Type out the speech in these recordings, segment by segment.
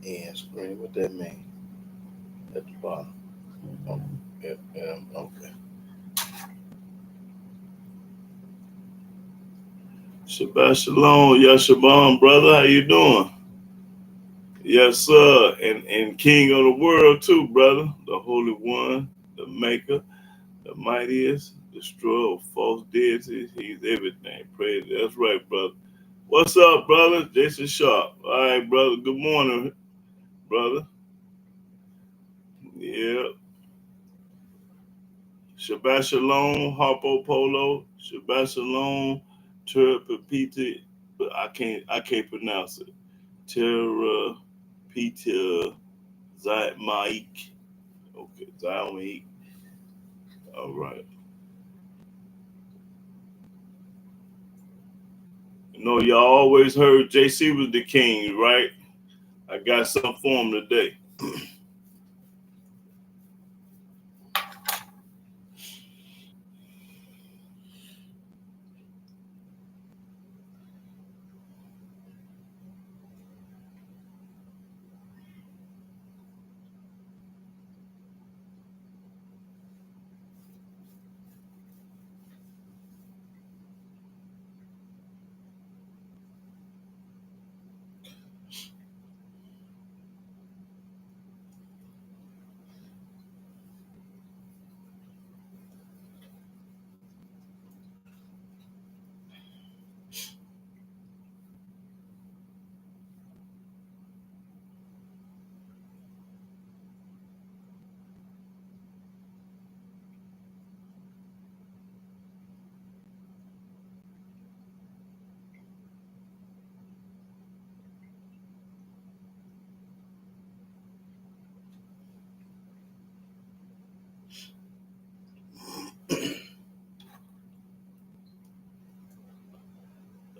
End screen. What that mean? At the bottom. Oh, okay. Shabbat shalom, Yashabam, brother. How you doing? Yes, sir. And King of the world too, brother. The Holy One, the Maker, the mightiest, destroyer of false deities. He's everything. Praise. That's right, brother. What's up, brother? Jason Sharp. All right, brother. Good morning, brother. Yeah. Shabbat shalom, Harpo Polo. Shabbat shalom, Terapita. I can't pronounce it. Terapita Maik. Okay, Maik. All right. You know, y'all always heard JC was the king, right? I got something for him today.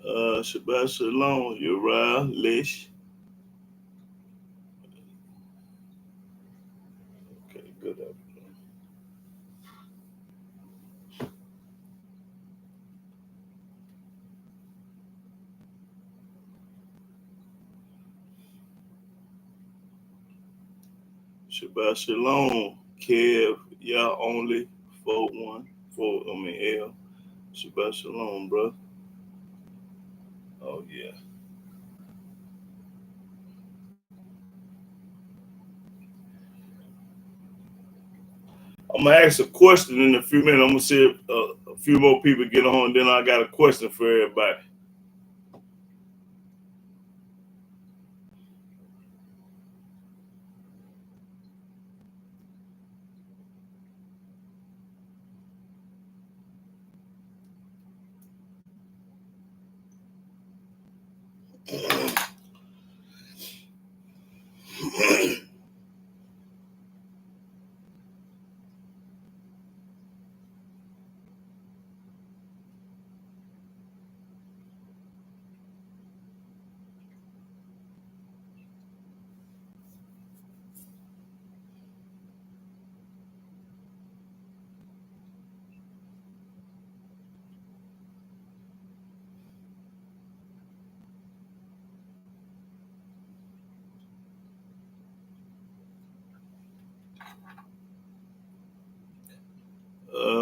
Shabbat shalom, Uriah, Lish. Okay, good. Shabbat shalom, Kev, y'all only 414. L. Shabbat shalom, bro. Oh yeah. I'm gonna ask a question in a few minutes. I'm gonna see if a few more people get on. Then I got a question for everybody.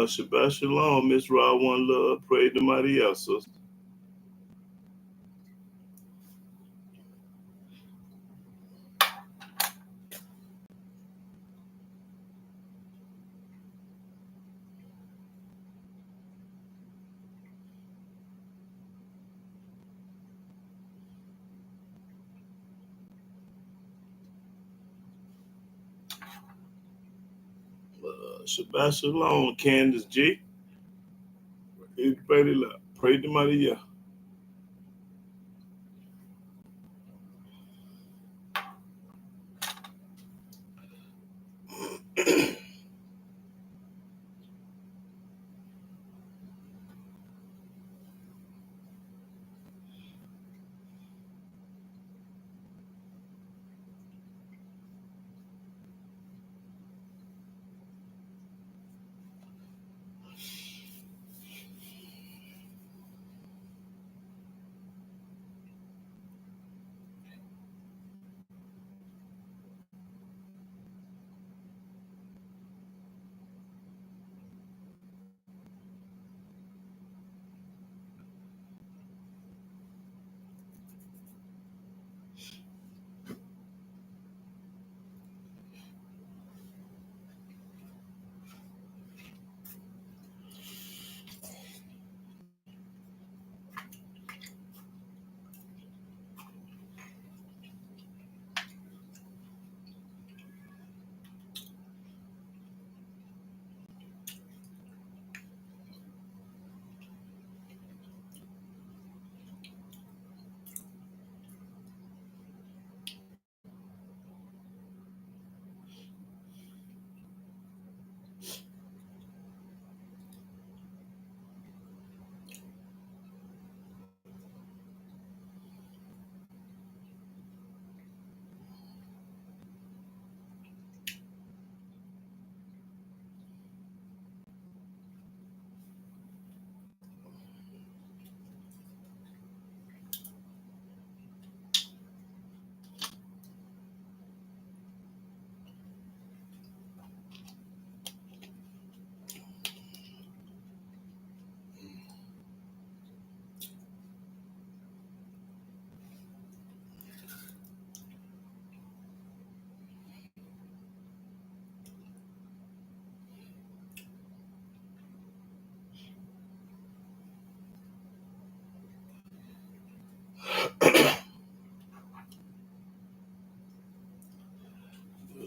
Shabbat shalom, Miss Rod One Love. Pray to mighty else, sister. Shabbat shalom, Candace G. Pray to mighty else.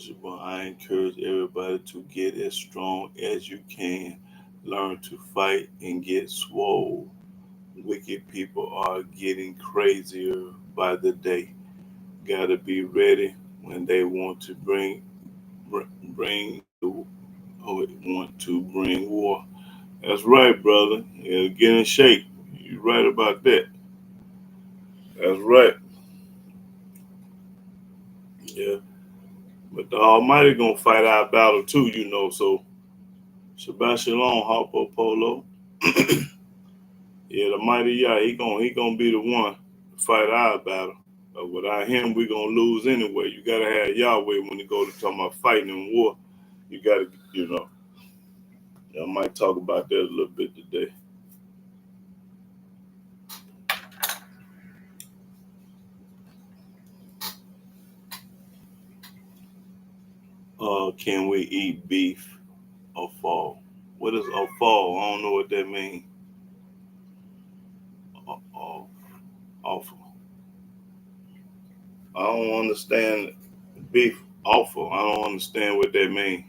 Yeshua, I encourage everybody to get as strong as you can. Learn to fight and get swole. Wicked people are getting crazier by the day. Gotta be ready when they want to bring want to bring war. That's right, brother. Yeah, get in shape. You're right about that. That's right. Yeah. But the Almighty gonna fight our battle too, So Shabbat Shalom, Harpo Polo. Yeah, the mighty Yah, he gonna be the one to fight our battle. Without him, we gonna lose anyway. You gotta have Yahweh when you go to talk about fighting and war. You gotta, I might talk about that a little bit today. Can we eat beef or fall? What is a fall? I don't know what that means. Awful. I don't understand beef awful. I don't understand what that means.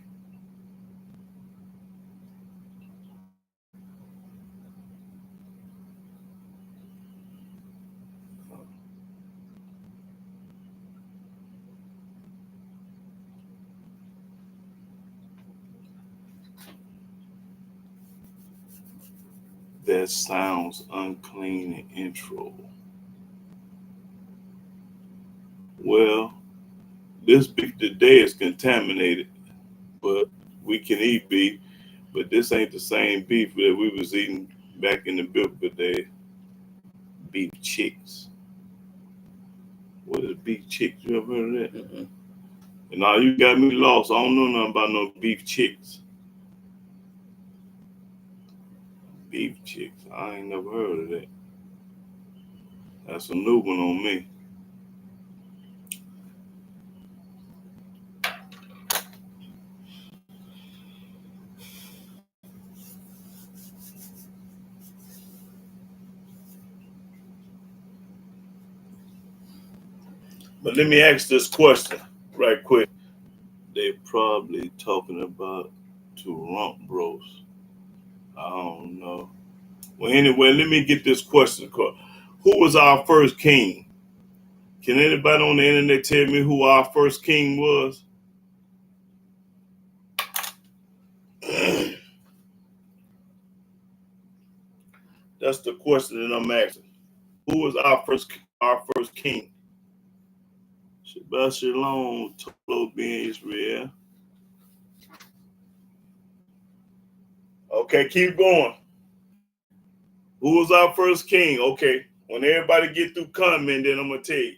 That sounds unclean and intro. Well, this beef today is contaminated, but we can eat beef. But this ain't the same beef that we was eating back in the biblical days. Beef chicks. What is beef chicks? You ever heard of that? And now you got me lost. I don't know nothing about no beef chicks. Beef chicks. I ain't never heard of that. That's a new one on me. But let me ask this question right quick. They probably talking about Toronto bros. I don't know. Well, anyway, let me get this question. Who was our first king? Can anybody on the internet tell me who our first king was? That's the question that I'm asking. Who was our first king? Shabbat Shalom, Tolo being Israel. Okay, keep going. Who was our first king? Okay, when everybody get through comment, then I'm gonna tell you.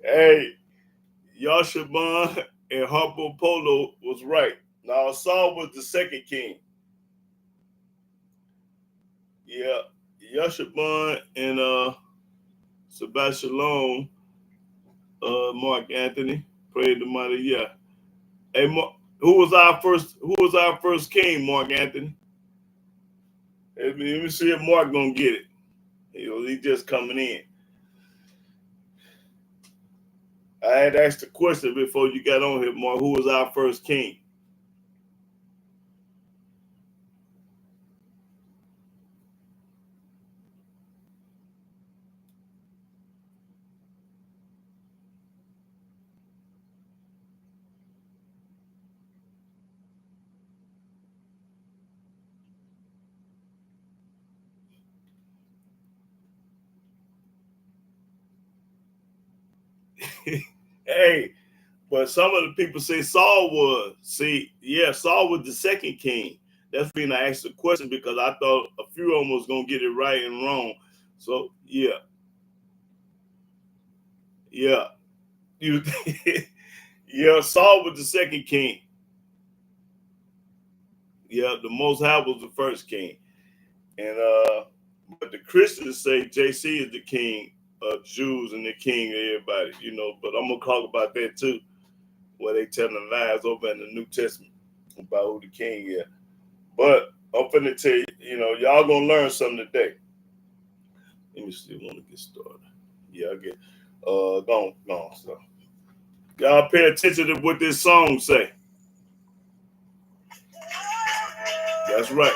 Hey, Yashaban and Harpo Polo was right. Now Saul was the second king. Yeah, Yashaban and Shabbat Shalom, Mark Anthony. Praise the mighty Yah. Hey, who was our first king, Mark Anthony? Let me see if Mark gonna get it. He just coming in. I had asked the question before you got on here, Mark. Who was our first king? Hey, but some of the people say Saul was. See, yeah, Saul was the second king. That's when I asked the question because I thought a few of them was gonna get it right and wrong. So yeah, you, yeah, Saul was the second king. Yeah, the Most High was the first king, and but the Christians say JC is the king of Jews and the king of everybody. But I'm gonna talk about that too, where they telling lies over in the New Testament about who the king is. But I'm finna tell you, y'all gonna learn something today. Let me see. Want to get started? Yeah, I get. Go on. So, y'all pay attention to what this song say. That's right.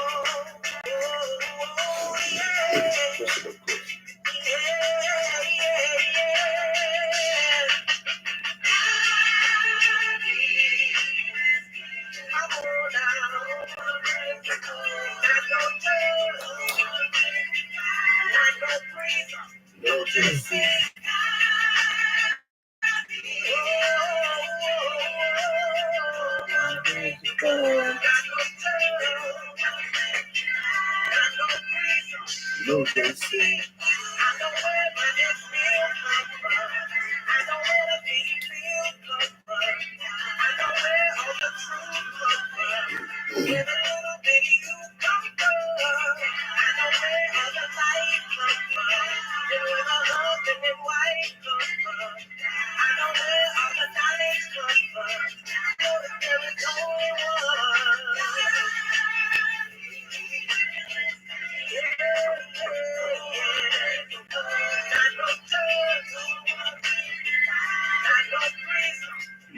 No, see.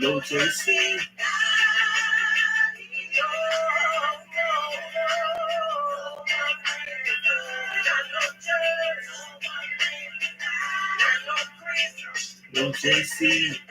No, JC. No, JC.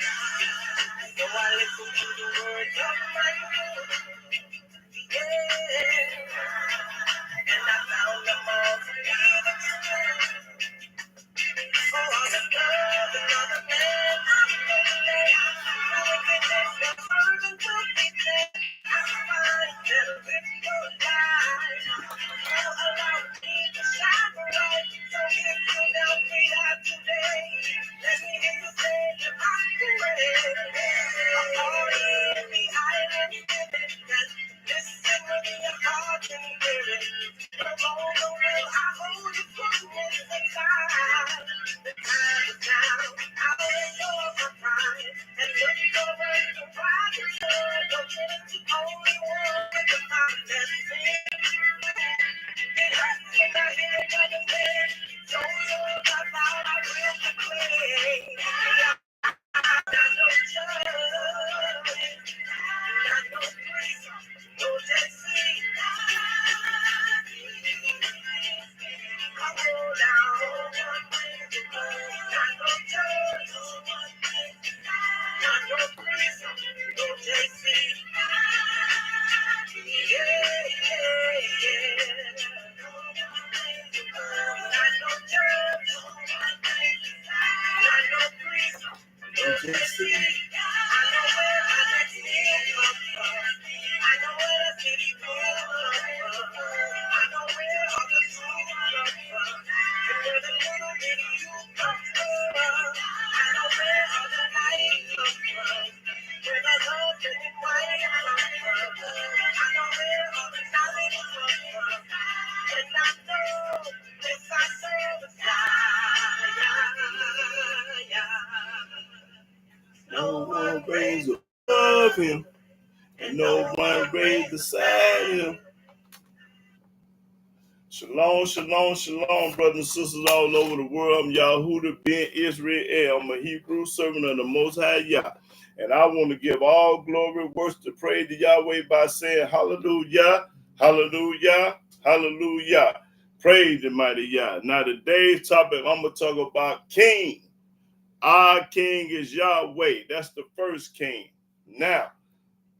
No one reigns above him, and no one reigns beside him. Shalom, shalom, shalom, brothers and sisters all over the world. I'm Yahudah ben Israel. I'm a Hebrew servant of the Most High Yah. And I want to give all glory, worship, to praise to Yahweh by saying hallelujah, hallelujah, hallelujah. Praise the mighty Yah. Now today's topic, I'm going to talk about King. Our King is Yahweh. That's the first King. Now,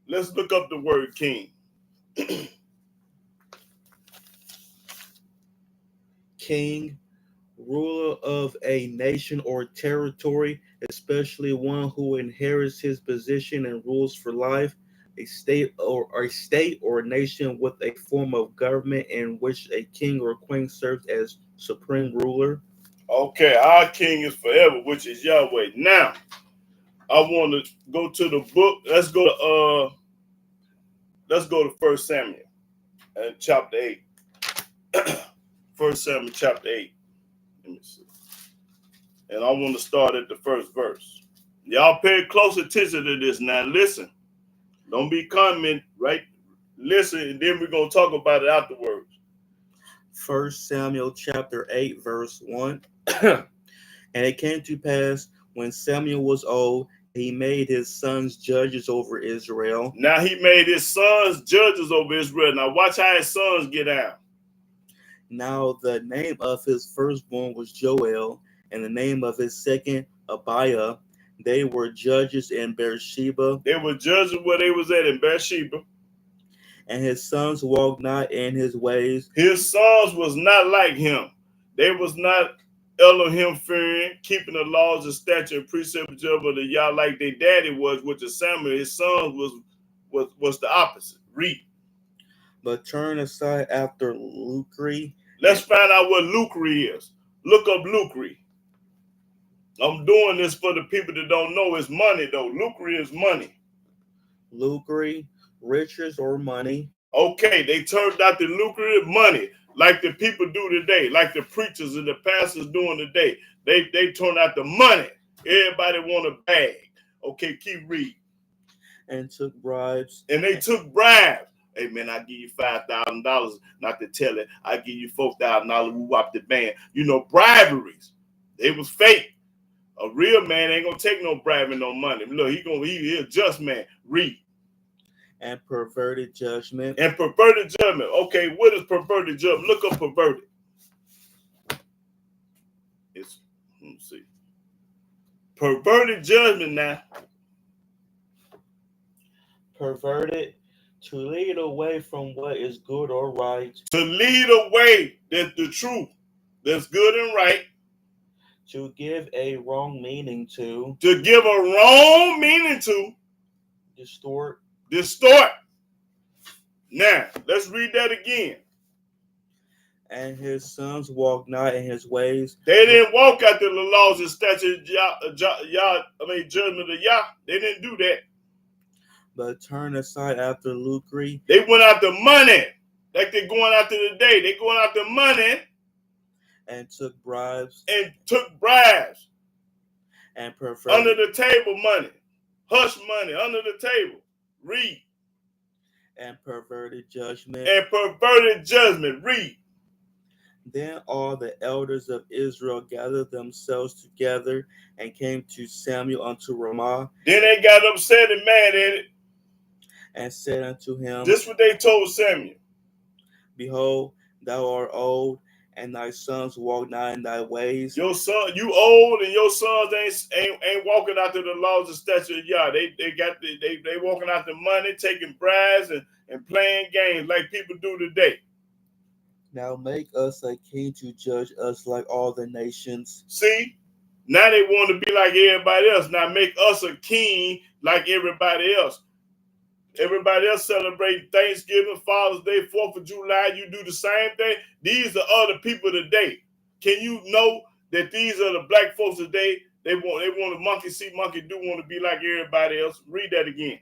let's look up the word King. King, ruler of a nation or territory, especially one who inherits his position and rules for life. A state or nation with a form of government in which a king or queen serves as supreme ruler. Okay, our King is forever, which is Yahweh. Now, I want to go to the book. Let's go to 1 Samuel and chapter 8. 1 Samuel chapter 8. Let me see. And I want to start at the first verse. Y'all pay close attention to this now. Listen. Don't be comment, right? Listen, and then we're going to talk about it afterwards. 1 Samuel chapter 8, verse 1. And it came to pass when Samuel was old, he made his sons judges over Israel. Now he made his sons judges over Israel. Now watch how his sons get out. Now the name of his firstborn was Joel, and the name of his second Abiah. They were judges in Beersheba. They were judges where they was at in Beersheba. And his sons walked not in his ways. His sons was not like him. They was not Elohim fearing, keeping the laws and statutes and precepts of the Yah like their daddy was, which is Samuel. His sons was the opposite. Read. But turn aside after lucre. Let's find out what lucre is. Look up lucre. I'm doing this for the people that don't know it's money though. Lucre is money. Lucre, riches or money. Okay, they turned out the lucrative money like the people do today, like the preachers and the pastors doing today. They turn out the money. Everybody want a bag. Okay, keep reading. And took bribes. And they took bribes. Hey man, I give you $5,000. Not to tell it, I give you $4,000. We whop the band. You know, briberies. They was fake. A real man ain't gonna take no bribe and no money. Look, he a just man. Read. And perverted judgment. And perverted judgment. Okay, what is perverted judgment? Look up perverted. Let's see. Perverted judgment now. Perverted, to lead away from what is good or right. To lead away that's the truth, that's good and right. To give a wrong meaning to. To give a wrong meaning to. Distort. Now, let's read that again. And his sons walked not in his ways. They didn't walk after the laws and statutes judgment of Yah. They didn't do that. But turned aside after lucre. They went after money. Like they're going after today. They going after money. And took bribes. And perverted. Under the table money. Hush money. Under the table. Read. And perverted judgment. Read. Then all the elders of Israel gathered themselves together and came to Samuel unto Ramah. Then they got upset and mad at it. And said unto him. This is what they told Samuel. Behold, thou art old, and thy sons walk not in thy ways. Your son, you old, and your sons ain't walking after the laws and statutes of Yah. They walking after money, taking bribes and playing games like people do today. Now make us a king to judge us like all the nations. See, now they want to be like everybody else. Now make us a king like everybody else. Everybody else celebrating Thanksgiving, Father's Day, 4th of July. You do the same thing. These are other people today. Can you know that these are the black folks today? They want to monkey see, monkey do, want to be like everybody else. Read that again.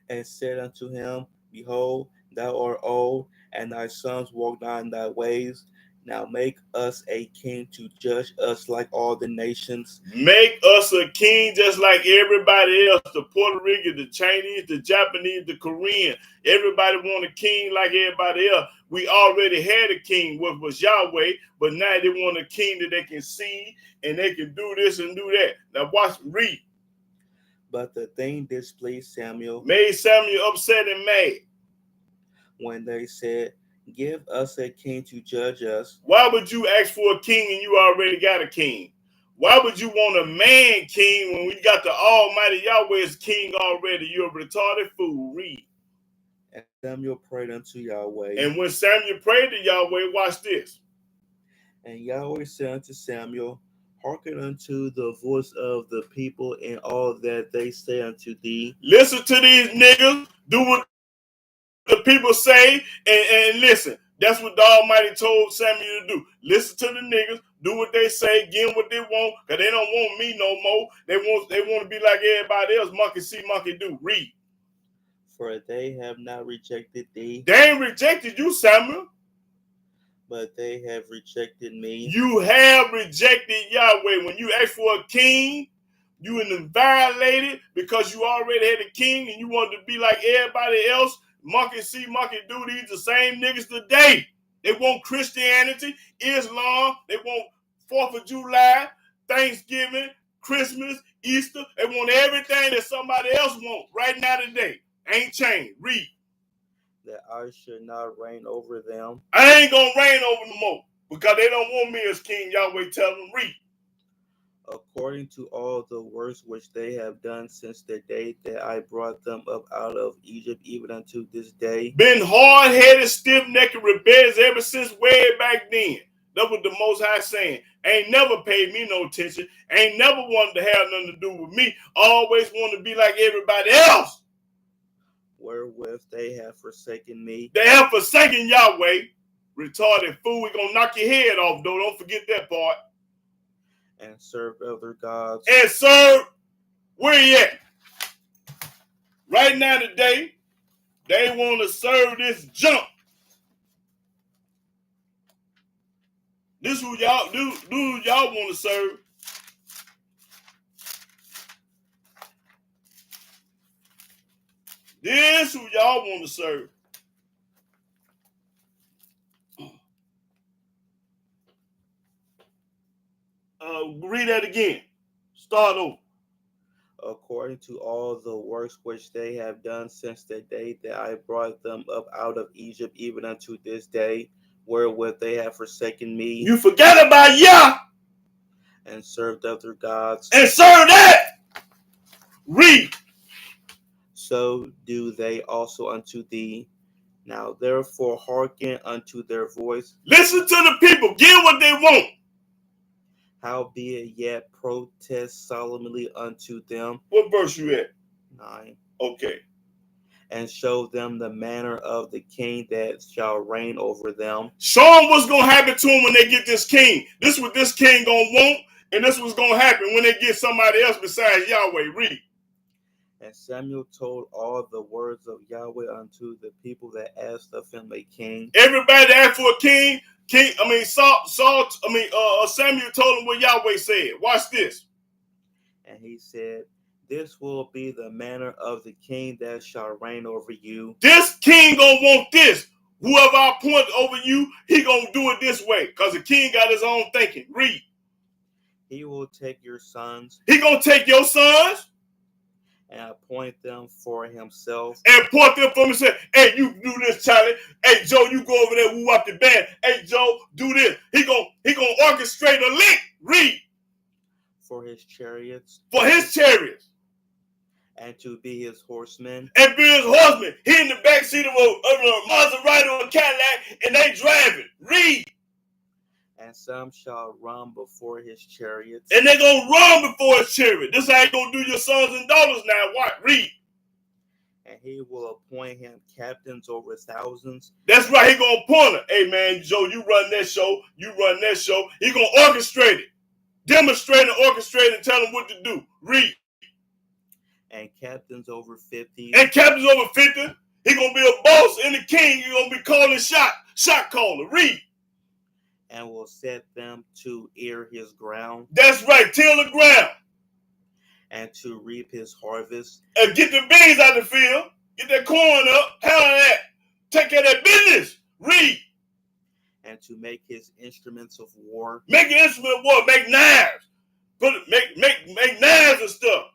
And said unto him, Behold, thou art old, and thy sons walk not in thy ways. Now make us a king to judge us like all the nations. Make us a king just like everybody else. The Puerto Rican, the Chinese, the Japanese, the Korean. Everybody want a king like everybody else. We already had a king, which was Yahweh, but now they want a king that they can see and they can do this and do that. Now watch, read. But the thing displeased Samuel. Made Samuel upset and mad. When they said, Give us a king to judge us. Why would you ask for a king and you already got a king? Why would you want a man king when we got the Almighty Yahweh as king already? You're a retarded fool. Read. And Samuel prayed unto Yahweh. And when Samuel prayed to Yahweh, watch this. And Yahweh said unto Samuel, Hearken unto the voice of the people in all that they say unto thee. Listen to these niggas. Do what the people say and listen. That's what the Almighty told Samuel to do. Listen to the niggas, do what they say, give them what they want, because they don't want me no more. They want to be like everybody else. Monkey see, monkey do. Read. For they have not rejected thee. They ain't rejected you, Samuel. But they have rejected me. You have rejected Yahweh. When you ask for a king, you violated because you already had a king and you wanted to be like everybody else. Monkey see, monkey do. These the same niggas today. They want Christianity, Islam. They want 4th of July, Thanksgiving, Christmas, Easter. They want everything that somebody else wants right now today. Ain't changed. Read. That I should not reign over them. I ain't going to reign over them more because they don't want me as king. Yahweh tell them, read. According to all the works which they have done since the day that I brought them up out of Egypt, even unto this day. Been hard-headed, stiff-necked, rebellious ever since way back then. That was the Most High saying. Ain't never paid me no attention. Ain't never wanted to have nothing to do with me. Always want to be like everybody else. Wherewith they have forsaken me. They have forsaken Yahweh. Retarded fool, we gonna knock your head off, though. Don't forget that part. And served other gods. And serve, where you at? Right now today, they want to serve this junk. This who y'all do y'all want to serve. This who y'all want to serve. Read that again. Start over. According to all the works which they have done since the day that I brought them up out of Egypt, even unto this day, wherewith they have forsaken me. You forgot about Yah. And served other gods. And serve that. Read. So do they also unto thee. Now therefore hearken unto their voice. Listen to the people. Get what they want. Howbeit yet protest solemnly unto them. What verse you at? 9. Okay. And show them the manner of the king that shall reign over them. Show them what's going to happen to them when they get this king. This is what this king going to want, and this is what's going to happen when they get somebody else besides Yahweh. Read. And Samuel told all the words of Yahweh unto the people that asked of him a king. Everybody that asked for a king, Samuel told him what Yahweh said. Watch this. And he said, this will be the manner of the king that shall reign over you. This king gonna want this. Whoever I appoint over you, he gonna do it this way. Because the king got his own thinking. Read. He will take your sons. He gonna take your sons. And appoint them for himself. And point them for himself. Hey, you do this, Charlie. Hey, Joe, you go over there, woo up the band. Hey, Joe, do this. He gonna orchestrate a link. Read. For his chariots. For his chariots. And to be his horsemen. And be his horsemen. He in the backseat of a Maserati or a Cadillac, and they driving. Read. And some shall run before his chariots. And they gonna run before his chariot. This is how you gonna do your sons and daughters now. What? Read. And he will appoint him captains over thousands. That's right. He gonna appoint them. Hey man, Joe, you run that show. You run that show. He gonna orchestrate it. Demonstrate and orchestrate and tell them what to do. Read. And captains over 50. And captains over 50. He gonna be a boss and the king. He gonna be calling shot caller. Read. And will set them to ear his ground. That's right. Till the ground. And to reap his harvest. And get the beans out of the field. Get that corn up. Handle that. Take care of that business. Read. And to make his instruments of war. Make an instrument of war. Make knives. Make knives and stuff.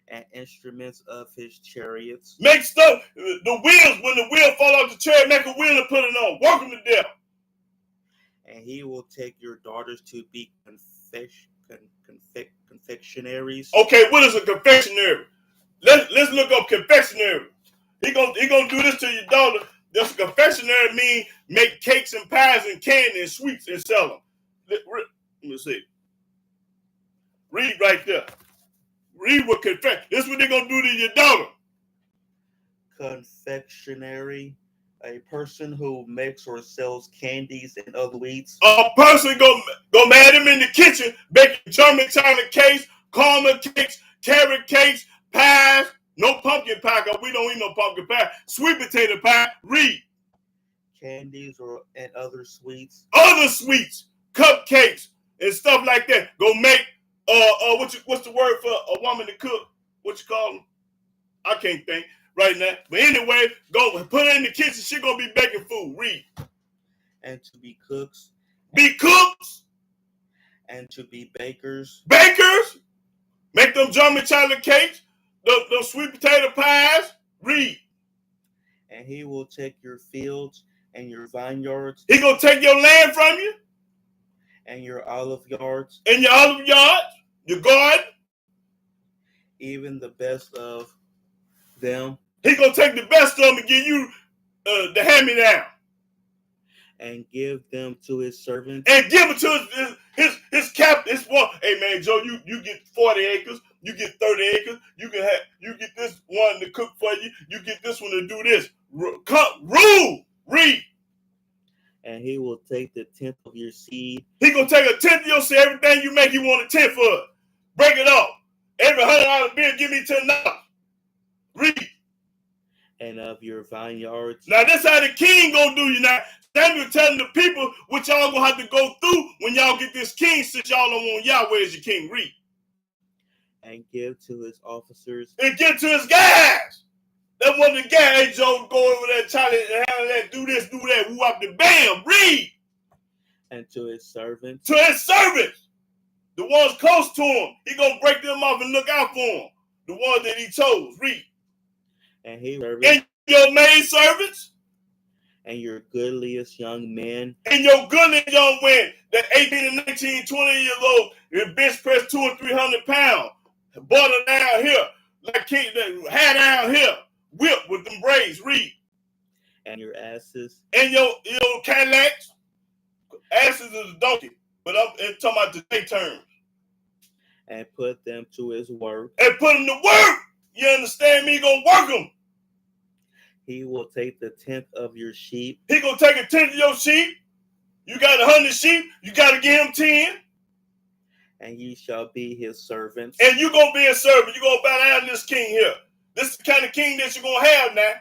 And instruments of his chariots. Make stuff. The wheels, when the wheel fall off the chariot, make a wheel and put it on. Work them to death. And he will take your daughters to be confectionaries. Okay, what is a confectionery? Let's look up confectionery. He gonna do this to your daughter. This confectionery mean make cakes and pies and candy and sweets and sell them. Let me see. Read right there. Read what confection. This is what they're gonna do to your daughter. Confectionery. A person who makes or sells candies and other sweets. A person go mad him in the kitchen, baking German-China cakes, caramel cakes, carrot cakes, pies. No pumpkin pie, because we don't eat no pumpkin pie. Sweet potato pie. Read. Candies and other sweets. Other sweets, cupcakes, and stuff like that. Go make what's the word for a woman to cook? What you call them? I can't think right now. But anyway, go put her in the kitchen. She gonna be baking food. Read. and to be cooks, Be cooks, and to be bakers, bakers, make them German chocolate cakes, them sweet potato pies. Read. and he will take your fields and your vineyards He gonna take your land from you and your olive yards, and your olive yards, your garden. even the best of them, He gonna take the best of them and give you the hand-me-down. and give them to his servants, And give it to his captain. His one. Hey man, Joe, you get 40 acres, you get 30 acres, you get this one to cook for you, you get this one to do this. Rule, read. and he will take the tenth of your seed. He gonna take a tenth of your seed. Everything you make, he want a tenth for it. Break it off. Every $100 bill, give me $10. Read. And of your vineyards. Now this how the king gonna do you now. Samuel telling the people what y'all gonna have to go through when y'all get this king, since y'all don't want Yahweh as your king. Read. And give to his officers. And give to his guys. That wasn't the guy. Hey Joe, go over there, try to handle that, do this, do that, who up the bam, read. And to his servants. To his servants. The ones close to him. He gonna break them off and look out for them. The ones that he chose. Read. And he and your maid servants, and your goodliest young men, and your goodliest young men that 18 and 19, 20 years old, and bench press 200 and 300 pounds, butter down here, like king, hat down here, whip with them braids. Read. And your asses, and your Cadillacs. Asses is a donkey, but I'm talking about today terms. And put them to his work. And put them to work. You understand me? He gonna work them. He will take the tenth of your sheep. He gonna take a tenth of your sheep. You got 100 sheep. You got to give him 10. And ye shall be his servants. And you gonna be a servant. You gonna bow down to this king here. This is the kind of king that you're gonna have now.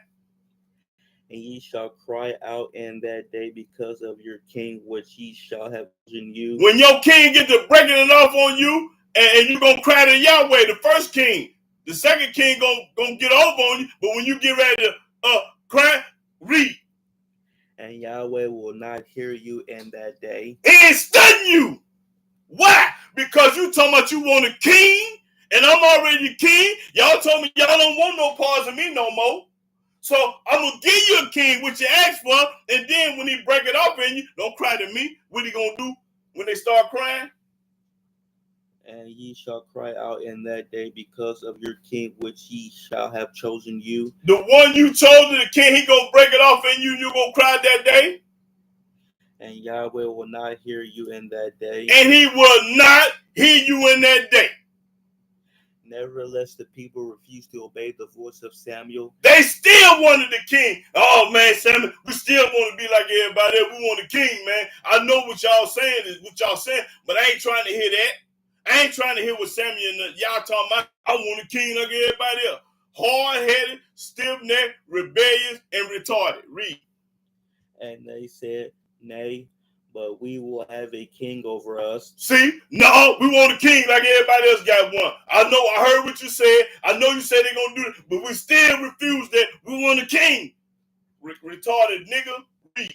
And ye shall cry out in that day because of your king, which ye shall have chosen you. When your king get to breaking it off on you, and you're gonna cry to Yahweh, the first king. The second king gonna get over on you, but when you get ready to cry, read. And Yahweh will not hear you in that day. He ain't studying you. Why? Because you talking about you want a king, and I'm already the king. Y'all told me y'all don't want no parts of me no more. So I'm gonna give you a king, which you asked for, and then when he break it off in you, don't cry to me. What he gonna do when they start crying? And ye shall cry out in that day because of your king, which ye shall have chosen you. The one you chose, the king, he gonna break it off in you. You gonna cry that day? And Yahweh will not hear you in that day. And he will not hear you in that day. Nevertheless, the people refused to obey the voice of Samuel. They still wanted the king. Oh man, Samuel, we still want to be like everybody else. We want the king, man. I know what y'all saying is what y'all saying, but I ain't trying to hear that. I ain't trying to hear what Samuel and y'all talking about. I want a king like everybody else. Hard-headed, stiff-necked, rebellious, and retarded. Read. And they said, Nay, but we will have a king over us. See? No, we want a king like everybody else got one. I know, I heard what you said. I know you said they're going to do it, but we still refuse that. We want a king. Retarded nigga. Read.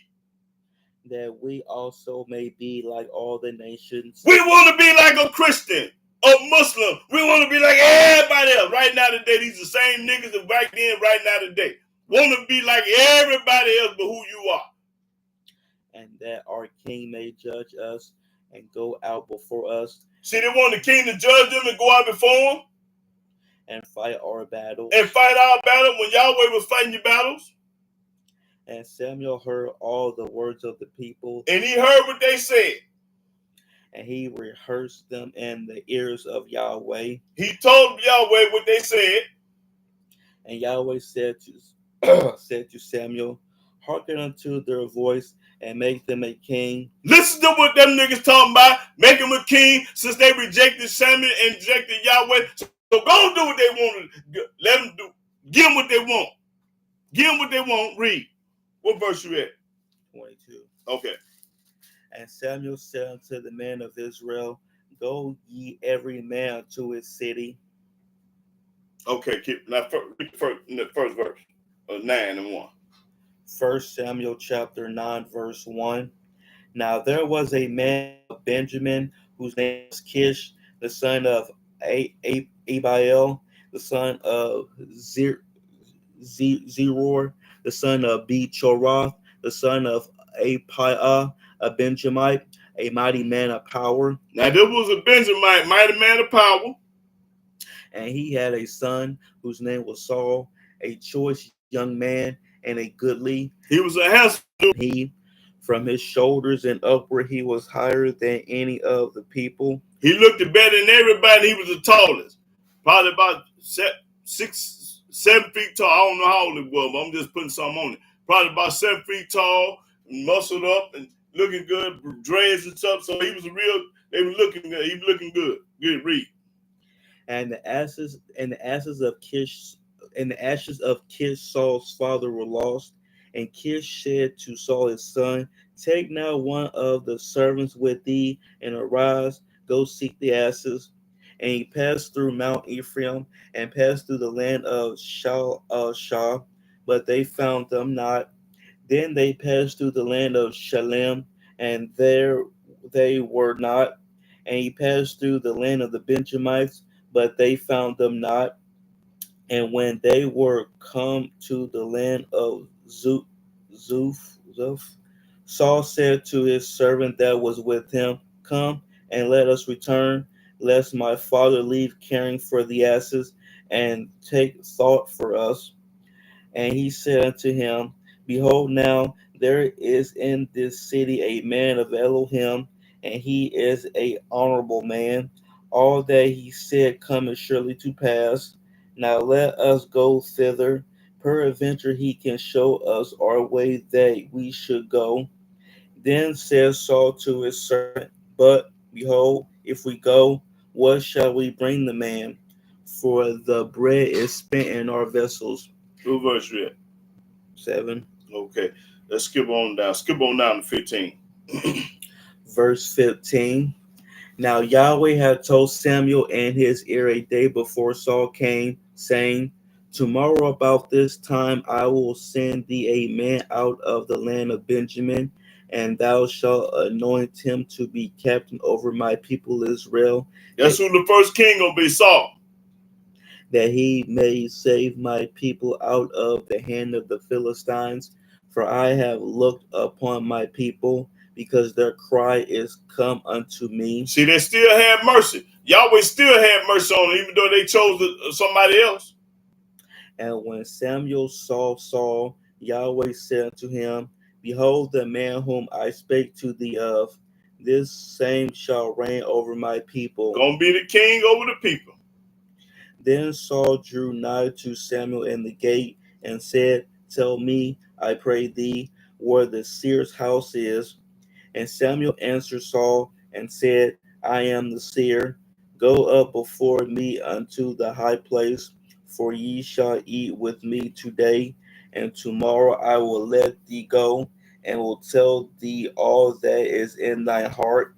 That we also may be like all the nations. We want to be like a Christian, a Muslim. We want to be like everybody else. Right now today, these are the same niggas that back then, right now today. Want to be like everybody else but who you are. And that our king may judge us and go out before us. See, they want the king to judge them and go out before them. And fight our battles. And fight our battle when Yahweh was fighting your battles. And Samuel heard all the words of the people. And he heard what they said. And he rehearsed them in the ears of Yahweh. He told Yahweh what they said. And Yahweh said to Samuel, hearken unto their voice and make them a king. Listen to what them niggas talking about. Make him a king since they rejected Samuel and rejected Yahweh. So go do what they want to let them do. Give them what they want. Give them what they want. Read. What verse you at? 22. Okay. And Samuel said unto the men of Israel, go ye every man to his city. Okay, keep now first verse. 9 and 1. First Samuel chapter 9, verse 1. Now there was a man of Benjamin whose name was Kish, the son of Abiel, the son of Zeror, the son of Bechoroth, the son of Apiah, a Benjamite, a mighty man of power. Now this was a Benjamite, mighty man of power. And he had a son whose name was Saul, a choice young man and a goodly. He was a handsome dude. He, from his shoulders and upward, he was higher than any of the people. He looked better than everybody. He was the tallest, probably about 6, 7 feet tall. I don't know how old he was, but I'm just putting something on it. Probably about 7 feet tall, muscled up and looking good, dreads and stuff. So he was a real. They were looking good. He was looking good. Good read. And the asses of Kish and the ashes of Kish Saul's father were lost. And Kish said to Saul his son, take now one of the servants with thee, and arise, go seek the asses. And he passed through Mount Ephraim, and passed through the land of Shah, but they found them not. Then they passed through the land of Shalem, and there they were not. And he passed through the land of the Benjamites, but they found them not. And when they were come to the land of Zuph, Saul said to his servant that was with him, come and let us return, lest my father leave caring for the asses, and take thought for us. And he said unto him, behold, now there is in this city a man of Elohim, and he is a honorable man. All that he said cometh surely to pass. Now let us go thither. Peradventure he can show us our way that we should go. Then said Saul to his servant, but behold, if we go, what shall we bring the man? For the bread is spent in our vessels. What verse you at? 7. Okay, let's skip on down. Skip on down to 15. Verse 15. Now Yahweh had told Samuel in his ear a day before Saul came, saying, tomorrow about this time I will send thee a man out of the land of Benjamin, and thou shalt anoint him to be captain over my people Israel. That's who the first king gonna be, Saul. That he may save my people out of the hand of the Philistines. For I have looked upon my people, because their cry is come unto me. See, they still had mercy. Yahweh still had mercy on them, even though they chose somebody else. And when Samuel saw Saul, Yahweh said unto him, behold, the man whom I spake to thee of, this same shall reign over my people. Gonna be the king over the people. Then Saul drew nigh to Samuel in the gate, and said, tell me, I pray thee, where the seer's house is. And Samuel answered Saul, and said, I am the seer. Go up before me unto the high place, for ye shall eat with me today, and tomorrow I will let thee go, and will tell thee all that is in thy heart.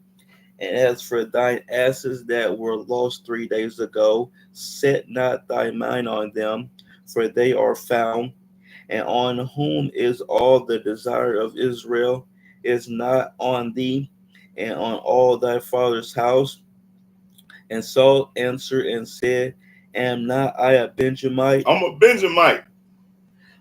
And as for thine asses that were lost 3 days ago, set not thy mind on them, for they are found. And on whom is all the desire of Israel? Is not on thee, and on all thy father's house? And Saul answered and said, am not I a Benjamite? I'm a Benjamite.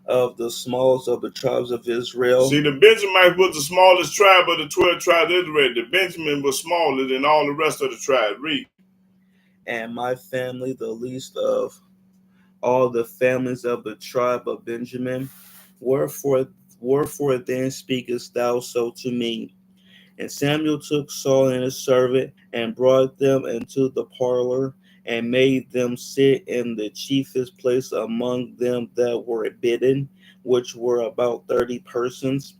Of the smallest of the tribes of Israel. See, the Benjamite was the smallest tribe of the 12 tribes of Israel. The Benjamin was smaller than all the rest of the tribes. Read. And my family the least of all the families of the tribe of Benjamin. Wherefore then speakest thou so to me? And Samuel took Saul and his servant, and brought them into the parlor, and made them sit in the chiefest place among them that were bidden, which were about 30 persons.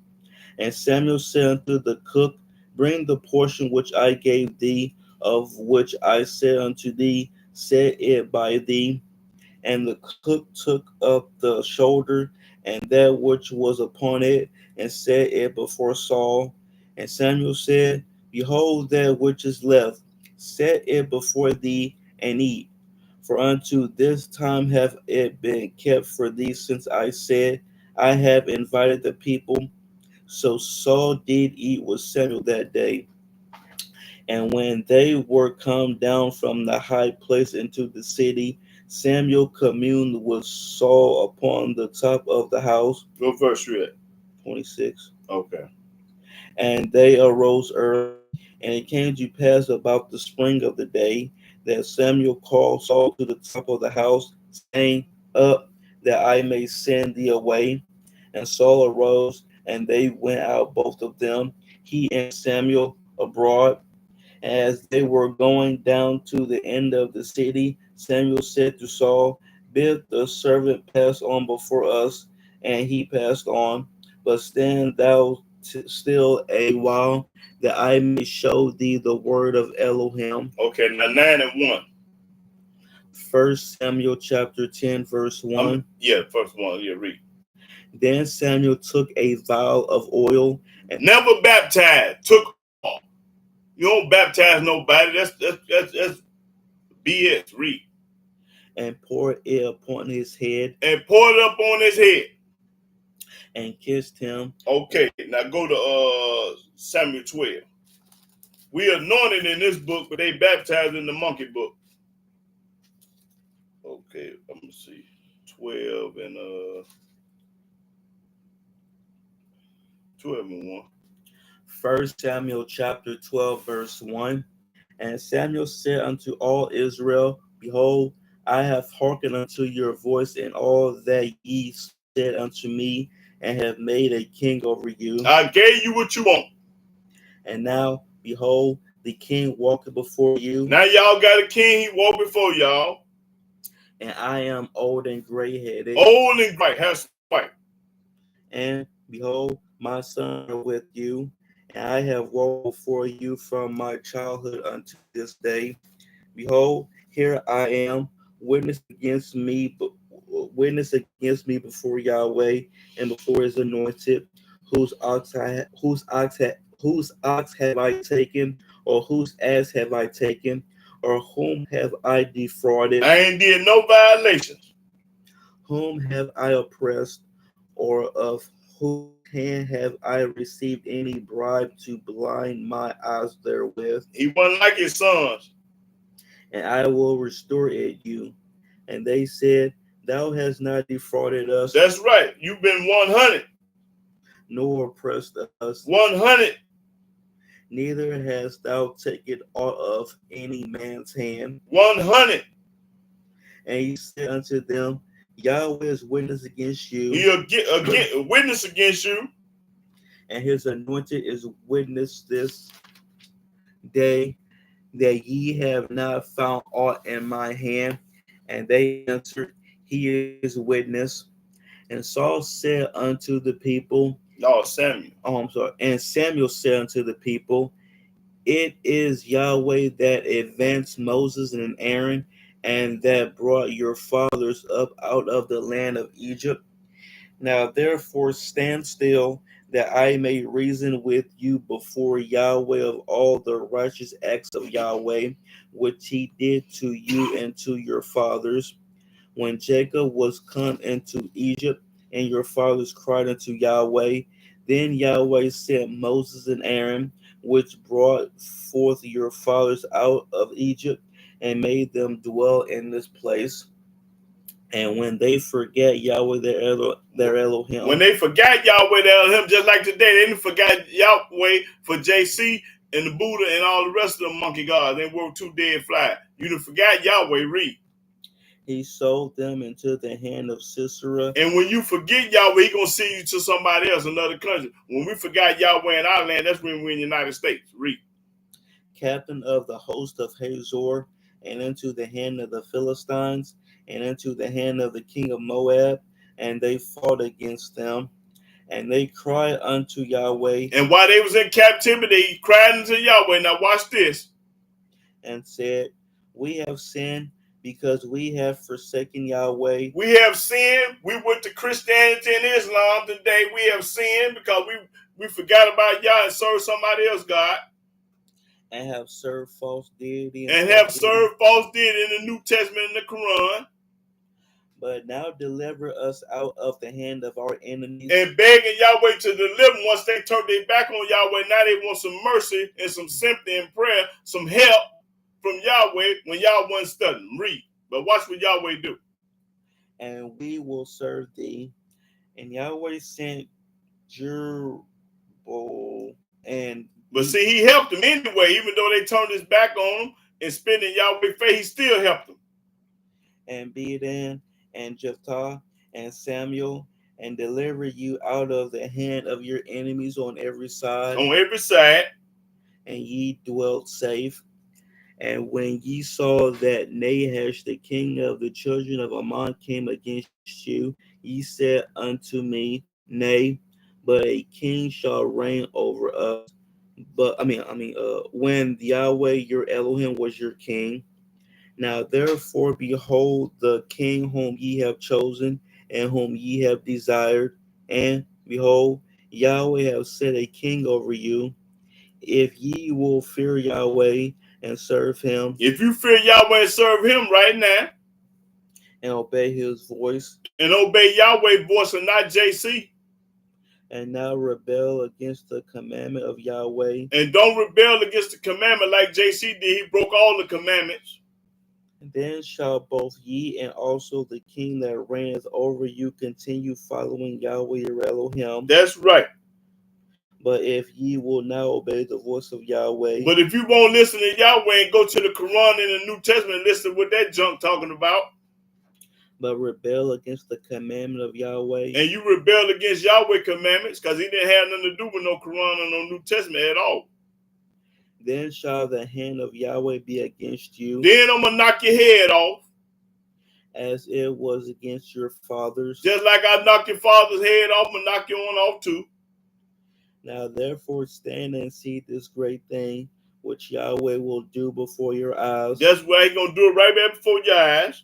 And Samuel said unto the cook, bring the portion which I gave thee, of which I said unto thee, set it by thee. And the cook took up the shoulder and that which was upon it, and set it before Saul. And Samuel said, behold, that which is left, set it before thee, and eat. For unto this time hath it been kept for thee, since I said, I have invited the people. So Saul did eat with Samuel that day. And when they were come down from the high place into the city, Samuel communed with Saul upon the top of the house. What verse you at? 26. Okay. And they arose early, and it came to pass about the spring of the day that Samuel called Saul to the top of the house, saying, Up, that I may send thee away. And Saul arose, and they went out both of them, he and Samuel abroad. As they were going down to the end of the city, Samuel said to Saul, Bid the servant pass on before us. And he passed on. But stand thou still a while, that I may show thee the word of Elohim. Okay, now 9 and 1. 1 Samuel chapter 10, verse 1. Yeah, first one. Yeah, read. Then Samuel took a vial of oil. And never baptized. Took off. You don't baptize nobody. That's BS. Read. And poured it upon his head. And poured it up on his head. And kissed him. Okay, now go to Samuel 12. We anointed in this book, but they baptized in the monkey book. Okay, let me see. 12 and 1. 1 Samuel chapter 12, verse 1. And Samuel said unto all Israel, Behold, I have hearkened unto your voice in all that ye said unto me, and have made a king over you. I gave you what you want. And now, behold, the king walketh before you. Now y'all got a king, he walked before y'all. And I am old and gray-headed. Old and gray, has white. And behold, my son are with you, and I have walked before you from my childhood unto this day. Behold, here I am, witness against me before Yahweh and before His anointed, whose ox have I taken, or whose ass have I taken, or whom have I defrauded? I ain't did no violations. Whom have I oppressed, or of whose hand have I received any bribe to blind my eyes therewith? He wasn't like his sons. And I will restore it you. And they said, Thou hast not defrauded us. That's right. You've been 100. Nor oppressed us. 100. Neither hast thou taken aught of any man's hand. 100. And he said unto them, Yahweh is witness against you. He'll get a witness against you. And his anointed is witness this day, that ye have not found aught in my hand. And they answered, He is witness. And Saul said unto the people, Samuel. I'm sorry. And Samuel said unto the people, It is Yahweh that advanced Moses and Aaron, and that brought your fathers up out of the land of Egypt. Now therefore stand still, that I may reason with you before Yahweh of all the righteous acts of Yahweh, which he did to you and to your fathers, when Jacob was come into Egypt, and your fathers cried unto Yahweh. Then Yahweh sent Moses and Aaron, which brought forth your fathers out of Egypt, and made them dwell in this place. And when they forget Yahweh their Elohim. When they forgot Yahweh their Elohim, just like today, they didn't forget Yahweh for JC and the Buddha and all the rest of the monkey gods. They were two dead flies. You done forgot Yahweh, read. He sold them into the hand of Sisera. And when you forget Yahweh, He gonna send you to somebody else, another country. When we forgot Yahweh in our land, that's when we're in the United States. Read. Captain of the host of Hazor, and into the hand of the Philistines, and into the hand of the king of Moab, and they fought against them. And they cried unto Yahweh. And while they was in captivity, he cried unto Yahweh. Now watch this. And said, We have sinned, because we have forsaken Yahweh. We have sinned. We went to Christianity and Islam today. We have sinned because we forgot about Yah and served somebody else, God. And have served false deity. And have served false deity in the New Testament and the Quran. But now deliver us out of the hand of our enemies. And begging Yahweh to deliver once they turned their back on Yahweh. Now they want some mercy and some sympathy and prayer, some help from Yahweh when y'all wasn't studying. Read. But watch what Yahweh do. And we will serve thee. And Yahweh sent Jerubal and But see, he helped them anyway, even though they turned his back on him and spit in Yahweh's face, he still helped them. And Bedan and Jephthah and Samuel, and deliver you out of the hand of your enemies on every side. On every side. And ye dwelt safe. And when ye saw that Nahash, the king of the children of Ammon, came against you, ye said unto me, Nay, but a king shall reign over us. But when Yahweh your Elohim was your king. Now therefore, behold, the king whom ye have chosen and whom ye have desired, and behold, Yahweh have set a king over you. If ye will fear Yahweh and serve him, if you fear Yahweh and serve him right now, and obey his voice, and obey Yahweh's voice and not JC, and now rebel against the commandment of Yahweh, and don't rebel against the commandment like JC did. He broke all the commandments. then shall both ye and also the king that reigneth over you continue following Yahweh your Elohim. That's right. But if ye will not obey the voice of Yahweh, but if you won't listen to Yahweh and go to the Quran and the New Testament and listen to what that junk talking about, but rebel against the commandment of Yahweh, and you rebel against Yahweh commandments, because he didn't have nothing to do with no Quran or no New Testament at all, then shall the hand of Yahweh be against you. Then I'm gonna knock your head off, as it was against your fathers. Just like I knocked your father's head off, I'm gonna knock your own off too. Now therefore stand and see this great thing which Yahweh will do before your eyes. That's why he's gonna do it right back before your eyes.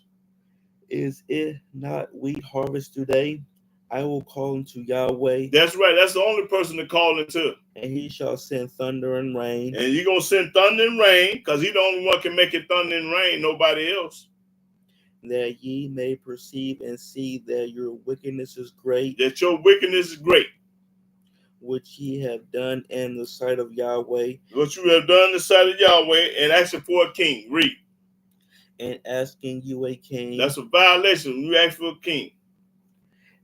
Is it not wheat harvest today? I will call unto Yahweh. That's right. That's the only person to call into. And he shall send thunder and rain. And you're going to send thunder and rain, because he's the only one can make it thunder and rain, nobody else. That ye may perceive and see that your wickedness is great. That your wickedness is great. Which ye have done in the sight of Yahweh. What you have done in the sight of Yahweh, and asking for a king. Read. And asking you a king. That's a violation when you ask for a king.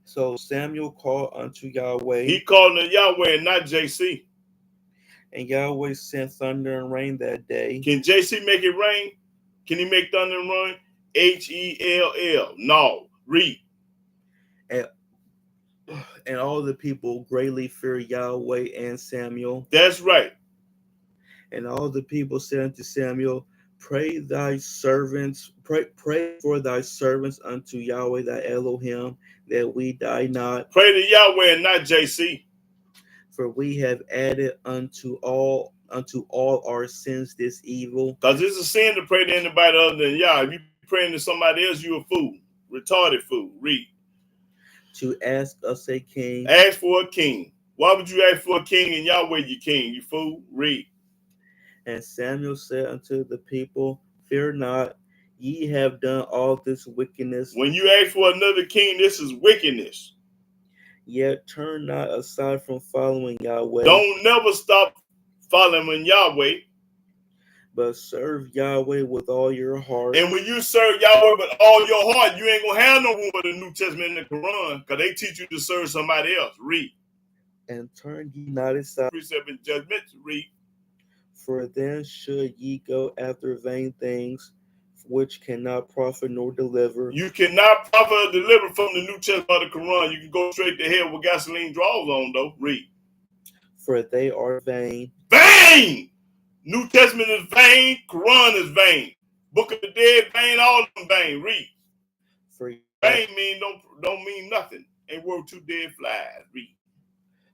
So Samuel called unto Yahweh. He called on Yahweh and not JC. And Yahweh sent thunder and rain that day. Can JC make it rain? Can he make thunder and rain? Hell. No. Read. And all the people greatly fear Yahweh and Samuel. That's right. And all the people said unto Samuel, Pray for thy servants unto Yahweh thy Elohim, that we die not. Pray to Yahweh and not JC. For we have added unto all our sins this evil. Because it's a sin to pray to anybody other than Yah. If you praying to somebody else, you a fool. Retarded fool. Read. To ask us a king. Ask for a king. Why would you ask for a king and Yahweh your king, you fool? Read. And Samuel said unto the people, Fear not, ye have done all this wickedness. When you ask for another king, this is wickedness. Yet turn not aside from following Yahweh. Don't never stop following Yahweh. But serve Yahweh with all your heart. And when you serve Yahweh with all your heart, you ain't going to have no room for the New Testament and the Quran, because they teach you to serve somebody else. Read. And turn ye not aside. Precept and judgment. Read. For then should ye go after vain things, which cannot profit nor deliver. You cannot profit or deliver from the New Testament or the Quran. You can go straight to hell with gasoline draws on, though. Read. For they are vain. Vain! New Testament is vain. Quran is vain. Book of the Dead, vain. All of them vain. Read. For vain mean don't mean nothing. Ain't worth two dead flies. Read.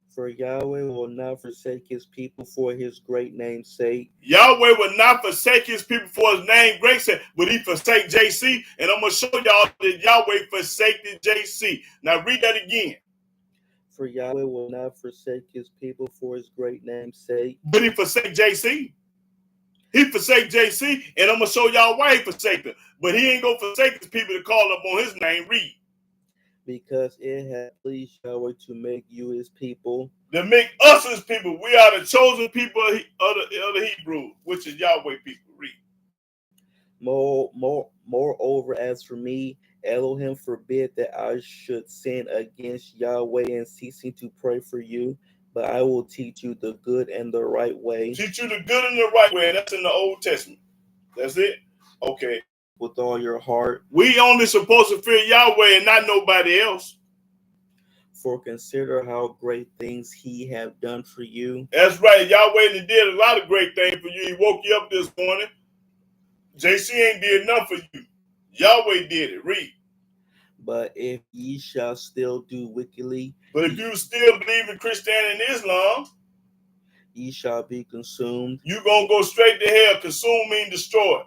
For Yahweh will not forsake his people for his great name's sake. Yahweh will not forsake his people for his name's great sake. Would he forsake JC? And I'm going to show y'all that Yahweh forsaken JC. Now read that again. For Yahweh will not forsake his people for his great name's sake. Would he forsake JC? He forsake JC, and I'm going to show y'all why he forsake them. But he ain't going to forsake his people to call up on his name. Read. Because it had pleased Yahweh to make you his people. To make us his people. We are the chosen people of the Hebrew, which is Yahweh people. Read. Moreover, as for me, Elohim forbid that I should sin against Yahweh in ceasing to pray for you, but I will teach you the good and the right way. Teach you the good and the right way. That's in the Old Testament. That's it. Okay. With all your heart. We only supposed to fear Yahweh and not nobody else. For consider how great things he have done for you. That's right. Yahweh did a lot of great things for you. He woke you up this morning. JC ain't did enough for you. Yahweh did it. Read. But if ye shall still do wickedly, but if you still believe in Christianity and Islam, ye shall be consumed. You gonna go straight to hell. Consume mean destroy.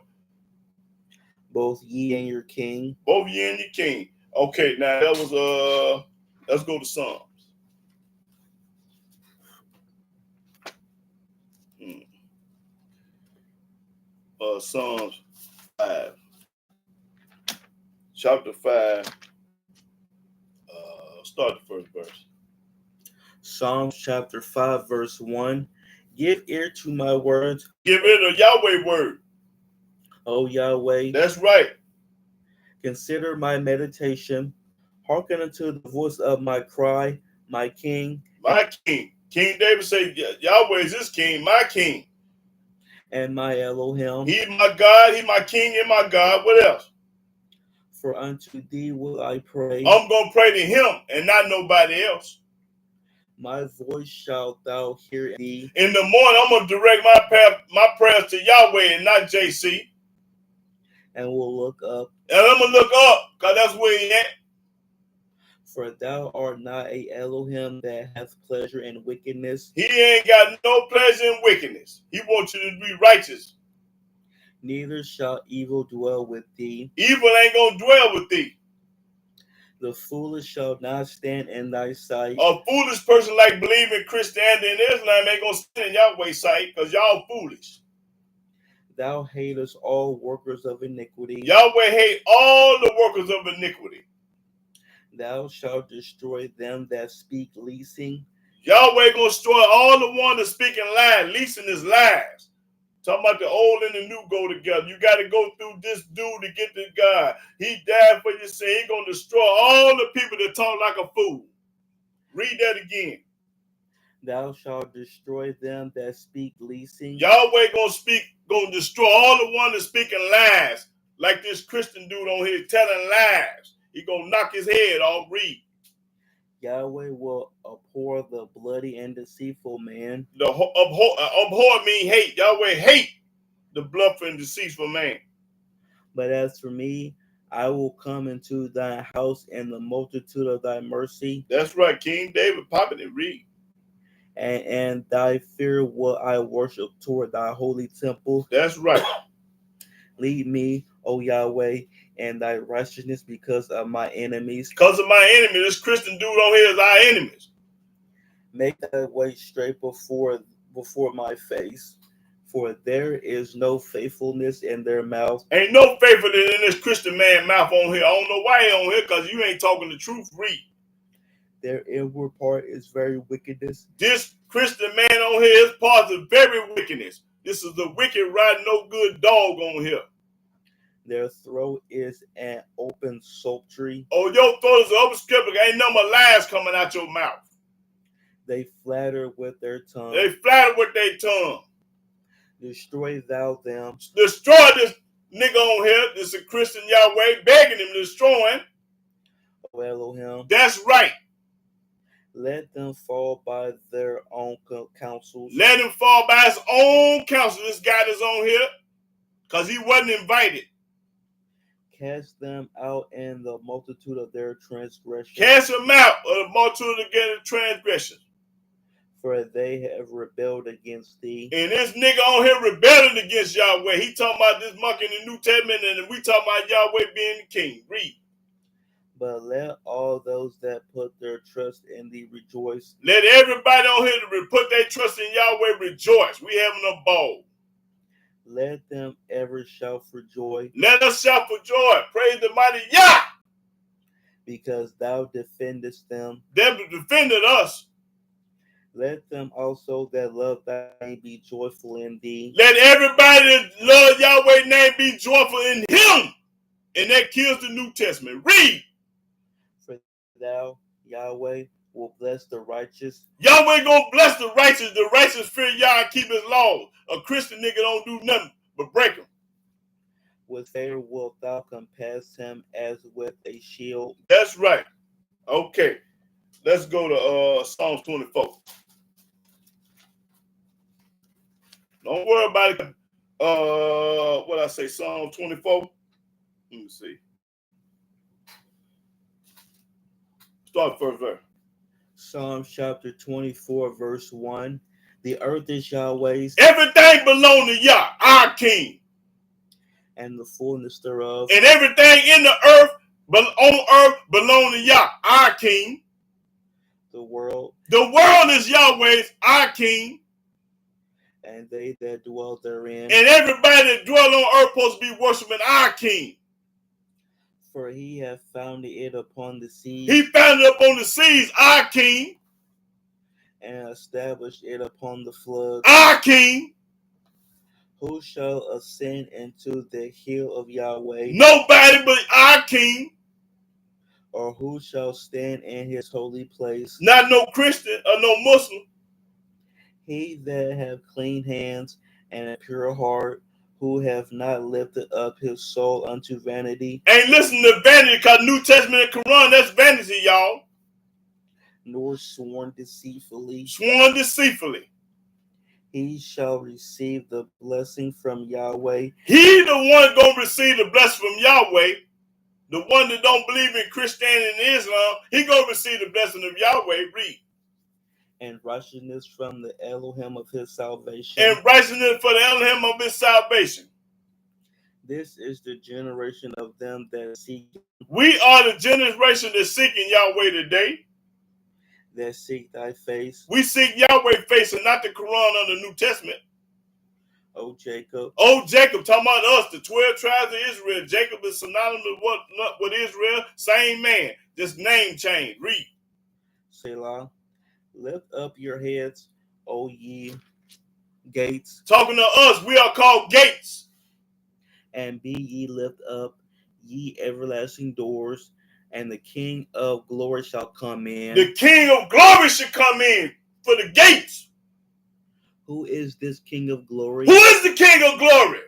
Both ye and your king. Both ye and your king. Okay, now that was let's go to Psalms. Psalms 5. Chapter 5. Start the first verse. Psalms chapter 5, verse 1. Give ear to my words. Give ear to Yahweh word. O Yahweh. That's right. Consider my meditation. Hearken unto the voice of my cry, my king. My king. King David said, Yahweh is his king, my king. And my Elohim. He my God, he my king and my God. What else? For unto thee will I pray. I'm going to pray to him and not nobody else. My voice shalt thou hear thee. In the morning, I'm going to direct my prayers to Yahweh and not JC. And will look up. And I'm going to look up because that's where he at. For thou art not a Elohim that hath pleasure in wickedness. He ain't got no pleasure in wickedness. He wants you to be righteous. Neither shall evil dwell with thee. Evil ain't going to dwell with thee. The foolish shall not stand in thy sight. A foolish person like believing Christianity and Islam ain't going to stand in Yahweh's sight because y'all foolish. Thou hatest all workers of iniquity. Yahweh hate all the workers of iniquity. Thou shalt destroy them that speak leasing. Yahweh going to destroy all the ones that speaking lies. Leasing is lies. Talking about the old and the new go together. You got to go through this dude to get to God. He died for your sin. He going to destroy all the people that talk like a fool. Read that again. Thou shalt destroy them that speak leasing. Yahweh going to destroy all the ones that speaking lies. Like this Christian dude on here telling lies. He going to knock his head off. Read. Yahweh will abhor the bloody and deceitful man. The abhor mean hate. Yahweh hate the bluff and deceitful man. But as for me, I will come into thy house in the multitude of thy mercy. That's right. King David popping it. Read. And thy fear will I worship toward thy holy temple. That's right. Lead me, O Yahweh, and thy righteousness because of my enemies. Because of my enemy. This Christian dude on here is our enemies. Make thy way straight before my face, for there is no faithfulness in their mouth. Ain't no faithfulness in this Christian man mouth on here. I don't know why he on here, because you ain't talking the truth. Read. Their inward part is very wickedness. This Christian man on here, his part is very wickedness. This is the wicked, riding no good dog on here. Their throat is an open psaltery. Oh, your throat is an open scripture. Ain't no more lies coming out your mouth. They flatter with their tongue. They flatter with their tongue. Destroy thou them. Destroy this nigga on here. This is a Christian Yahweh begging him to destroy him. O Elohim. That's right. Let them fall by their own counsels. Let him fall by his own counsel. This guy that's on here, because he wasn't invited. Cast them out in the multitude of their transgressions. Cast them out of the multitude of their transgressions. For they have rebelled against thee. And this nigga on here rebelling against Yahweh. He talking about this monkey in the New Testament, and we talking about Yahweh being the king. Read. But let all those that put their trust in thee rejoice. Let everybody on here that put their trust in Yahweh rejoice. We having a ball. Let them ever shout for joy, Let us shout for joy. Praise the mighty Yah. because thou defendest them. They defended us. Let them also that love thy name be joyful in thee. Let everybody that love Yahweh's name be joyful in him. And that kills the New Testament. Read. For thou, Yahweh, will bless the righteous. Yahweh gonna bless the righteous. The righteous fear Yah and keep his laws. A Christian nigga don't do nothing but break them. With favor wilt thou compass him as with a shield. That's right. Okay. Let's go to Psalms 24. Don't worry about it. What I say, Psalm 24. Let me see. Start first verse. Psalms chapter 24, verse 1. The earth is Yahweh's, Everything belong to Yah, our King. and the fullness thereof. And everything in the earth, on earth, belong to Yah, our King. The world, is Yahweh's, our King. and they that dwell therein. And everybody that dwell on earth supposed to be worshiping our King. For he hath founded it upon the seas. He founded it upon the seas, our King. And established it upon the floods. Our King. Who shall ascend into the hill of Yahweh? Nobody but our King. Or who shall stand in his holy place? Not no Christian or no Muslim. He that have clean hands and a pure heart, who have not lifted up his soul unto vanity. Ain't listen to vanity, because New Testament and Quran, that's vanity, y'all. Nor sworn deceitfully. Sworn deceitfully. He shall receive the blessing from Yahweh. He the one gonna receive the blessing from Yahweh. The one that don't believe in Christianity and Islam, he gonna receive the blessing of Yahweh. Read. And righteousness from the Elohim of his salvation. And righteousness for the Elohim of his salvation. This is the generation of them that seek. We are the generation that's seeking Yahweh today. That seek thy face. We seek Yahweh's face and not the Quran or the New Testament. O Jacob. Oh, Jacob, talking about us, the 12 tribes of Israel. Jacob is synonymous with Israel. Same man, just name change. Read. Selah. Lift up your heads, O ye gates. Talking to us, we are called gates. And be ye lift up, ye everlasting doors, and the King of glory shall come in. The King of glory should come in for the gates. Who is this King of glory? Who is the King of glory?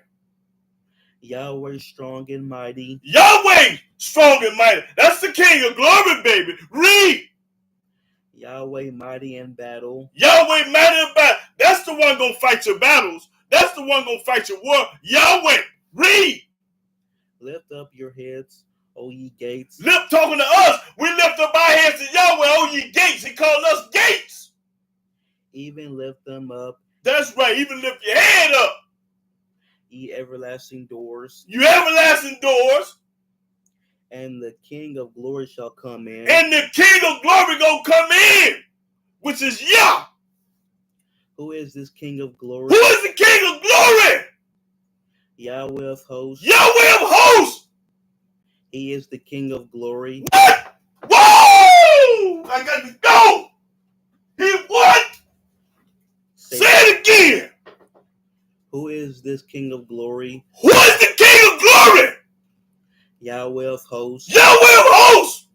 Yahweh strong and mighty. Yahweh strong and mighty. That's the King of glory, baby. Read. Yahweh mighty in battle. Yahweh mighty in battle. That's the one gonna fight your battles. That's the one gonna fight your war. Yahweh. Read. Lift up your heads, O ye gates. Talking to us. We lift up our heads to Yahweh, O ye gates. He called us gates. Even lift them up. That's right. Even lift your head up. Ye everlasting doors. You everlasting doors. And the King of glory shall come in. And the King of glory gonna come in, which is Yah. Who is this King of glory? Who is the King of glory? Yahweh of hosts. Yahweh of hosts. He is the King of glory. What? Whoa! I got to go. He what? Say it again. Who is this King of glory? Who is the King of glory? Yahweh of hosts. Yahweh of hosts.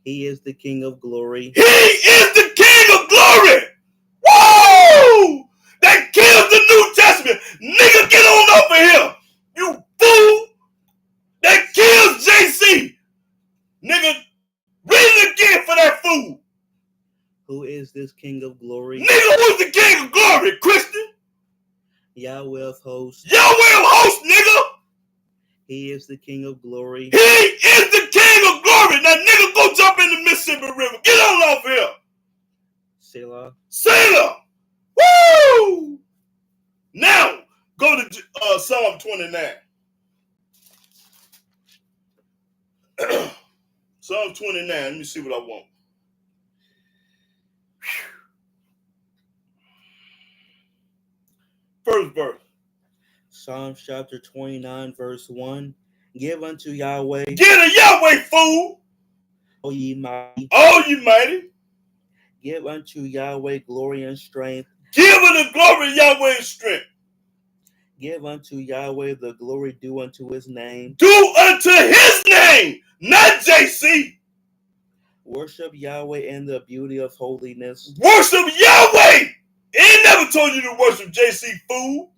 He is the King of glory. He is the King of glory. Whoa! That kills the New Testament. Nigga, get on over here. You fool. That kills JC. Nigga, read it again for that fool. Who is this King of glory? Nigga, who's the King of glory? Christian? Yahweh of hosts. Yahweh of hosts, nigga. He is the King of glory. He is the King of glory. Now, nigga, go jump in the Mississippi River. Get on off here. Selah. Selah. Woo! Now, go to Psalm 29. Psalm 29. Let me see what I want. First verse. Psalms chapter 29, verse 1. Give unto Yahweh, Get a Yahweh, fool! O ye mighty. Oh, you mighty! Give unto Yahweh glory and strength. Give her the glory, Yahweh, and strength. Give unto Yahweh the glory due unto his name. Do unto his name, not JC. Worship Yahweh in the beauty of holiness. Worship Yahweh. He never told you to worship JC, fool.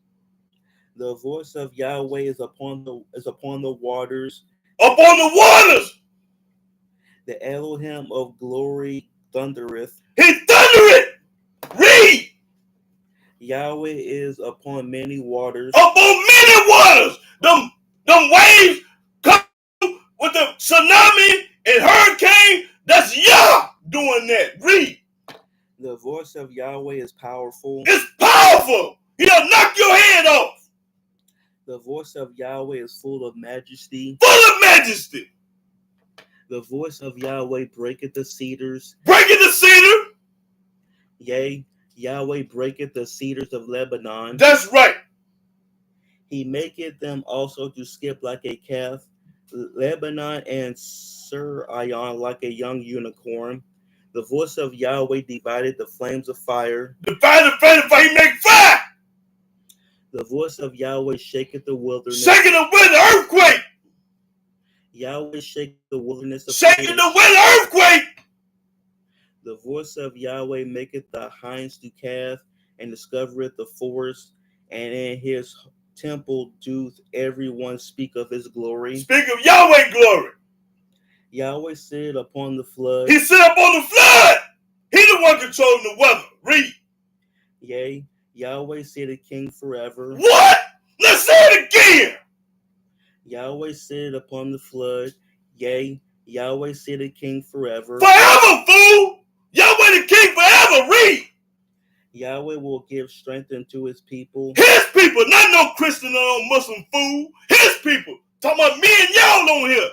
The voice of Yahweh is upon the waters. Upon the waters. The Elohim of glory thundereth. He thundereth. Read. Yahweh is upon many waters. Upon many waters. Them waves come with the tsunami and hurricane. That's Yah doing that. Read. The voice of Yahweh is powerful. It's powerful. He'll knock your head off. The voice of Yahweh is full of majesty. Full of majesty. The voice of Yahweh breaketh the cedars. Breaking the cedar. Yea, Yahweh breaketh the cedars of Lebanon. That's right. He maketh them also to skip like a calf. Lebanon and Sirion like a young unicorn. The voice of Yahweh divided the flames of fire. Divide the flame of fire. He make fire. The voice of Yahweh shaketh the wilderness. Shaking the wind, earthquake. Yahweh shaketh the wilderness of Shaking the Kadesh. wind, earthquake. The voice of Yahweh maketh the hinds to calve, and discovereth the forest, and in his temple doth everyone speak of his glory. Speak of Yahweh glory. Yahweh sitteth upon the flood. He sit up on the flood. He the one controlling the weather. Read. Yea, Yahweh sitteth king forever. What? Let's say it again. Yahweh sitteth upon the flood. Yea, Yahweh sitteth king forever. Forever, fool. Yahweh the king forever. Read. Yahweh will give strength unto his people. His people, not no Christian or no Muslim fool. His people. Talking about me and y'all on here.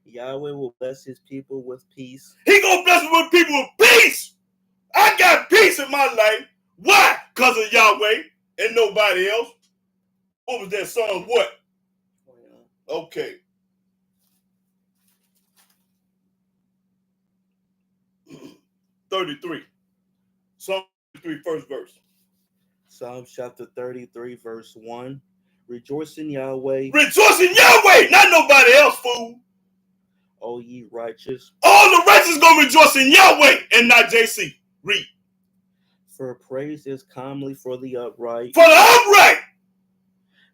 Yahweh will bless his people with peace. He gonna bless me with people with peace. I got peace in my life. Why? Because of Yahweh and nobody else. What was that song? What? Okay. $33. Psalm 33, first verse. Psalms chapter 33, verse 1. Rejoice in Yahweh, Rejoice in Yahweh, not nobody else, fool. O ye righteous. All the righteous gonna rejoice in Yahweh and not JC. Read. For praise is comely for the upright. For the upright.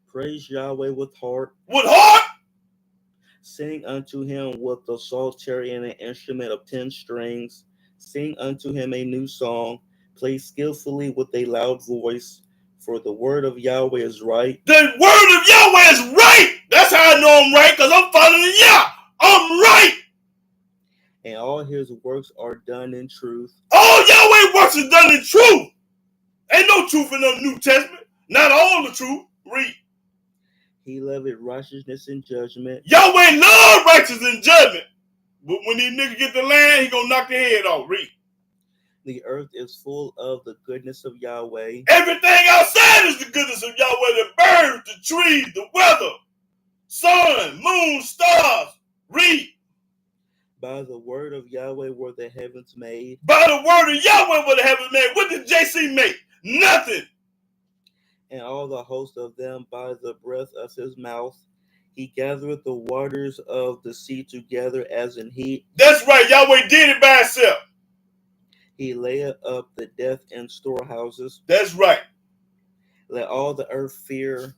Praise Yahweh with heart. With heart. Sing unto him with the psaltery and an instrument of 10 strings. Sing unto him a new song. Play skillfully with a loud voice. For the word of Yahweh is right. The word of Yahweh is right. That's how I know I'm right, because I'm following Yah. I'm right. And all his works are done in truth. All Yahweh works is done in truth. Ain't no truth in the New Testament. Not all the truth. Read. He loveth righteousness and judgment. Yahweh love righteousness and judgment. But when these niggas get the land, he gonna knock their head off. Read. The earth is full of the goodness of Yahweh. Everything outside is the goodness of Yahweh. The birds, the trees, the weather, sun, moon, stars. Read. By the word of Yahweh were the heavens made. By the word of Yahweh were the heavens made. What did JC make? Nothing. And all the host of them by the breath of his mouth. He gathereth the waters of the sea together as in heat. That's right. Yahweh did it by himself. He layeth up the death in storehouses. That's right. Let all the earth fear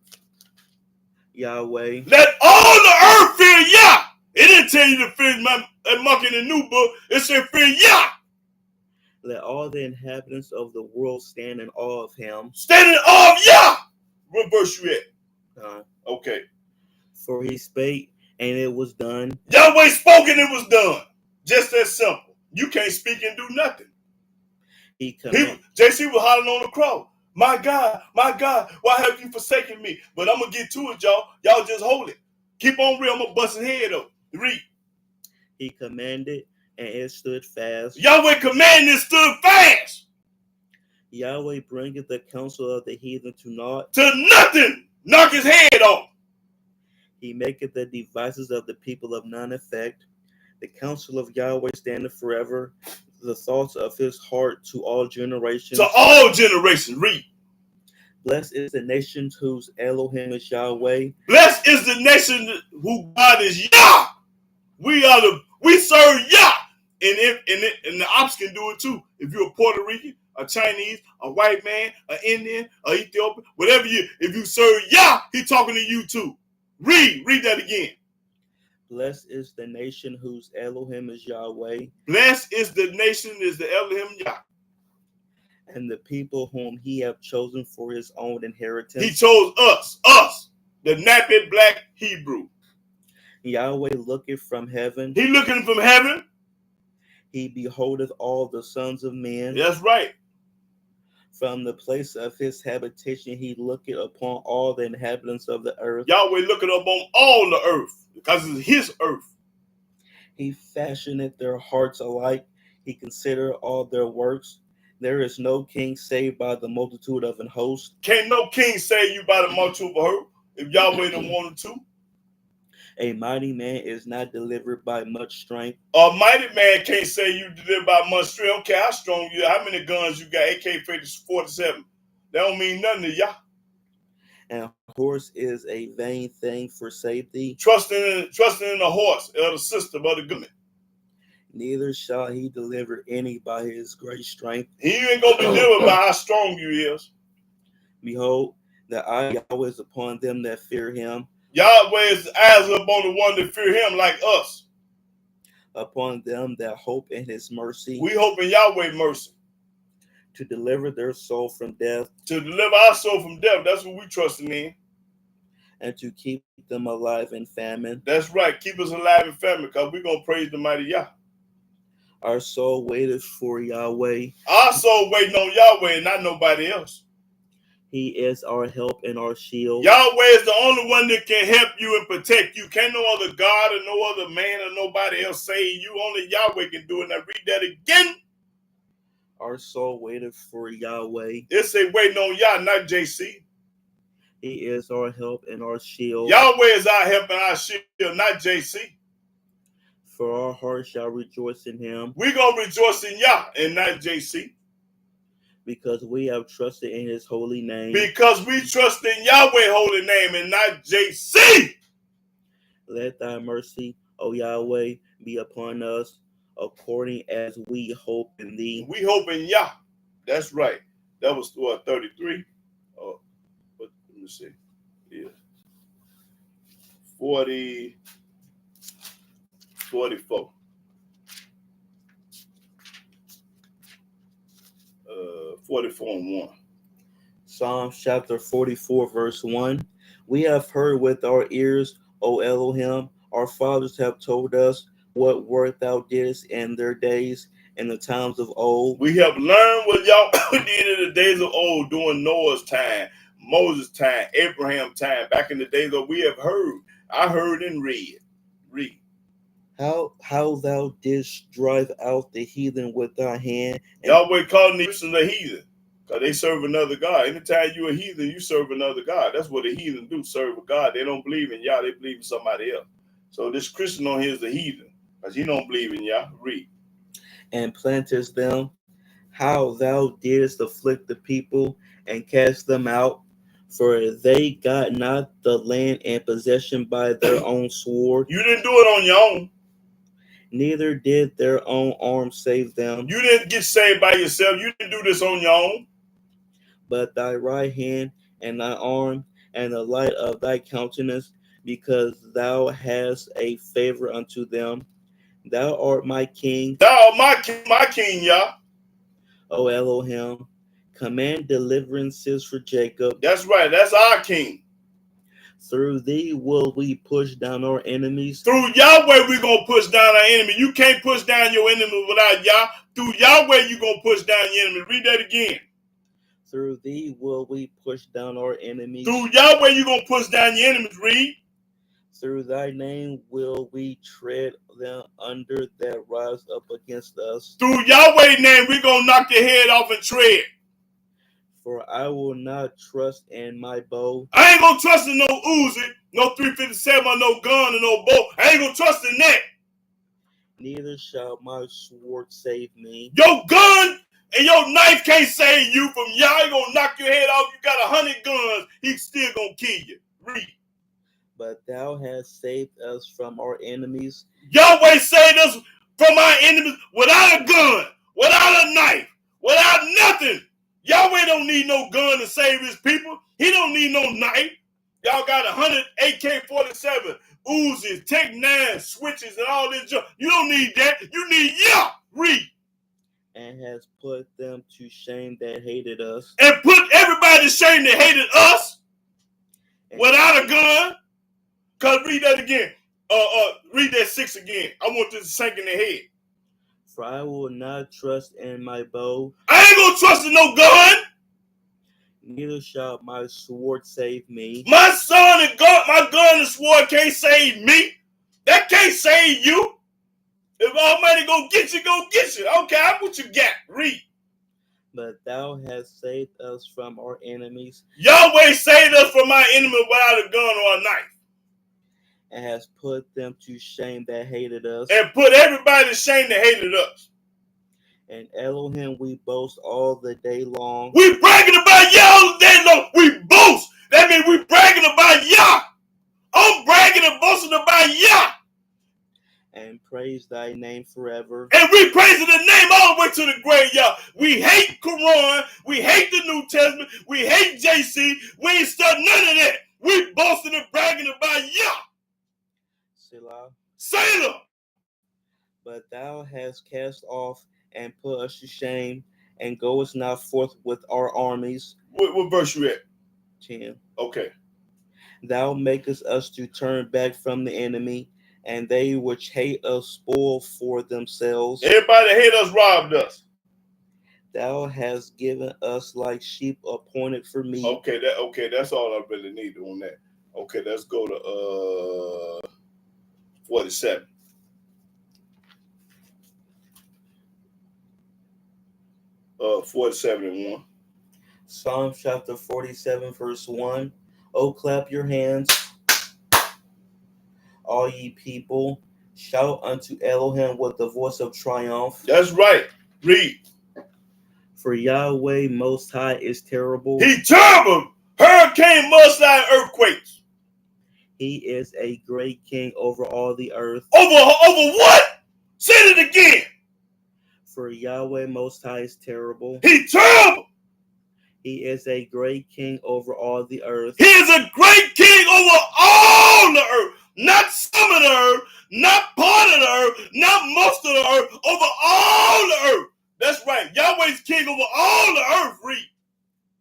Yahweh. Let all the earth fear Yah. It didn't tell you to fear that monkey in the new book. It said fear Yah. Let all the inhabitants of the world stand in awe of him. Stand in awe of Yah. What verse you at? Okay. For he spake, and it was done. Yahweh spoke and it was done. Just that simple. You can't speak and do nothing. JC was hollering on the cross. My God, why have you forsaken me? But I'm going to get to it, y'all. Y'all just hold it. Keep on real. I'm going to bust his head up. Read. He commanded, and it stood fast. Yahweh commanded and stood fast. Yahweh bringeth the counsel of the heathen to naught. To nothing. Knock his head off. He maketh the devices of the people of none effect. The counsel of Yahweh standeth forever. The thoughts of his heart to all generations. To all generations. Read. Blessed is the nation whose Elohim is Yahweh. Blessed is the nation who God is Yah. We serve Yah. And the ops can do it too. If you're a Puerto Rican, a Chinese, a white man, an Indian, an Ethiopian, whatever if you serve Yah, he's talking to you too. Read that again. Blessed is the nation whose Elohim is Yahweh. Blessed is the nation is the Elohim Yah. And the people whom he hath chosen for his own inheritance. He chose us, the nappy black Hebrew. Yahweh looketh from heaven. He looking from heaven. He beholdeth all the sons of men. That's right. From the place of his habitation, he looketh upon all the inhabitants of the earth. Yahweh looking upon all the earth because it's his earth. He fashioneth their hearts alike. He considereth all their works. There is no king saved by the multitude of an host. Can't no king save you by the multitude of a host if Yahweh don't want to. A mighty man is not delivered by much strength. A mighty man can't say you delivered by much strength. Don't care how strong you are, how many guns you got, AK-47. That don't mean nothing to Yah. And a horse is a vain thing for safety. Trusting in a horse or the system of the government. Neither shall he deliver any by his great strength. He ain't gonna be delivered by how strong you is. Behold, the eye of Yahweh is upon them that fear him. Yahweh's eyes are upon the one that fear him like us. Upon them that hope in his mercy. We hope in Yahweh's mercy. To deliver their soul from death. To deliver our soul from death. That's what we trusting in. And to keep them alive in famine. That's right. Keep us alive in famine because we're going to praise the mighty Yah. Our soul waiteth for Yahweh. Our soul waiting on Yahweh and not nobody else. He is our help and our shield. Yahweh is the only one that can help you and protect you. Can't no other God or no other man or nobody else save you. Only Yahweh can do it. Now read that again. Our soul waiteth for Yahweh. It say waiting on Yah, not JC. He is our help and our shield. Yahweh is our help and our shield, not JC. For our heart shall rejoice in him. We're going to rejoice in Yah and not JC. Because we have trusted in his holy name. Because we trust in Yahweh's holy name and not JC. Let thy mercy, O Yahweh, be upon us, according as we hope in thee. We hope in Yah. That's right. That was 33. Oh, let me see. Yeah. 44. 44 and 1. Psalms chapter 44, verse 1. We have heard with our ears, O Elohim, our fathers have told us what work thou didst in their days, in the times of old. We have learned what y'all did in the days of old, during Noah's time, Moses' time, Abraham's time, back in the days of we have heard. I heard and read. Read. How thou didst drive out the heathen with thy hand. Yahweh calling the Christians a heathen because they serve another God. Anytime you a heathen, you serve another God. That's what the heathen do, serve a God. They don't believe in Yah, they believe in somebody else. So this Christian on here is a heathen because he don't believe in Yah. Read. And plantest them, how thou didst afflict the people and cast them out, for they got not the land in possession by their own sword. You didn't do it on your own. Neither did their own arm save them. You didn't get saved by yourself. You didn't do this on your own. But thy right hand and thy arm and the light of thy countenance, because thou hast a favor unto them. Thou art my king. Thou art my king, Yah. O Elohim, command deliverances for Jacob. That's right. That's our king. Through thee will we push down our enemies. Through Yahweh, we're going to push down our enemy. You can't push down your enemy without Yah. Through Yahweh, you're going to push down your enemy. Read that again. Through thee will we push down our enemies. Through Yahweh, you're going to push down your enemies. Read. Through thy name will we tread them under that rise up against us. Through Yahweh's name, we're going to knock their head off and tread. For I will not trust in my bow. I ain't gonna trust in no Uzi, no 357, or no gun, or no bow. I ain't gonna trust in that. Neither shall my sword save me. Your gun and your knife can't save you from y'all. He gonna knock your head off. You got 100 guns, he's still gonna kill you. Read. But thou hast saved us from our enemies. Yahweh saved us from our enemies without a gun, without a knife, without nothing. Yahweh don't need no gun to save his people. He don't need no knife. Y'all got 100 AK-47, Uzis, Tech 9 switches, and all this junk. You don't need that. You need Yah. Read. And has put them to shame that hated us. And put everybody to shame that hated us without a gun. Cause read that again. Read that 6 again. I want this to sink in the head. For I will not trust in my bow. I ain't gonna trust in no gun. Neither shall my sword save me. My son and God, my gun and sword can't save me. That can't save you. If Almighty go get you, go get you. Okay, what you got? Read. But thou hast saved us from our enemies. Yahweh saved us from our enemy without a gun or a knife. And has put them to shame that hated us. And put everybody to shame that hated us. And Elohim we boast all the day long. We bragging about Yah all the day long. We boast. That means we bragging about Yah. I'm bragging and boasting about Yah. And praise thy name forever. And we praising the name all the way to the grave, Yah. We hate Quran. We hate the New Testament. We hate JC. We ain't studying none of that. We boasting and bragging about Yah. Selah. Sailor. But thou hast cast off and put us to shame, and goest not forth with our armies. What verse you at? 10. Okay. Thou makest us to turn back from the enemy, and they which hate us spoil for themselves. Everybody that hate us robbed us. Thou hast given us like sheep appointed for meat. Okay, that's all I really need on that. Okay, let's go to 47. 47 and 1. Psalm chapter 47, verse 1. Oh, clap your hands, all ye people. Shout unto Elohim with the voice of triumph. That's right. Read. For Yahweh Most High is terrible. He terrible. Hurricane, mudslide, earthquakes. He is a great king over all the earth. Over what? Say it again. For Yahweh Most High is terrible. He terrible. He is a great king over all the earth. He is a great king over all the earth. Not some of the earth, not part of the earth, not most of the earth, over all the earth. That's right. Yahweh's king over all the earth. Read.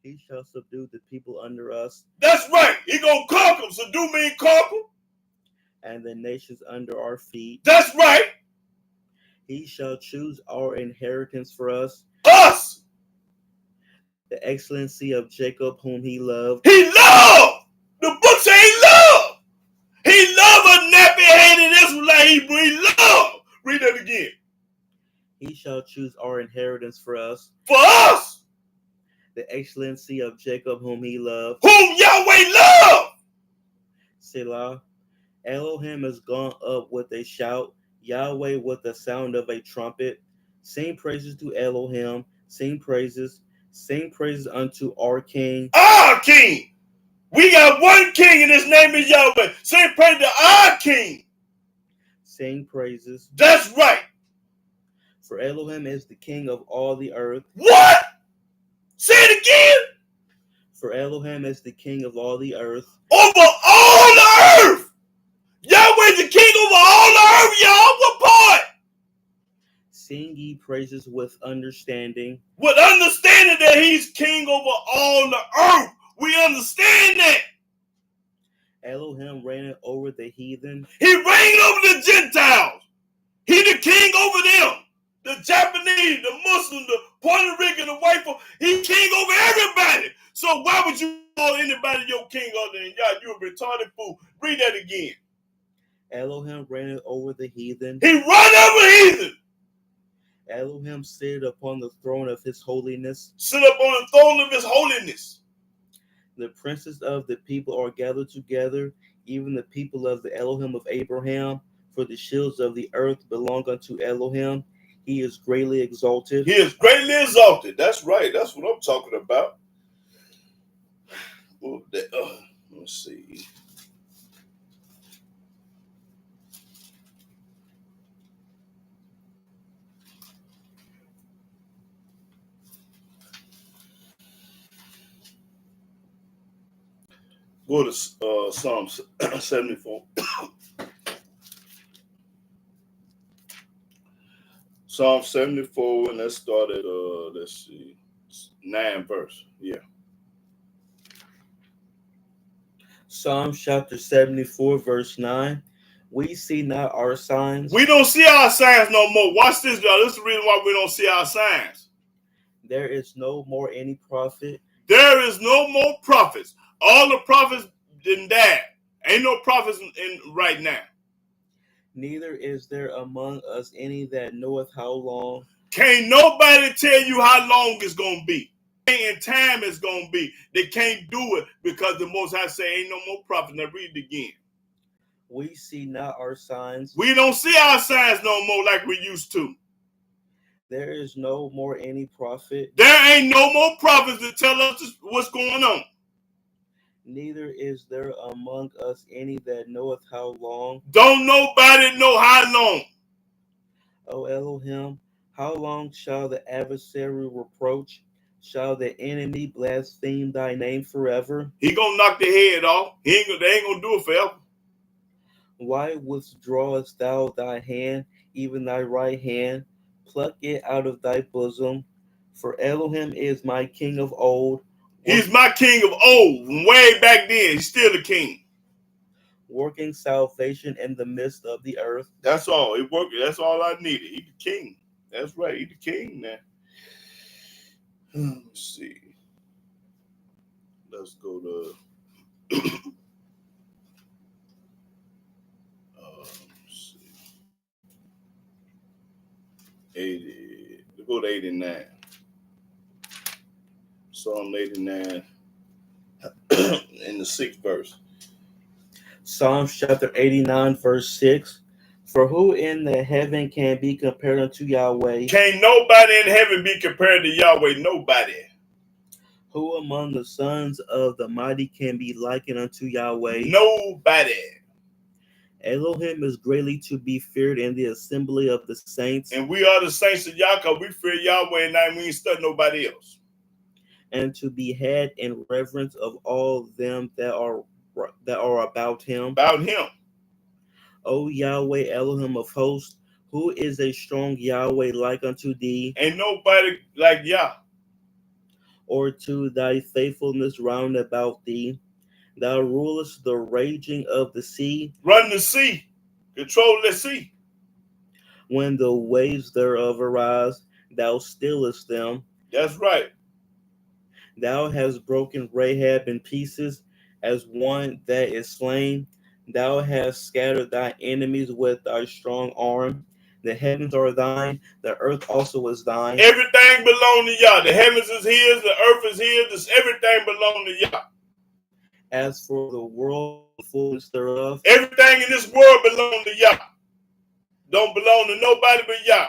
He shall subdue the people under us. That's right. He gonna conquer them. Subdue mean conquer. And the nations under our feet. That's right. He shall choose our inheritance for us. Us. The excellency of Jacob, whom he loved. He loved. The book say he loved. He loved a nappy-headed Israelite Hebrew. He loved. Read that again. He shall choose our inheritance for us. For us. The excellency of Jacob, whom he loved. Whom Yahweh loved. Selah. Elohim is gone up with a shout. Yahweh with the sound of a trumpet. Sing praises to Elohim. Sing praises. Sing praises unto our King. Our King. We got one King and his name is Yahweh. Sing praise to our King. Sing praises. That's right. For Elohim is the King of all the earth. What? Say it again. For Elohim is the King of all the earth. Over all the earth. Yahweh's the King over all the earth, y'all. What part? Sing ye praises with understanding. With understanding that he's King over all the earth. We understand that. Elohim reigneth over the heathen. He reigned over the Gentiles. He the king over them. The Japanese, the Muslim, the Puerto Rican, the white folk. He king over everybody. So why would you call anybody your king other than Yah? You a retarded fool. Read that again. Elohim reigneth over the heathen. He run over heathen. Elohim sit upon the throne of his holiness. Sit up on the throne of his holiness. The princes of the people are gathered together, even the people of the Elohim of Abraham. For the shields of the earth belong unto Elohim. He is greatly exalted. He is greatly exalted. That's right. That's what I'm talking about. Let's see. Go to Psalm 74. Psalm 74, and let's start at let's see, 9 verse. Yeah. Psalm chapter 74, verse 9. We see not our signs. We don't see our signs no more. Watch this, y'all. This is the reason why we don't see our signs. There is no more any prophet. There is no more prophets. All the prophets didn't die. Ain't no prophets in right now. Neither is there among us any that knoweth how long. Can't nobody tell you how long it's going to be. In time it's going to be. They can't do it because the Most High say ain't no more prophets. Now read it again. We see not our signs. We don't see our signs no more like we used to. There is no more any prophet. There ain't no more prophets to tell us what's going on. Neither is there among us any that knoweth how long. Don't nobody know how long. O Elohim, how long shall the adversary reproach? Shall the enemy blaspheme thy name forever? He gonna knock the head off. They ain't gonna do it forever. Why withdrawest thou thy hand, even thy right hand? Pluck it out of thy bosom. For Elohim is my king of old. He's my king of old. Way back then, he's still the king. Working salvation in the midst of the earth. That's all. It worked. That's all I needed. He's the king. That's right. He's the king now. Let's see. Let's go to let's see. 80. Let's go to 89. Psalm 89 in the 6th verse. Psalms chapter 89, verse 6. For who in the heaven can be compared unto Yahweh? Can't nobody in heaven be compared to Yahweh. Nobody. Who among the sons of the mighty can be likened unto Yahweh? Nobody. Elohim is greatly to be feared in the assembly of the saints. And we are the saints of Yahweh. We fear Yahweh and we ain't studying nobody else. And to be had in reverence of all them that are about him. About him. O Yahweh, Elohim of hosts, who is a strong Yahweh like unto thee? Ain't nobody like Yah. Or to thy faithfulness round about thee. Thou rulest the raging of the sea. Run the sea. Control the sea. When the waves thereof arise, thou stillest them. That's right. Thou hast broken Rahab in pieces as one that is slain. Thou hast scattered thy enemies with thy strong arm. The heavens are thine, the earth also is thine. Everything belongs to Yah. The heavens is his, the earth is his, everything belongs to Yah. As for the world, the fullness thereof. Everything in this world belongs to Yah. Don't belong to nobody but Yah.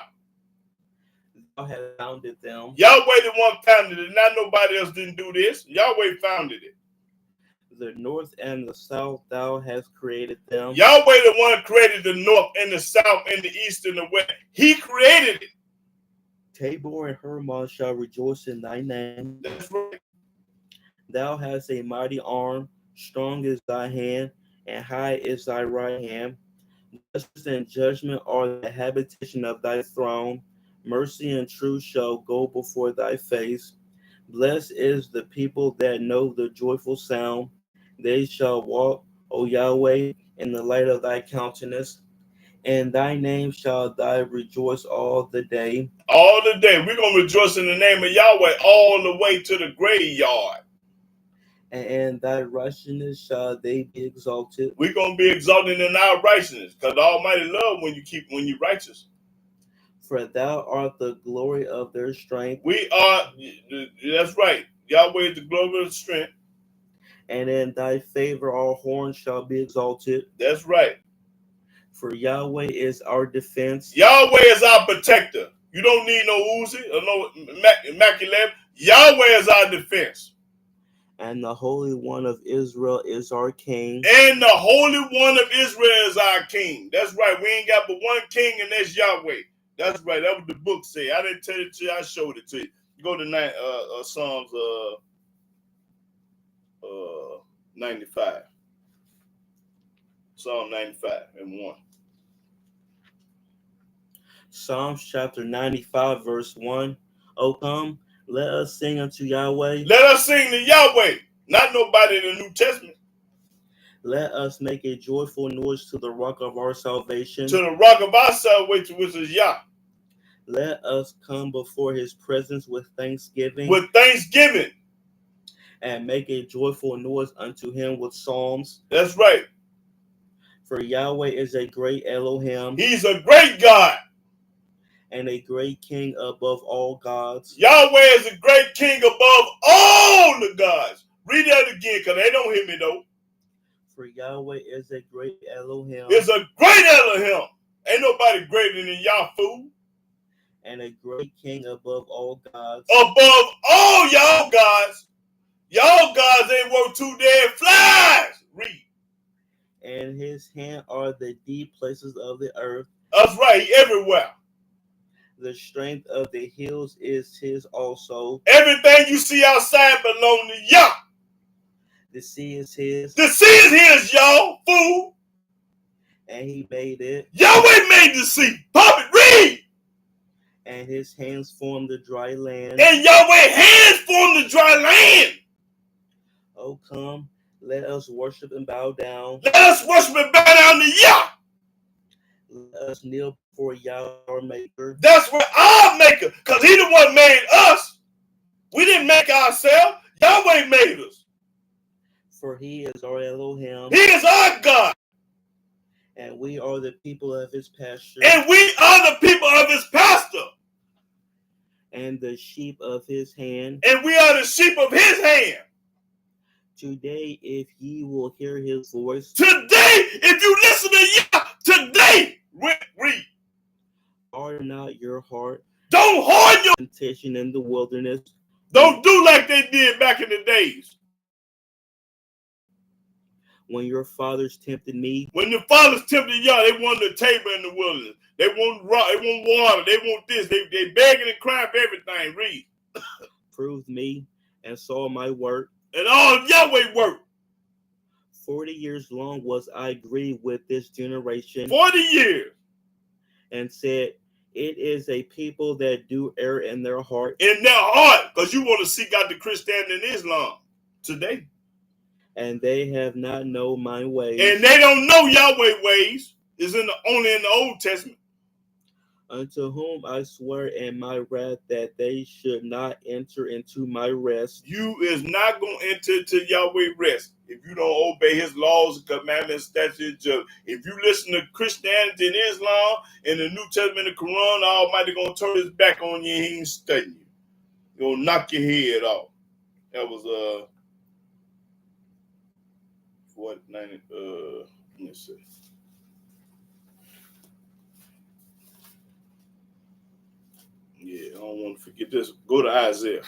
Thou hast founded them. Yahweh the one founded it. Not nobody else didn't do this. Yahweh founded it. The north and the south thou hast created them. Yahweh the one created the north and the south and the east and the west. He created it. Tabor and Hermon shall rejoice in thy name. That's right. Thou hast a mighty arm, strong is thy hand, and high is thy right hand. Justice and judgment are the habitation of thy throne. Mercy and truth shall go before thy face. Blessed is the people that know the joyful sound. They shall walk, O Yahweh, in the light of thy countenance. And thy name shall thy rejoice all the day. All the day. We're going to rejoice in the name of Yahweh all the way to the graveyard. And in thy righteousness shall they be exalted. We're going to be exalted in our righteousness because the Almighty love when you're righteous. For thou art the glory of their strength, We are, that's right. Yahweh is the glory of the strength. and in thy favor all horns shall be exalted. That's right. For Yahweh is our defense, Yahweh is our protector. You don't need no Uzi or no Immaculate. Yahweh is our defense. and the Holy One of Israel is our king. And the Holy One of Israel is our king. That's right. We ain't got but one king, and that's Yahweh. That's right. That was the book say. I didn't tell it to you. I showed it to you. You go to Psalms 95. Psalm 95 and 1. Psalms chapter 95, verse 1. O come, let us sing unto Yahweh. Let us sing to Yahweh, not nobody in the New Testament. Let us make a joyful noise to the rock of our salvation. To the rock of our salvation, which is Yah. Let us come before his presence with thanksgiving. With thanksgiving. And make a joyful noise unto him with psalms. That's right. For Yahweh is a great Elohim. He's a great God. And a great king above all gods. Yahweh is a great king above all the gods. Read that again, because they don't hear me though. For Yahweh is a great Elohim. It's a great Elohim. Ain't nobody greater than Yah, fool. And a great king above all gods. Above all y'all gods. Y'all gods ain't worth two dead flies. Read. And his hand are the deep places of the earth. That's right, he everywhere. The strength of the hills is his also. Everything you see outside belong to Yah. The sea is his. The sea is his, y'all, fool. And he made it. Yahweh made the sea. Pop it, read. And his hands formed the dry land. And Yahweh's hands formed the dry land. Oh, come, let us worship and bow down. Let us worship and bow down to Yah. Let us kneel before Yahweh our Maker. That's what our Maker, because he the one made us. We didn't make ourselves. Yahweh made us. For he is our Elohim. He is our God. And we are the people of his pasture. And we are the people of his pasture. And the sheep of his hand. And we are the sheep of his hand. Today, if ye will hear his voice. Today, if you listen to Yah, today, read. Harden not your heart. Don't harden your temptation in the wilderness. Don't do like they did back in the days. When your fathers tempted me. When the fathers tempted Yah, they wanted a table in the wilderness. They want rock, they want water, they want this. They begging and crying for everything. Read. Proved me and saw my work. And all of Yahweh work. 40 years long was I grieved with this generation. 40 years. And said, it is a people that do err in their heart. In their heart, because you want to seek out the Christianity and Islam today. And they have not known my ways. And they don't know Yahweh ways. It's only in the Old Testament. Unto whom I swear in my wrath that they should not enter into my rest. You is not going to enter into Yahweh rest if you don't obey his laws, commandments, statutes. If you listen to Christianity and Islam and the New Testament and Quran, the Almighty going to turn his back on you and he ain't studying you. He'll knock your head off. That was what 90 let me see. Yeah, I don't want to forget this. Go to Isaiah.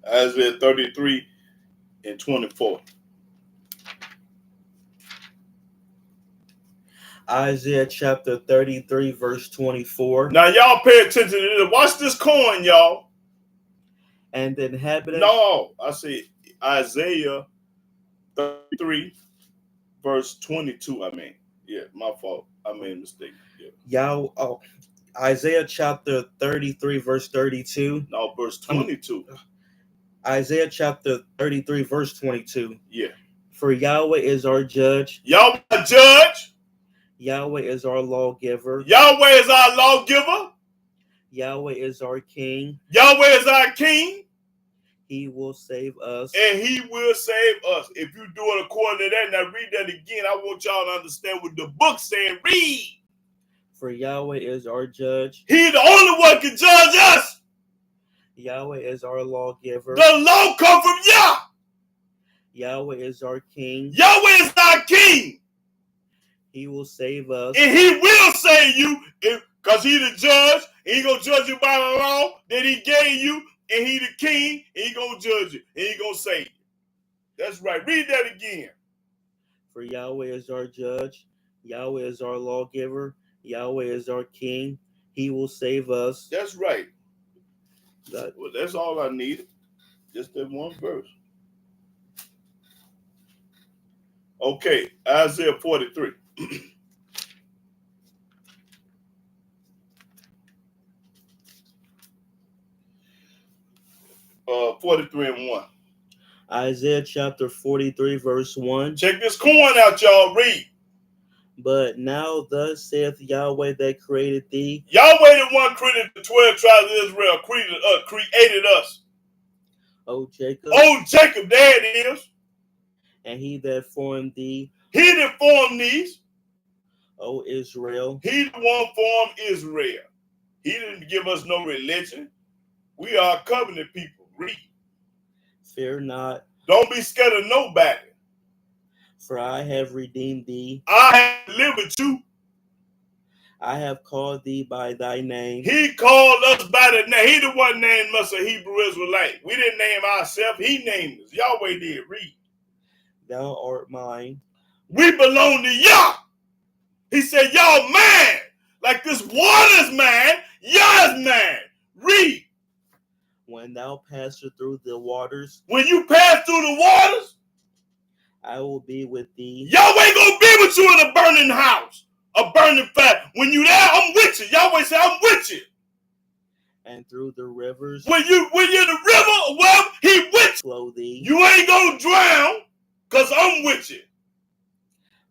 Isaiah 33 and 24. Isaiah chapter 33, verse 24. Now, y'all pay attention to this. Watch this coin, y'all. And the inhabitants. No, I say Isaiah 33, verse 22. I mean, yeah, my fault. I made a mistake. Yeah. Isaiah chapter 33, verse 32. No, verse 22. Isaiah chapter 33, verse 22. Yeah. For Yahweh is our judge. Yahweh judge. Yahweh is our lawgiver. Yahweh is our lawgiver. Yahweh is our king. Yahweh is our king. He will save us. And he will save us. If you do it according to that, now read that again. I want y'all to understand what the book's saying. Read. For Yahweh is our judge. He's the only one can judge us. Yahweh is our lawgiver. The law comes from Yah. Yahweh is our king. Yahweh is our king. He will save us. And he will save you because he's the judge. And he's going to judge you by the law that he gave you. And he the king. And he's going to judge you. And he's going to save you. That's right. Read that again. For Yahweh is our judge. Yahweh is our lawgiver. Yahweh is our king. He will save us. That's right. That, well, that's all I needed. Just that one verse. Okay, Isaiah 43. 43 and 1. Isaiah chapter 43, verse 1. Check this coin out, y'all. Read. But now thus saith Yahweh that created thee. Yahweh the one created the 12 tribes of Israel, created us. O Jacob. Oh, Jacob, there it is. And he that formed thee. He that formed these. O Israel. He the one formed Israel. He didn't give us no religion. We are covenant people. Read. Fear not. Don't be scared of nobody. For I have redeemed thee. I have delivered you. I have called thee by thy name. He called us by the name. He the one named us a Hebrew Israelite. We didn't name ourselves. He named us. Yahweh did. Read. Thou art mine. We belong to Yah. He said, y'all mine. Like this water's mine. Yah is mine. Read. When thou passest through the waters. When you pass through the waters. I will be with thee. Yahweh gonna be with you in a burning house. A burning fire. When you there, I'm with you. Yahweh said, I'm with you. And through the rivers. When you're in the river, well, he with you. Flow thee. You ain't gonna drown, because I'm with you.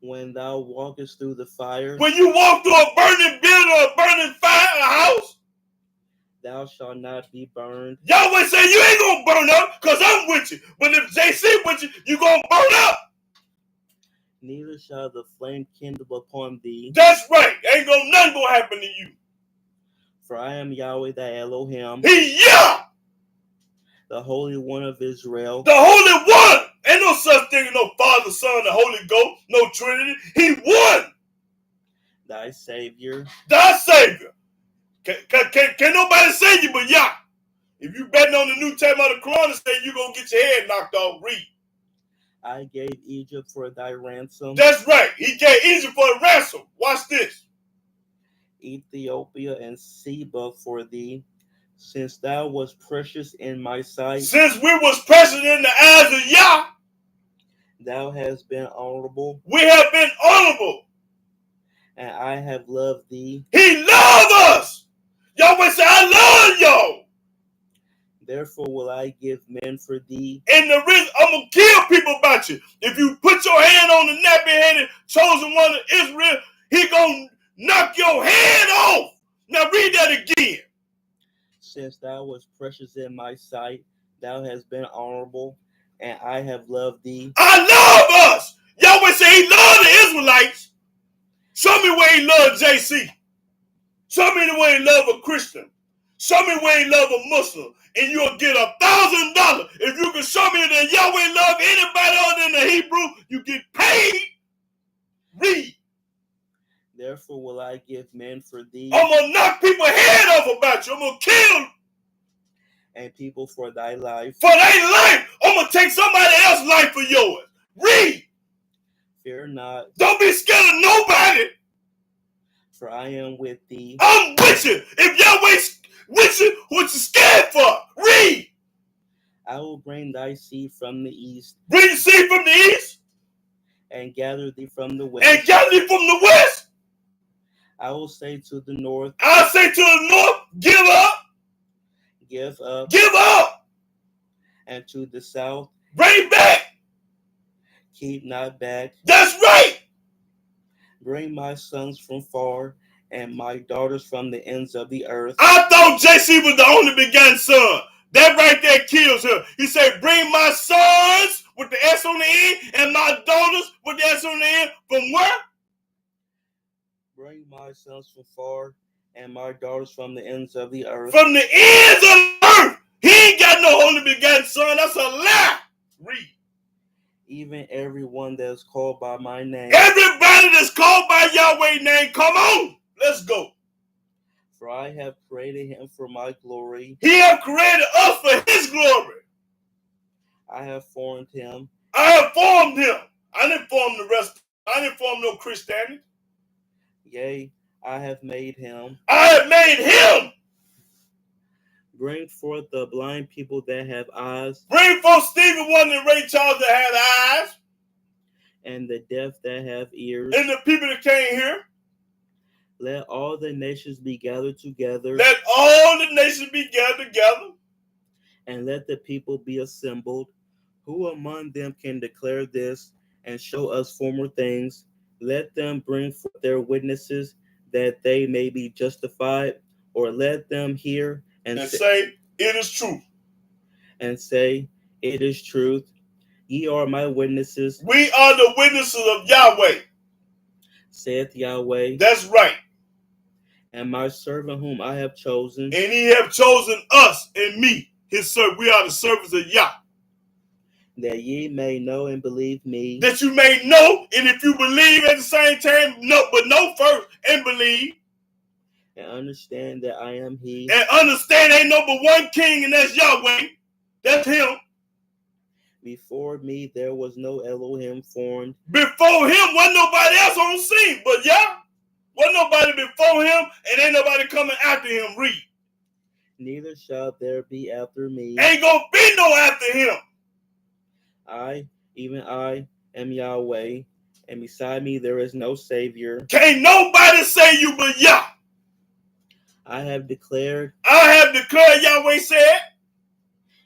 When thou walkest through the fire. When you walk through a burning building or a burning fire, a house. Thou shalt not be burned. Yahweh said you ain't gonna burn up, because I'm with you. But if JC with you, you gonna burn up. Neither shall the flame kindle upon thee. That's right. Nothing gonna happen to you. For I am Yahweh thy Elohim. He Yah. The Holy One of Israel. The Holy One. Ain't no such thing as no Father, Son, the Holy Ghost, no Trinity. He won. Thy Savior. Thy Savior. Can't nobody save you but Yah. If you betting on the New Testament of the Quran, say you're gonna get your head knocked off. Read. I gave Egypt for thy ransom. That's right. He gave Egypt for a ransom. Watch this. Ethiopia and Seba for thee, since thou wast precious in my sight. Since we was precious in the eyes of Yah, thou hast been honorable. We have been honorable. And I have loved thee. He loved us. Yahweh said, I love y'all. Therefore will I give men for thee. And the reason I'm going to kill people about you. If you put your hand on the nappy-headed chosen one of Israel, he going to knock your head off. Now read that again. Since thou wast precious in my sight, thou hast been honorable, and I have loved thee. I love us. Yahweh said he loved the Israelites. Show me where he loved JC. Show me the way he loved a Christian. Show me where he loved a Muslim. And you'll get $1,000. If you can show me that Yahweh loved anybody other than the Hebrew, you get paid. Read. Therefore will I give men for thee. I'm going to knock people's head off about you. I'm going to kill them. And people for thy life. For their life. I'm going to take somebody else's life for yours. Read. Fear not. Don't be scared of nobody. For I am with thee. I'm with you. If Yahweh's with you, what you scared for? Read. I will bring thy seed from the east. Bring the seed from the east. And gather thee from the west. And gather thee from the west. I will say to the north. I'll say to the north, give up. Give up. Give up. And to the south. Bring back. Keep not back. That's right. Bring my sons from far and my daughters from the ends of the earth. I thought JC was the only begotten son. That right there kills him. He said, bring my sons with the S on the end and my daughters with the S on the end. From where? Bring my sons from far and my daughters from the ends of the earth. From the ends of the earth. He ain't got no only begotten son. That's a lie. Read. Even everyone that is called by my name. Everybody that's called by Yahweh's name, come on. Let's go. For I have created him for my glory. He have created us for his glory. I have formed him. I have formed him. I didn't form the rest. I didn't form no Christianity. Yea, I have made him. I have made him. Bring forth the blind people that have eyes. Bring forth Stephen, one and Ray Charles that had eyes. And the deaf that have ears. And the people that can't hear. Let all the nations be gathered together. Let all the nations be gathered together. And let the people be assembled. Who among them can declare this and show us former things? Let them bring forth their witnesses that they may be justified, or let them hear and say, it is true. And say, it is truth. Ye are my witnesses. We are the witnesses of Yahweh, saith Yahweh. That's right. And my servant whom I have chosen. And he have chosen us and me, his servant. We are the servants of Yah. That ye may know and believe me. That you may know, and if you believe at the same time, but know first and believe. And understand that I am he. And understand ain't no but one king, and that's Yahweh. That's him. Before me there was no Elohim formed. Before him wasn't nobody else on the scene, but Yah. Wasn't nobody before him, and ain't nobody coming after him. Read. Neither shall there be after me. Ain't gonna be no after him. I, even I, am Yahweh, and beside me there is no Savior. Can't nobody say you but Yah. I have declared, Yahweh said,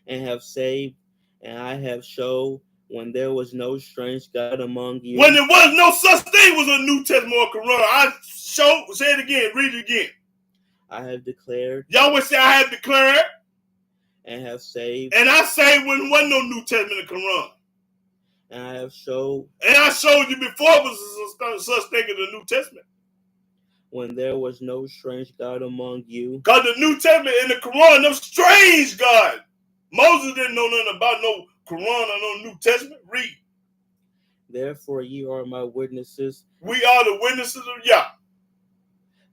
and have saved, and I have showed when there was no strange God among you. When there was no such thing was a New Testament or Quran. I showed, say it again, read it again. I have declared. Yahweh said, I have declared. And have saved. And I say when there was no New Testament or Quran. And I have showed. And I showed you before it was such thing in the New Testament. When there was no strange God among you. Because the New Testament and the Quran, them strange God. Moses didn't know nothing about no Quran or no New Testament. Read. Therefore ye are my witnesses. We are the witnesses of Yah.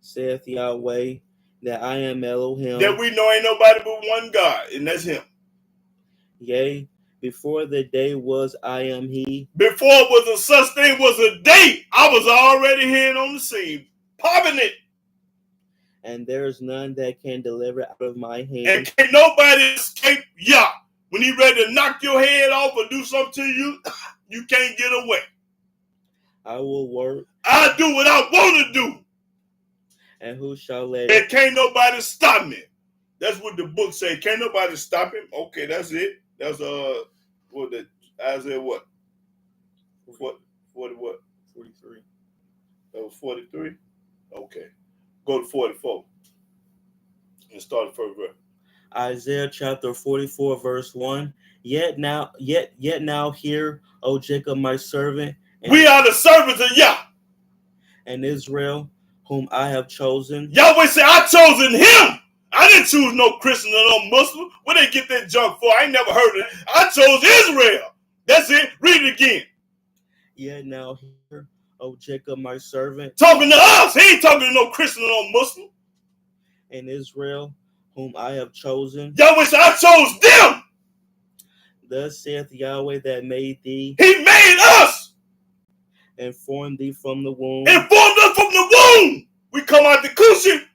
Saith Yahweh, that I am Elohim. That we know ain't nobody but one God, and that's him. Yea, before the day was I am he. Before it was a such thing was a day, I was already here on the scene. Popping it. And there is none that can deliver out of my hand. And can't nobody escape Yah. When he ready to knock your head off or do something to you, you can't get away. I will work. I do what I want to do. And who shall let And can't nobody stop me. That's what the book say. Can't nobody stop him. Okay, that's it. That's what the Isaiah what? 40 what? 43. That was 43? Okay. Go to 44. And start the first verse. Isaiah chapter 44, verse 1. Yet now hear, O Jacob, my servant. We are the servants of Yah. And Israel, whom I have chosen. Yahweh said, I chosen him. I didn't choose no Christian or no Muslim. Where they get that junk for? I ain't never heard of it. I chose Israel. That's it. Read it again. Yet now hear, O Jacob, my servant. Talking to us. He ain't talking to no Christian or no Muslim. And Israel, whom I have chosen. Yahweh said, I chose them. Thus saith Yahweh that made thee. He made us. And formed thee from the womb. And formed us from the womb. We come out the cushion.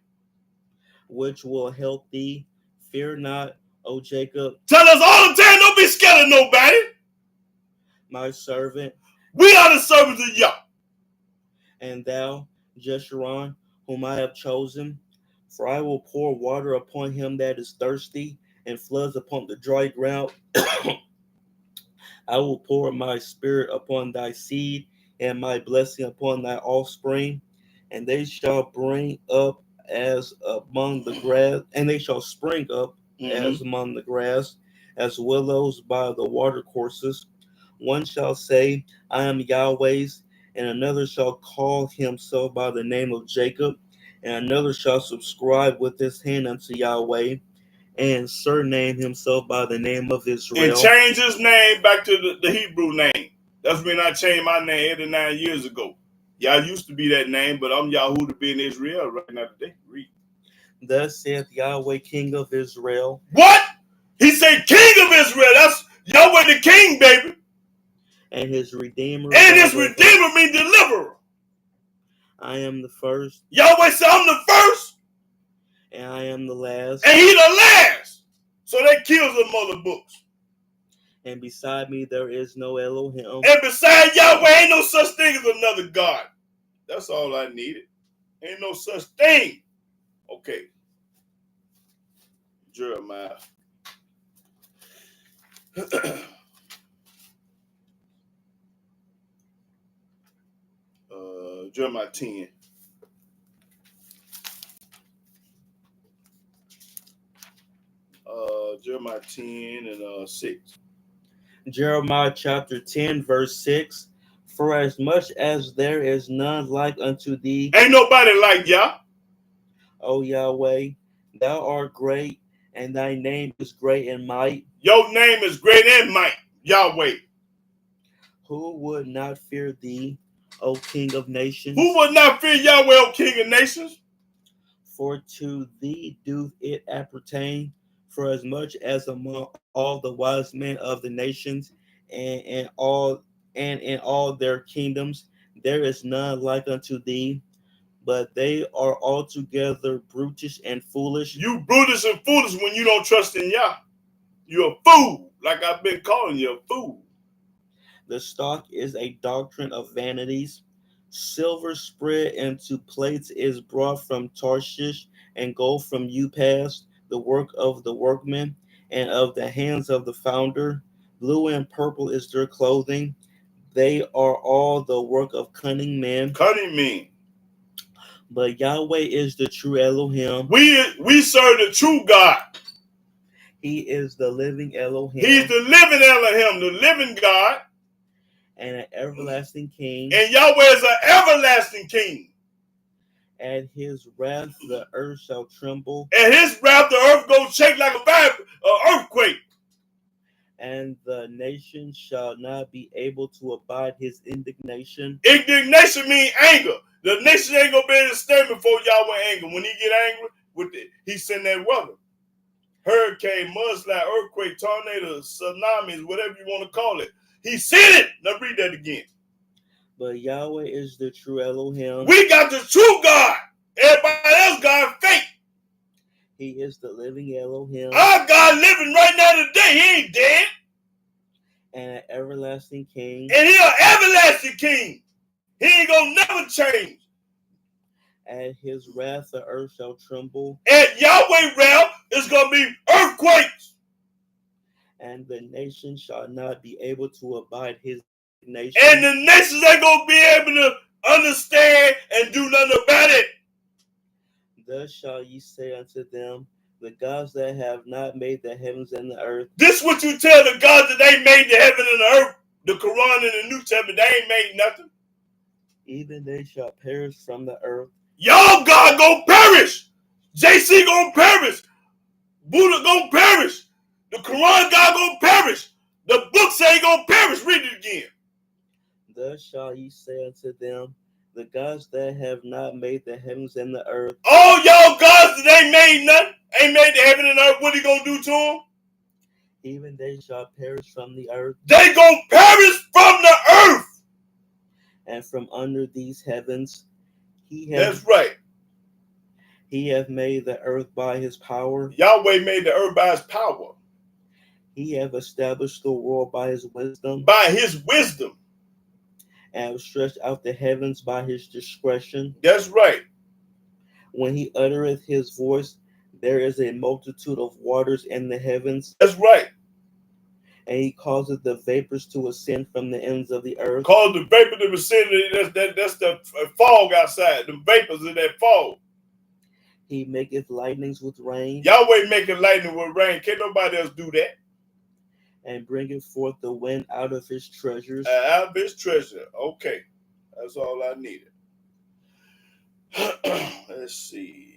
Which will help thee. Fear not, O Jacob. Tell us all the time, don't be scared of nobody. My servant. We are the servants of Yah. And thou, Jeshurun, whom I have chosen. For I will pour water upon him that is thirsty, and floods upon the dry ground. I will pour my spirit upon thy seed, and my blessing upon thy offspring, and they shall bring up as among the grass, and they shall spring up as among the grass, as willows by the watercourses. One shall say, I am Yahweh's, and another shall call himself by the name of Jacob, and another shall subscribe with his hand unto Yahweh, and surname himself by the name of Israel. And change his name back to the Hebrew name. That's when I changed my name 89 years ago. Yeah, I used to be that name, but I'm Yahoo to be in Israel right now today. Read. Thus saith Yahweh, King of Israel. What? He said King of Israel. That's Yahweh the King, baby. And his Redeemer. And his Redeemer means deliverer. I am the first. Yahweh said, I'm the first. And I am the last. And he the last. So that kills them other books. And beside me there is no Elohim. And beside Yahweh ain't no such thing as another God. That's all I needed. Ain't no such thing. Okay. Jeremiah. Jeremiah 10. Jeremiah 10 and 6. Jeremiah chapter 10, verse 6. For as much as there is none like unto thee, ain't nobody like Yah. O Yahweh, thou art great, and thy name is great in might. Your name is great in might, Yahweh. Who would not fear thee, O King of nations? Who would not fear Yahweh, O King of nations? For to thee doth it appertain, for as much as among all the wise men of the nations and in all their kingdoms there is none like unto thee, but they are altogether brutish and foolish. You brutish and foolish when you don't trust in Yah. You're a fool, like I've been calling you a fool. The stock is a doctrine of vanities. Silver spread into plates is brought from Tarshish, and gold from Upas, the work of the workman, and of the hands of the founder. Blue and purple is their clothing. They are all the work of cunning men. Cunning men. But Yahweh is the true Elohim. We serve the true God. He is the living Elohim. He's the living Elohim, the living God. And an everlasting King. And Yahweh is an everlasting King. At his wrath the earth shall tremble. At his wrath the earth go shake like an earthquake. And the nation shall not be able to abide his indignation. Indignation means anger. The nation ain't gonna be able to stand before Yahweh anger. When he get angry, he send that weather. Hurricane, mudslide, earthquake, tornado, tsunamis, whatever you want to call it. He sent it. Now read that again. But Yahweh is the true Elohim. We got the true God. Everybody else God fake. He is the living Elohim. Our God living right now today. He ain't dead. And an everlasting King. And he an everlasting King. He ain't gonna never change. At his wrath the earth shall tremble. At Yahweh's wrath is gonna be earthquakes. And the nation shall not be able to abide his nation. And the nations ain't gonna be able to understand and do nothing about it. Thus shall ye say unto them, the gods that have not made the heavens and the earth. This is what you tell the gods that they made the heaven and the earth. The Quran and the New Testament, they ain't made nothing. Even they shall perish from the earth. Y'all God gonna perish. JC gonna perish. Buddha gonna perish. The Quran God gonna perish. The book say gonna perish. Read it again. Thus shall ye say unto them, the gods that have not made the heavens and the earth. All y'all gods that ain't made nothing, ain't made the heaven and earth, what he gonna do to them? Even they shall perish from the earth. They gonna perish from the earth. And from under these heavens, that's right. He hath made the earth by his power. Yahweh made the earth by his power. He hath established the world by his wisdom. By his wisdom. And have stretched out the heavens by his discretion. That's right. When he uttereth his voice, there is a multitude of waters in the heavens. That's right. And he causeth the vapors to ascend from the ends of the earth. Cause the vapor to ascend, that's the fog outside. The vapors of that fog. He maketh lightnings with rain, Yahweh making lightning with rain. Can't nobody else do that. and bringeth forth the wind out of his treasures. Out of his treasure. Okay. That's all I needed. Let's see.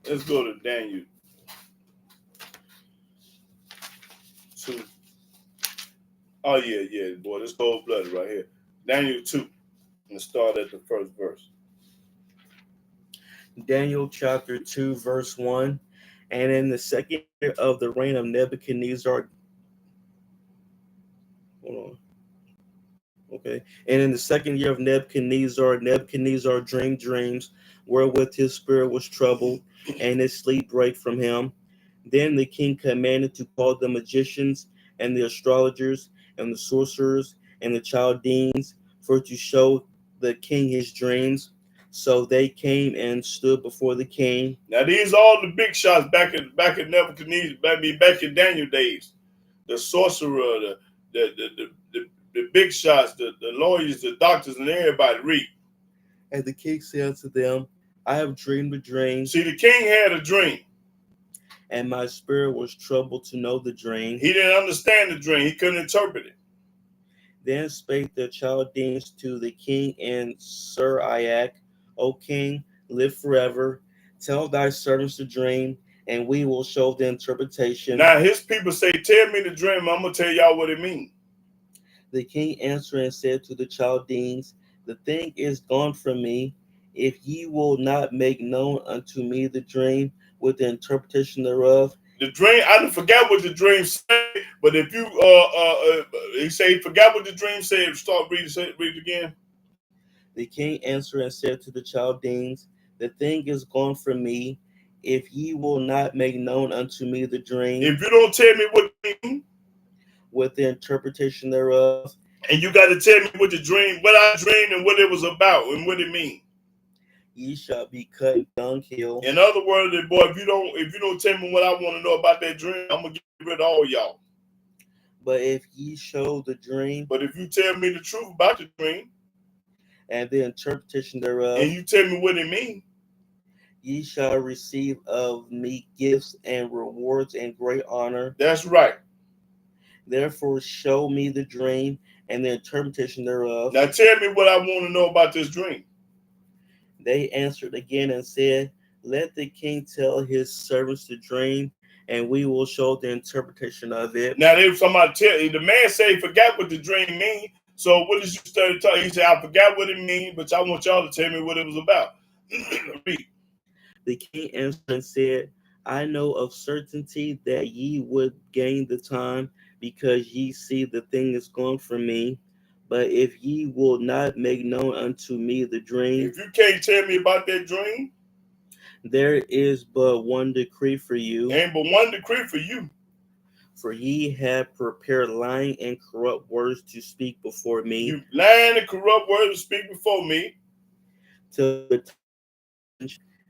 Let's go to Daniel 2. Oh, yeah, boy. This cold blooded right here. Daniel 2. And start at the first verse. Daniel chapter 2, verse 1. And in the second year of the reign of Nebuchadnezzar, hold on. Okay. And in the second year of Nebuchadnezzar, Nebuchadnezzar dreamed dreams wherewith his spirit was troubled, and his sleep brake from him. Then the king commanded to call the magicians and the astrologers and the sorcerers and the Chaldeans for to show the king his dreams. So they came and stood before the king. Now these are all the big shots back in Nebuchadnezzar, back in Daniel days. The sorcerer, the big shots, the lawyers, the doctors, and everybody read. And the king said unto them, I have dreamed a dream. See, the king had a dream. And my spirit was troubled to know the dream. He didn't understand the dream. He couldn't interpret it. Then spake the Chaldeans to the king and Sirach, O king, live forever. Tell thy servants the dream, and we will show the interpretation. Now his people say, tell me the dream. I'm going to tell y'all what it means. The king answered and said to the Chaldeans, the thing is gone from me. If ye will not make known unto me the dream with the interpretation thereof. The dream, I didn't forget what the dream said, but if you he say forgot what the dream said, start read it again. The king answered and said to the Chaldeans, the thing is gone from me. If ye will not make known unto me the dream, if you don't tell me what it means, with the interpretation thereof, and you got to tell me what I dreamed and what it was about and what it means, ye shall be cut in dunghill. In other words, boy, if you don't tell me what I want to know about that dream, I'm gonna get rid of all y'all. But if ye show the dream, but if you tell me the truth about the dream and the interpretation thereof, and you tell me what it means, ye shall receive of me gifts and rewards and great honor. That's right. Therefore show me the dream and the interpretation thereof. Now tell me what I want to know about this dream. They answered again and said, let the king tell his servants the dream, and we will show the interpretation of it. Now, if somebody tell you, the man say he forgot what the dream means. So what did you study talking? He said, I forgot what it means, but I want y'all to tell me what it was about. Read. The king answered and said, I know of certainty that ye would gain the time, because ye see the thing is gone from me. But if ye will not make known unto me the dream, if you can't tell me about that dream, there is but one decree for you. There ain't but one decree for you. For ye have prepared lying and corrupt words to speak before me. You lying and corrupt words to speak before me.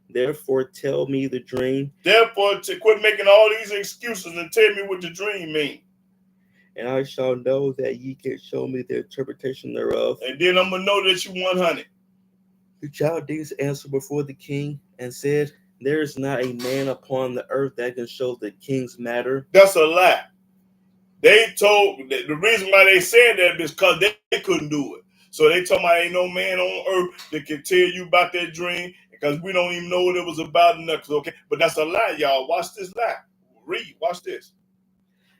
Therefore tell me the dream. Therefore quit making all these excuses and tell me what the dream means. And I shall know that ye can show me the interpretation thereof. And then I'm going to know that you 100. The Chaldeans answered before the king and said, there is not a man upon the earth that can show the king's matter. That's a lie. They told, the reason why they said that is because they couldn't do it. So they told me ain't no man on earth that can tell you about that dream because we don't even know what it was about. Okay, but that's a lie, y'all. Watch this lie. Read. Watch this.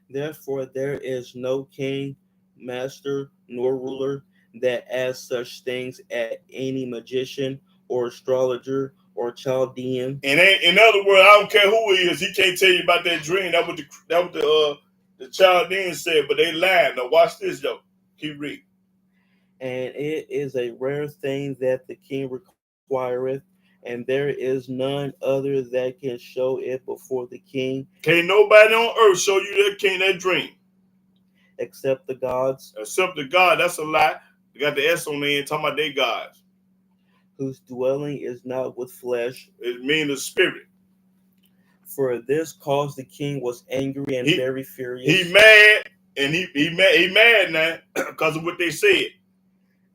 Therefore, there is no king, master, nor ruler that asks such things at any magician or astrologer or Chaldean. And in other words, I don't care who he is, he can't tell you about that dream. That what the Chaldeans said, but they lied. Now watch this, though. Keep reading. And it is a rare thing that the king requireth, and there is none other that can show it before the king. Can't nobody on earth show you that dream. Except the gods. Except the God. That's a lie. They got the S on the end, talking about they gods. whose dwelling is not with flesh. It means the spirit. For this cause the king was angry and very furious. He mad, and he mad now because of what they said.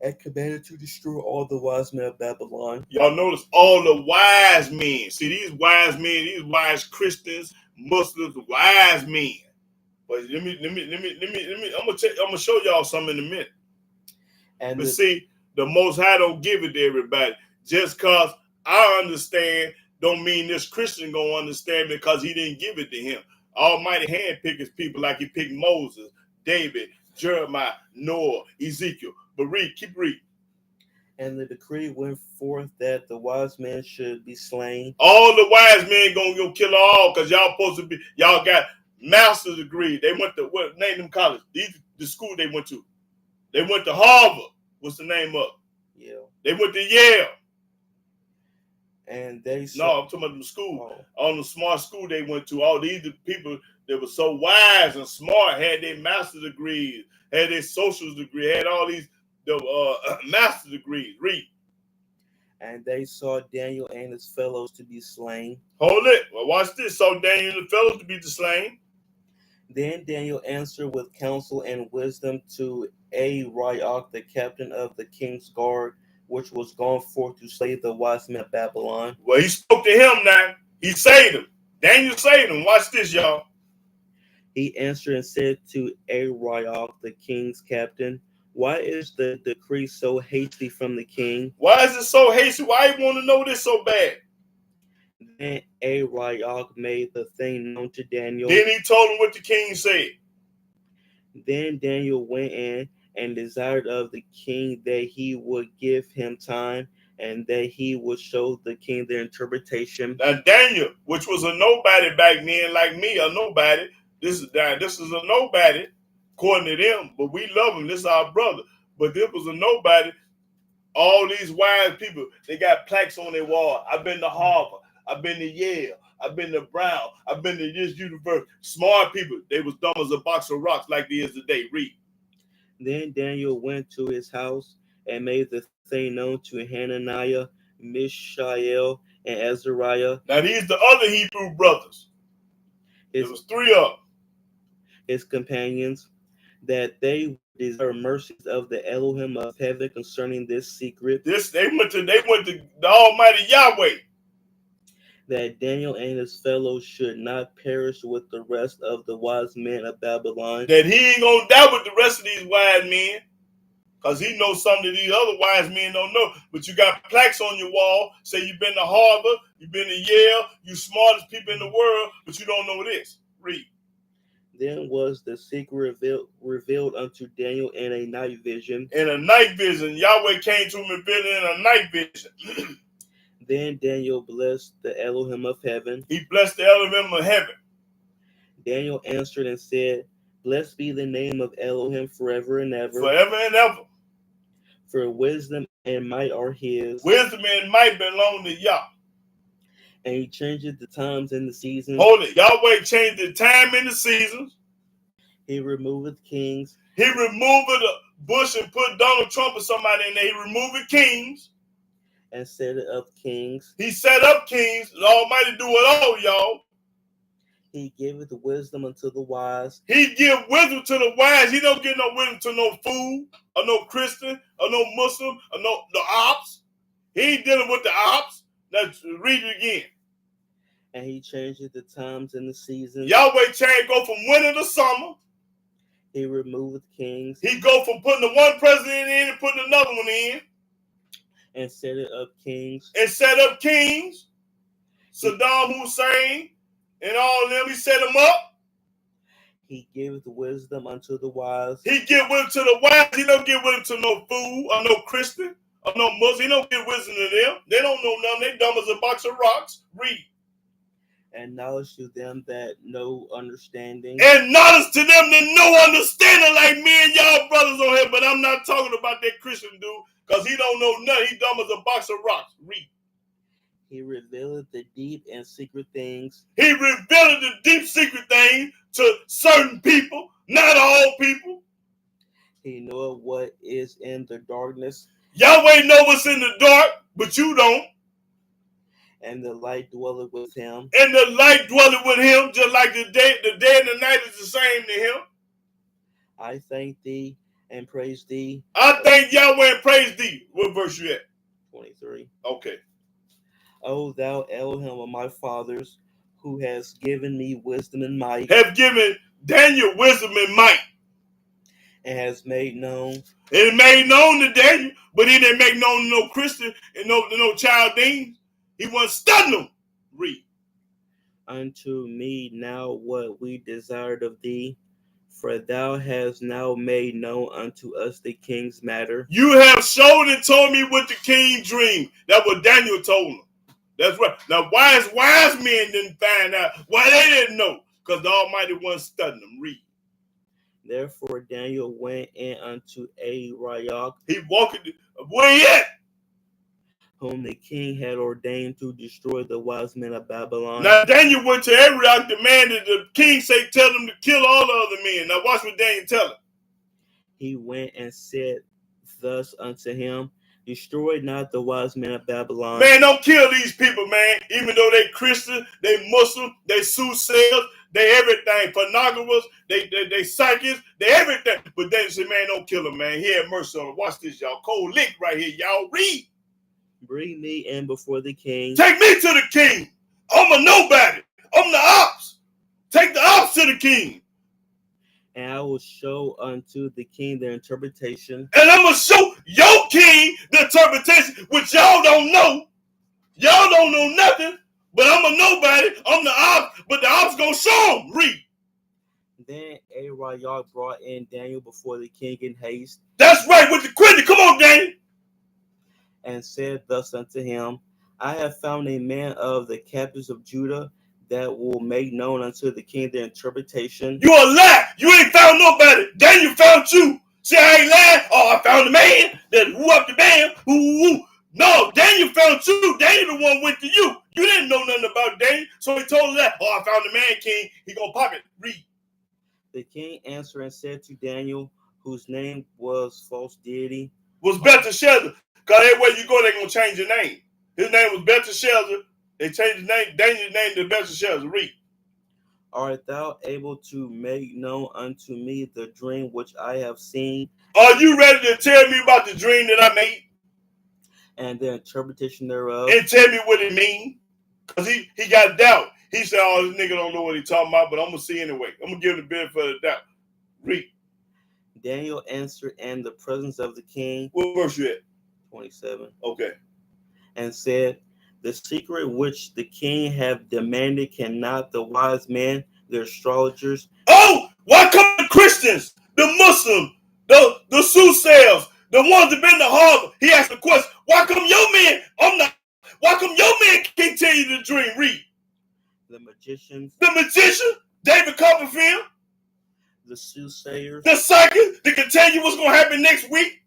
And commanded to destroy all the wise men of Babylon. Y'all notice all the wise men. See, these wise men, these wise Christians, Muslims, wise men. But let me. I'm gonna show y'all something in a minute. But see, the Most High don't give it to everybody. Just cause I understand, don't mean this Christian gonna understand because he didn't give it to him. Almighty handpick his people like he picked Moses, David, Jeremiah, Noah, Ezekiel. But keep reading. And the decree went forth that the wise men should be slain. All the wise men gonna go kill all because y'all supposed to be, y'all got master's degree. They went to what name them college? The school they went to. They went to Harvard. What's the name of? Yale. They went to Yale. And they I'm talking about the school. All the smart school they went to. All these people that were so wise and smart had their master's degrees, had their social degree, had all these master's degrees. Read. And they saw Daniel and his fellows to be slain. Hold it. Well, watch this. Saw Daniel and the fellows to be slain. Then Daniel answered with counsel and wisdom to Arioch, the captain of the king's guard, which was gone forth to slay the wise men of Babylon. Well, he spoke to him now. He saved him. Daniel saved him. Watch this, y'all. He answered and said to Arioch, the king's captain, why is the decree so hasty from the king? Why is it so hasty? Why you want to know this so bad? Then Arioch made the thing known to Daniel. Then he told him what the king said. Then Daniel went in and desired of the king that he would give him time and that he would show the king the interpretation. Now Daniel, which was a nobody back then, like me, a nobody. This is a nobody, according to them, but we love him. This is our brother. But this was a nobody. All these wise people, they got plaques on their wall. I've been to Harvard. I've been to Yale. I've been to Brown. I've been to this university. Smart people. They was dumb as a box of rocks like they is today. Read. Then Daniel went to his house and made the thing known to Hananiah, Mishael, and Azariah. Now these the other Hebrew brothers. There was three of them. His companions, that they desire mercies of the Elohim of heaven concerning this secret. They went to the Almighty Yahweh. That Daniel and his fellows should not perish with the rest of the wise men of Babylon. That he ain't gonna die with the rest of these wise men. Because he knows something that these other wise men don't know. But you got plaques on your wall, say you've been to Harvard, you've been to Yale, you smartest people in the world, but you don't know this. Read. Then was the secret revealed unto Daniel in a night vision. In a night vision. Yahweh came to him and revealed it in a night vision. Then Daniel blessed the Elohim of heaven. He blessed the Elohim of heaven. Daniel answered and said, blessed be the name of Elohim forever and ever. Forever and ever. For wisdom and might are his. Wisdom and might belong to Yah. And he changes the times and the seasons. Hold it. Yahweh changed the time and the seasons. He removeth kings. He removed the Bush and put Donald Trump or somebody in there. He removed kings. And set up kings. He set up kings. The Almighty do it all, y'all. He giveth wisdom unto the wise. He give wisdom to the wise. He don't give no wisdom to no fool or no Christian or no Muslim or no ops. He ain't dealing with the ops. Let's read it again. And he changes the times and the seasons. Yahweh change go from winter to summer. He removeth kings. He go from putting the one president in and putting another one in. And set it up kings. And set up kings. Saddam Hussein and all of them, he set them up. He giveth wisdom unto the wise. He give wisdom to the wise. He don't give wisdom to no fool or no Christian or no Muslim. He don't give wisdom to them. They don't know nothing. They dumb as a box of rocks. Read. And knowledge to them that know understanding. And knowledge to them that know understanding, like me and y'all brothers on here. But I'm not talking about that Christian dude because he don't know nothing. He dumb as a box of rocks. Read. He revealeth the deep and secret things. He revealed the deep secret things to certain people, not all people. He knoweth what is in the darkness, Yahweh know what's in the dark, but you don't. and the light dwelleth with him. And the light dwelleth with him, just like the day and the night is the same to him. I thank thee and praise thee. I thank Yahweh and praise thee. What verse you at? 23. Okay. O thou Elohim of my fathers, who has given me wisdom and might, Have given Daniel wisdom and might. and has made known. And it made known to Daniel, but he didn't make known to no Christian and no Chaldeans. He wasn't studying them. Read. Unto me now what we desired of thee, for thou hast now made known unto us the king's matter. You have showed and told me what the king dreamed. That's what Daniel told him. That's right. Now, wise men didn't find out. Why they didn't know? Because the Almighty wasn't studying them. Read. Therefore Daniel went in unto Arioch, He walked. Where he at? whom the king had ordained to destroy the wise men of Babylon. Now Daniel went to Arioch, demanded the king say, tell them to kill all the other men. Now watch what Daniel tell him. He went and said thus unto him, destroy not the wise men of Babylon. Man, don't kill these people, man. Even though they Christian, they Muslim, they soothsayers, they everything. Pornographers, they psychics, they everything. But Daniel said, man, don't kill them, man. He had mercy on them. Watch this, y'all. Cold lick right here, y'all. Read. Bring me in before the king. Take me to the king. I'm a nobody. I'm the ops. Take the ops to the king. And I will show unto the king the interpretation. And I'm going to show your king the interpretation, which y'all don't know. Y'all don't know nothing, but I'm a nobody. I'm the ops, but the ops going to show him. Read. Then Arioch brought in Daniel before the king in haste. That's right, with the quitting. Come on, Daniel. And said thus unto him, I have found a man of the captives of Judah that will make known unto the king the interpretation. You a lie. You ain't found nobody. Daniel found you. See, I ain't lying. Oh, I found a man that whooped the band. Ooh. No, Daniel found you. Daniel the one went to you. You didn't know nothing about Daniel. So he told him that. Oh, I found the man, king. He gonna pop it. Read. The king answered and said to Daniel, whose name was false deity, was Belteshazzar. Because everywhere you go, they're going to change your name. His name was Belteshazzar. They changed his name, Daniel's name to Belteshazzar. Read. Art thou able to make known unto me the dream which I have seen? Are you ready to tell me about the dream that I made? And the interpretation thereof? And tell me what it means? Because he got doubt. He said, oh, this nigga don't know what he's talking about, but I'm going to see anyway. I'm going to give him the benefit of the doubt. Read. Daniel answered in the presence of the king. What verse you at? 27. Okay. And said, the secret which the king have demanded cannot the wise men, the astrologers. Oh, why come the Christians, the Muslims, the soothsayers, the ones that been to Harvard? He asked the question, why come your man, why come your man can't tell you the dream? Read. The magicians. The magician, David Copperfield. The soothsayers. The psychic that can tell you what's going to happen next week.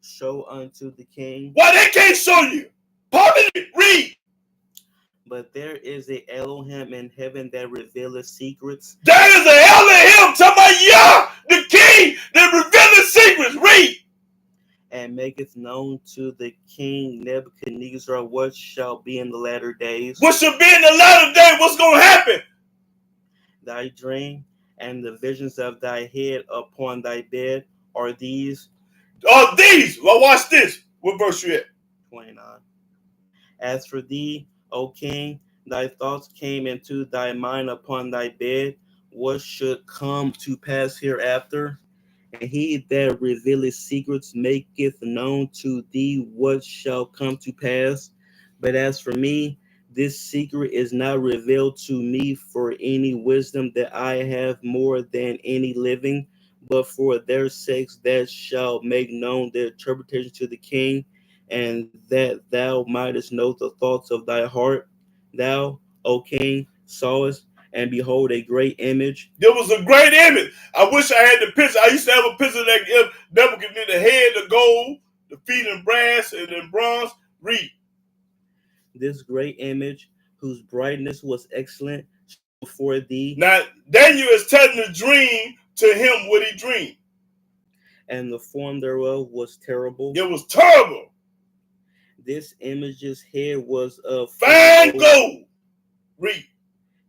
Show unto the king. Why they can't show you? Pardon it. Read. But there is a Elohim in heaven that revealeth secrets. There is an Elohim, talking about Yah, the king, that revealeth secrets. Read. And maketh known to the king Nebuchadnezzar what shall be in the latter days. What shall be in the latter day? What's going to happen? Thy dream and the visions of thy head upon thy bed are these. Well, watch this. What verse you at? 29. As for thee, O king, thy thoughts came into thy mind upon thy bed, what should come to pass hereafter? And he that revealeth secrets maketh known to thee what shall come to pass. But as for me, this secret is not revealed to me for any wisdom that I have more than any living, but for their sakes that shall make known the interpretation to the king, and that thou mightest know the thoughts of thy heart. Thou, O king, sawest, and behold, a great image. There was a great image. I wish I had the picture. I used to have a picture that Nebuchadnezzar, the head, the gold, the feet in brass, and then bronze. Read. This great image, whose brightness was excellent, before thee. Now, Daniel is telling the dream to him what he dreamed. and the form thereof was terrible. It was terrible. This image's head was of Fine gold. Read.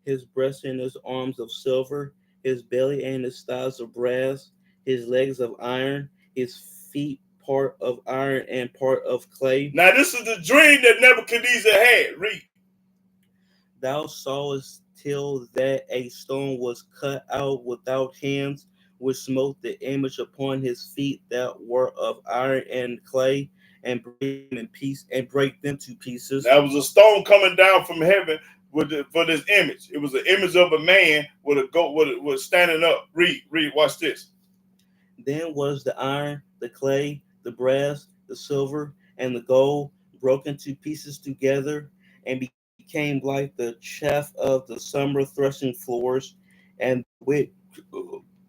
His breast and his arms of silver, his belly and his thighs of brass, his legs of iron, his feet part of iron and part of clay. Now this is the dream that Nebuchadnezzar had. Read. Thou sawest till that a stone was cut out without hands, which smote the image upon his feet that were of iron and clay, and break them to pieces. That was a stone coming down from heaven for this image. It was an image of a man with a goat was standing up. Read, watch this. Then was the iron, the clay, the brass, the silver, and the gold broken to pieces together, and became like the chaff of the summer threshing floors, and the wind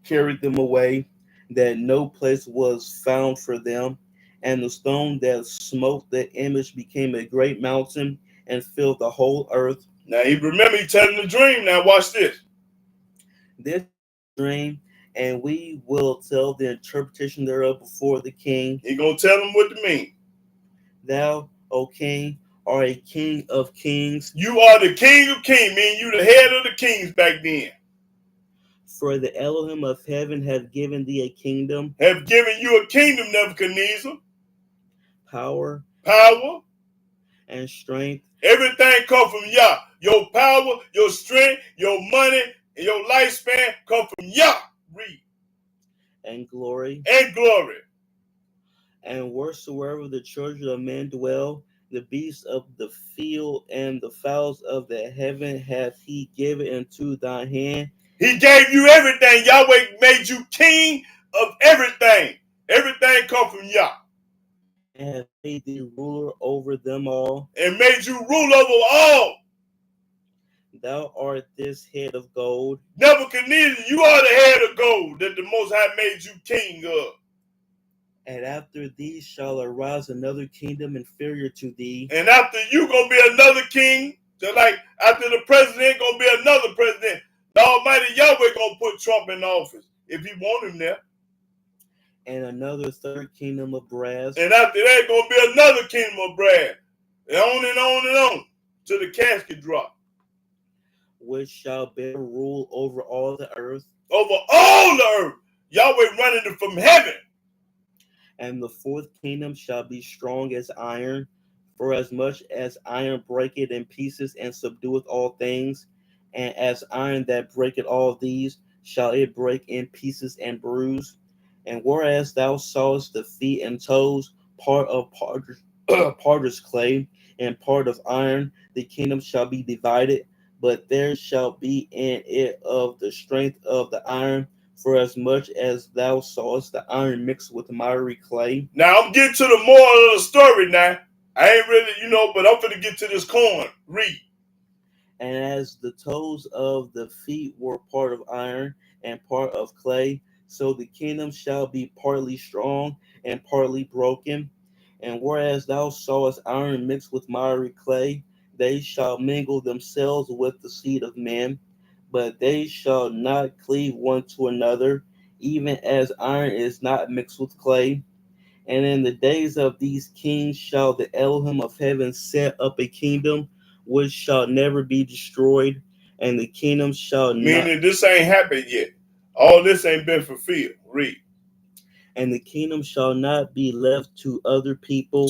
carried them away, that no place was found for them. And the stone that smote the image became a great mountain and filled the whole earth. Now he telling the dream. Now watch this. This dream, and we will tell the interpretation thereof before the king. He gonna tell him what to mean. Thou, O king, are a king of kings. You are the king of kings, meaning you the head of the kings back then. For the Elohim of heaven have given thee a kingdom. Have given you a kingdom, Nebuchadnezzar. Power. And strength. Everything come from Yah. Your power, your strength, your money, and your lifespan come from Yah. Read. And glory. And wheresoever the children of men dwell, the beasts of the field and the fowls of the heaven hath he given into thy hand. He gave you everything. Yahweh made you king of everything. Everything come from Yah. And hath made thee ruler over them all. And made you rule over all. Thou art this head of gold. Nebuchadnezzar, you are the head of gold that the Most High made you king of. And after thee shall arise another kingdom inferior to thee. And after you gonna be another king, just like after the president gonna be another president. The Almighty Yahweh gonna put Trump in office if he want him there. And another third kingdom of brass. And after that gonna be another kingdom of brass. And on and on and on till the casket drop. Which shall bear rule over all the earth. Over all the earth. Yahweh running it from heaven. And the fourth kingdom shall be strong as iron, for as much as iron breaketh in pieces and subdueth all things, and as iron that breaketh all these, shall it break in pieces and bruise. And whereas thou sawest the feet and toes, part of potter's clay, and part of iron, the kingdom shall be divided, but there shall be in it of the strength of the iron, for as much as thou sawest the iron mixed with miry clay. Now I'm getting to the moral of the story now. I ain't really, but I'm finna get to this corn. Read. And as the toes of the feet were part of iron and part of clay, so the kingdom shall be partly strong and partly broken. And whereas thou sawest iron mixed with miry clay, they shall mingle themselves with the seed of men, but they shall not cleave one to another, even as iron is not mixed with clay. And in the days of these kings shall the Elohim of heaven set up a kingdom which shall never be destroyed, and the kingdom shall Meaning this ain't happened yet. All this ain't been fulfilled. Read. And the kingdom shall not be left to other people.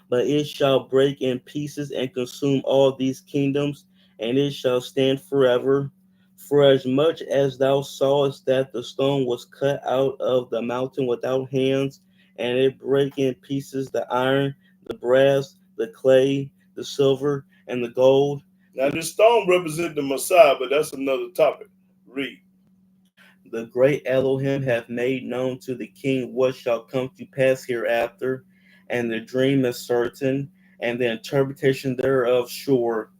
But it shall break in pieces and consume all these kingdoms, and it shall stand forever. For as much as thou sawest that the stone was cut out of the mountain without hands, and it brake in pieces the iron, the brass, the clay, the silver, and the gold. Now this stone represents the Messiah, but that's another topic. Read. The great Elohim hath made known to the king what shall come to pass hereafter, and the dream is certain, and the interpretation thereof sure.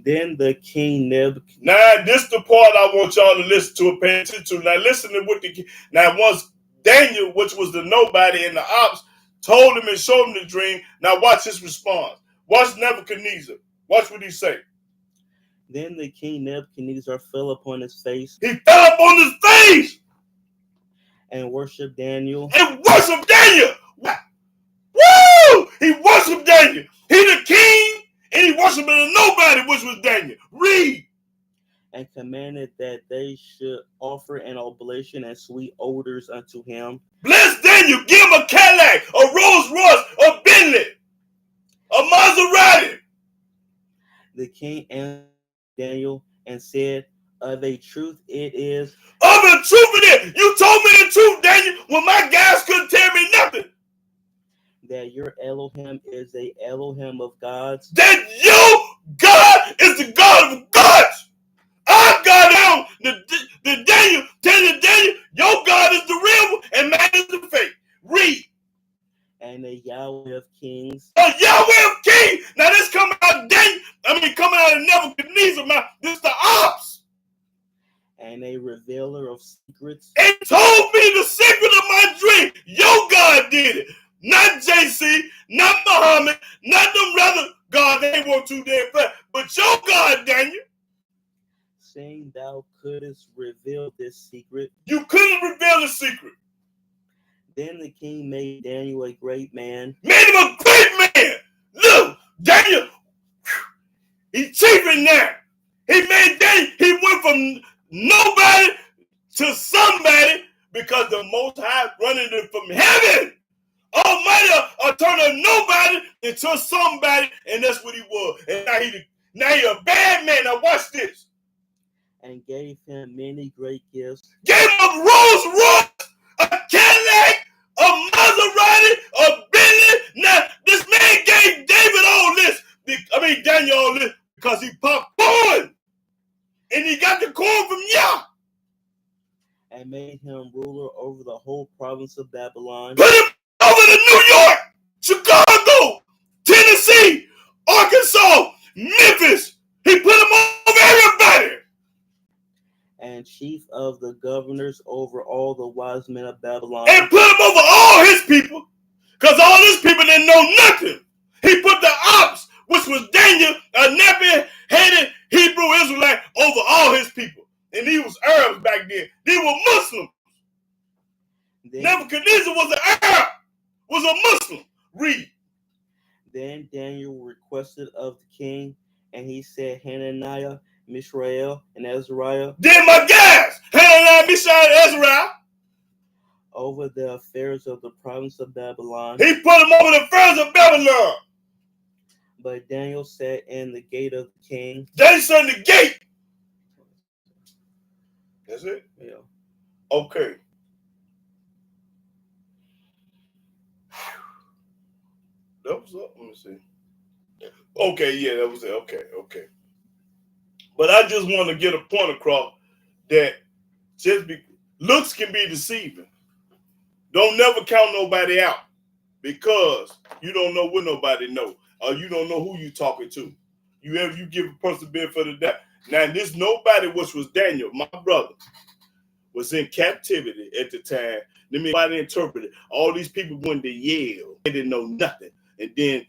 Then the king Nebuchadnezzar. Now this is the part I want y'all to listen to and pay attention to. Now listen to what now once Daniel, which was the nobody in the ops, told him and showed him the dream. Now watch his response. Watch Nebuchadnezzar. Watch what he say. Then the king Nebuchadnezzar fell upon his face. He fell upon his face. and worship Daniel. And worship Daniel. Woo! He worshiped Daniel. He the king, and he worshiped nobody, which was Daniel. Read. And commanded that they should offer an oblation and sweet odors unto him. Bless Daniel. Give him a Cadillac, a Rolls Royce, a Bentley, a Maserati. The king answered Daniel and said, of a truth it is. Of the truth it is. You told me the truth, Daniel, when my guys couldn't tell me nothing. That your Elohim is a Elohim of gods. That your God is the God of gods. Our God down the Daniel, telling Daniel, your God is the real one and man is the fake. Read. And the Yahweh of kings. Yahweh of kings. Now this coming out of Daniel. Coming out of Nebuchadnezzar mouth. This is the ops. And a revealer of secrets. It told me the secret of my dream. Your God did it. Not JC, not Muhammad, not them other God they want to there, but your God, Daniel. Saying thou couldst reveal this secret. You couldn't reveal the secret. Then the king made Daniel a great man. Made him a great man. Look, Daniel, he's chiefing now. He made Daniel, he went from nobody to somebody because the Most High running it from heaven. Almighty turned a nobody into somebody, and that's what he was. And now he a bad man. Now watch this. And gave him many great gifts. Gave him a Rolls Royce, a Cadillac, a Maserati, a Bentley. Now this man gave David all this. Daniel all this because he popped corn, and he got the corn from Yah. And made him ruler over the whole province of Babylon. Put him over to New York, Chicago, Tennessee, Arkansas, Memphis. He put him over everybody. And chief of the governors over all the wise men of Babylon. And put him over all his people, because all his people didn't know nothing. He put the ops, which was Daniel, a nappy-headed Hebrew Israelite, over all his people. And he was Arabs back then. They were Muslims. Nebuchadnezzar was an Arab, was a Muslim. Read. Then Daniel requested of the king, and he said, Hananiah, Mishael, and Azariah. Then my guys, Hananiah, Mishael, and Azariah. Over the affairs of the province of Babylon. He put them over the affairs of Babylon. But Daniel sat in the gate of the king. Daniel sat in the gate. That's it? Yeah. Okay. That was up. Let me see. Okay, yeah, that was it. Okay. But I just want to get a point across that looks can be deceiving. Don't never count nobody out because you don't know what nobody know, or you don't know who you talking to. You give a person benefit of the doubt. Now this nobody, which was Daniel, my brother, was in captivity at the time. Nobody interpreted. All these people went to Yale. They didn't know nothing. And then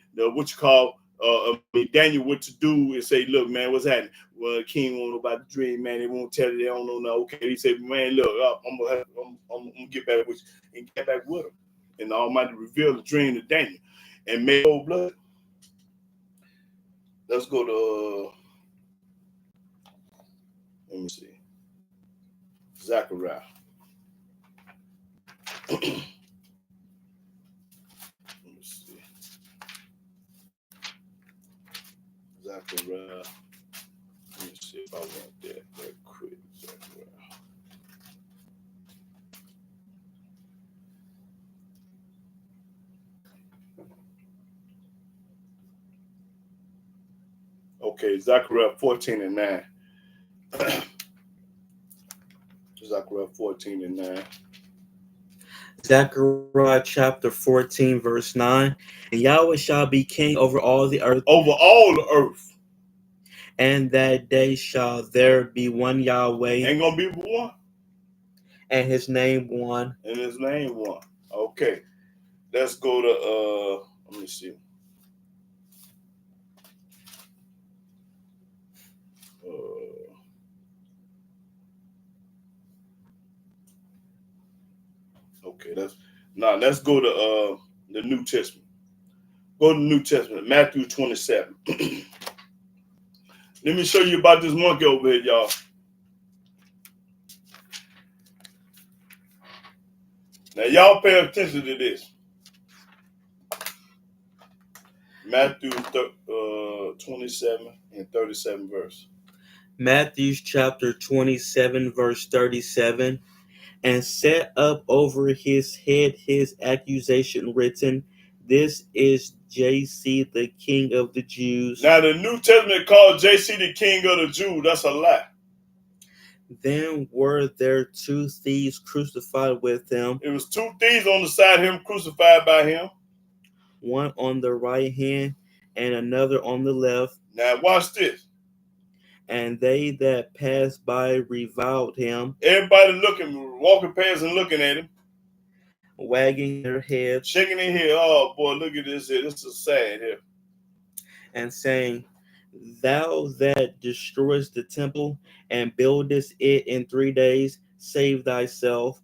Daniel went to do and say, look, man, what's happening? Well, the king won't know about the dream, man. They won't tell you. They don't know. No. Okay. He said, man, look, I'm gonna get back with you and get back with him. And the Almighty revealed the dream to Daniel and made old blood. Let's go to let me see. Zechariah. Let me see. Zechariah. Let me see if I want that quick. Zechariah. Okay, Zechariah 14 and 9. Zechariah 14 and 9. Zechariah chapter 14, verse 9. And Yahweh shall be king over all the earth. Over all the earth. And that day shall there be one Yahweh. Ain't gonna be one. And his name one. And his name one. Okay. Let's go to let me see. Okay, let's go to the New Testament. Go to the New Testament, Matthew 27. Let me show you about this monkey over here, y'all. Now, y'all pay attention to this. Matthew 27 and 37 verse. Matthew chapter 27, verse 37. And set up over his head his accusation written, "This is JC, the King of the Jews." Now, the New Testament called JC the King of the Jews. That's a lie. Then were there two thieves crucified with him. It was two thieves on the side of him, crucified by him. One on the right hand and another on the left. Now, watch this. And they that passed by reviled him. Everybody looking, walking past and looking at him. Wagging their heads. Shaking their head. Oh, boy, look at this here. This is sad here. And saying, "Thou that destroyest the temple and buildest it in 3 days, save thyself.